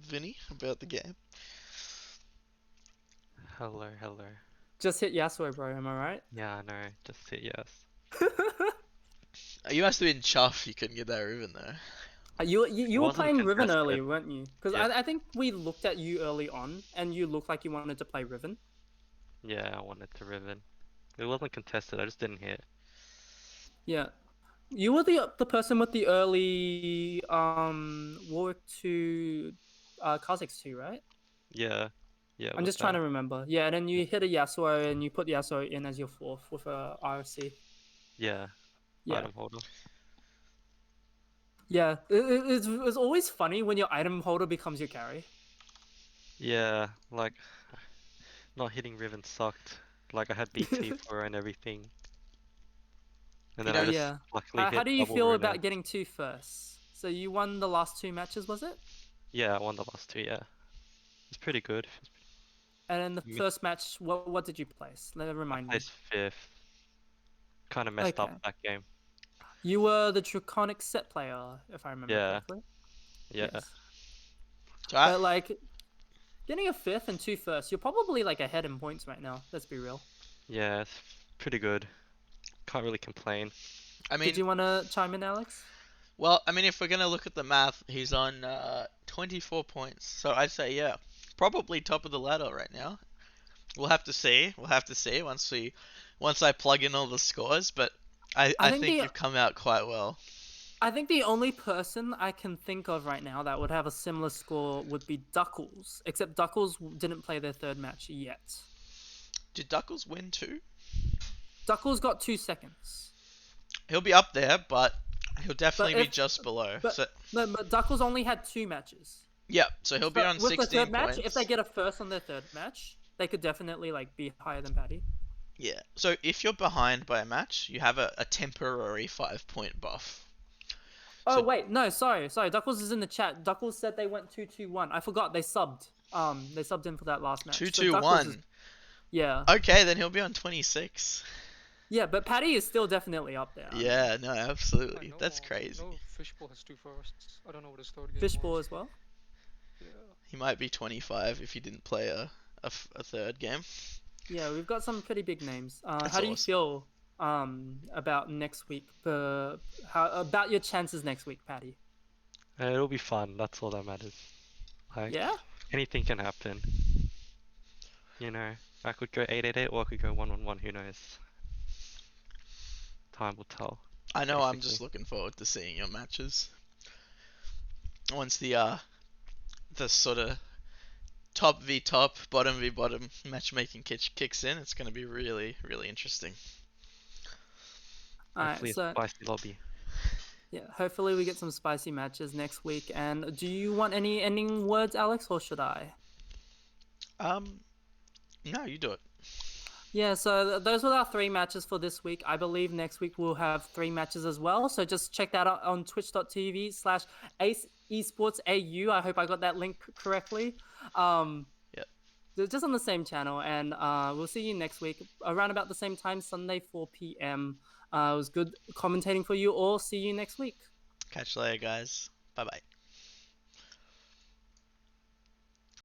Vinny about the game. Hello. Just hit Yasuo, bro. Am I right? Yeah, I know. Just hit yes. You must have been chuffed you couldn't get that Riven though. You were wasn't playing Riven contested. early, weren't you? Because Yeah. I think we looked at you early on, and you looked like you wanted to play Riven. Yeah, I wanted to Riven. It wasn't contested. I just didn't hit. Yeah, you were the person with the early Warwick to Kha'Zix 2, right? Yeah. Yeah. I'm just trying to remember. Yeah, and then you hit a Yasuo, and you put Yasuo in as your 4th with a RFC. Yeah. Yeah. Item holder. Yeah, it's always funny when your item holder becomes your carry. Yeah, like not hitting Riven sucked. Like I had BT for her and everything. And then You I know, just Yeah. luckily hit How do you double feel Runa. about getting 2 firsts? So you won the last 2 matches, was it? Yeah, I won the last 2, yeah. It's pretty good. And then the Mi- first match, what did you place? Let me remind me. Placed 5th. Kinda messed Okay. up that game. You were the Draconic set player, if I remember Yeah. correctly. Yeah. Yes. So I, But like, getting a 5th and 2 firsts, you're probably like ahead in points right now. Let's be real. Yeah, it's pretty good. Can't really complain. I mean, Did you want to chime in, Alex? well, I mean, if we're gonna look at the math, he's on 24 points. So I'd say, yeah, probably top of the ladder right now. We'll have to see. We'll have to see once I plug in all the scores. But I I think think the you've come out quite well. I think the only person I can think of right now that would have a similar score would be Duckles, except Duckles didn't play their third match yet. Did Duckles win too? Duckles got 2 seconds. He'll be up there, but he'll definitely be if- just below. But So no, but Duckles only had 2 matches. yeah, so he'll be But on with the 16 third match, points. if they get a first on their third match, they could definitely be higher than Paddy. Yeah. So if you're behind by a match, you have a temporary 5-point buff. Oh So- wait, no, sorry. Duckles is in the chat. Duckles said they went 2-2-1. I forgot they subbed. They subbed in for that last match. 2-2-1. Yeah. Okay, then he'll be on 26. Yeah, but Paddy is still definitely up there. Yeah, no, I absolutely. know, That's I crazy. know Fishbowl has 2 firsts. I don't know what his third game Fishbowl was. as well. Yeah. He might be 25 if he didn't play a third game. Yeah, we've got some pretty big names. That's How do you awesome. feel about next week? About your chances next week, Paddy? It'll be fun. That's all that matters. Like, Yeah. anything can happen. You know, I could go 8-8-8 or I could go 1-1-1. Who knows? Time will tell. I know. I'm just basically. looking forward to seeing your matches. Once the sort of top v top, bottom v bottom matchmaking kicks in, it's going to be really, really interesting. All Hopefully right. So a spicy lobby. yeah, hopefully we get some spicy matches next week. And do you want any ending words, Alex, or should I? No, you do it. Yeah, so those were our 3 matches for this week. I believe next week we'll have 3 matches as well. So just check that out on twitch.tv/Esports.au. I hope I got that link correctly. Yep. Just on the same channel. And we'll see you next week around about the same time, Sunday, 4 p.m. It was good commentating for you all. See you next week. Catch you later, guys. Bye bye.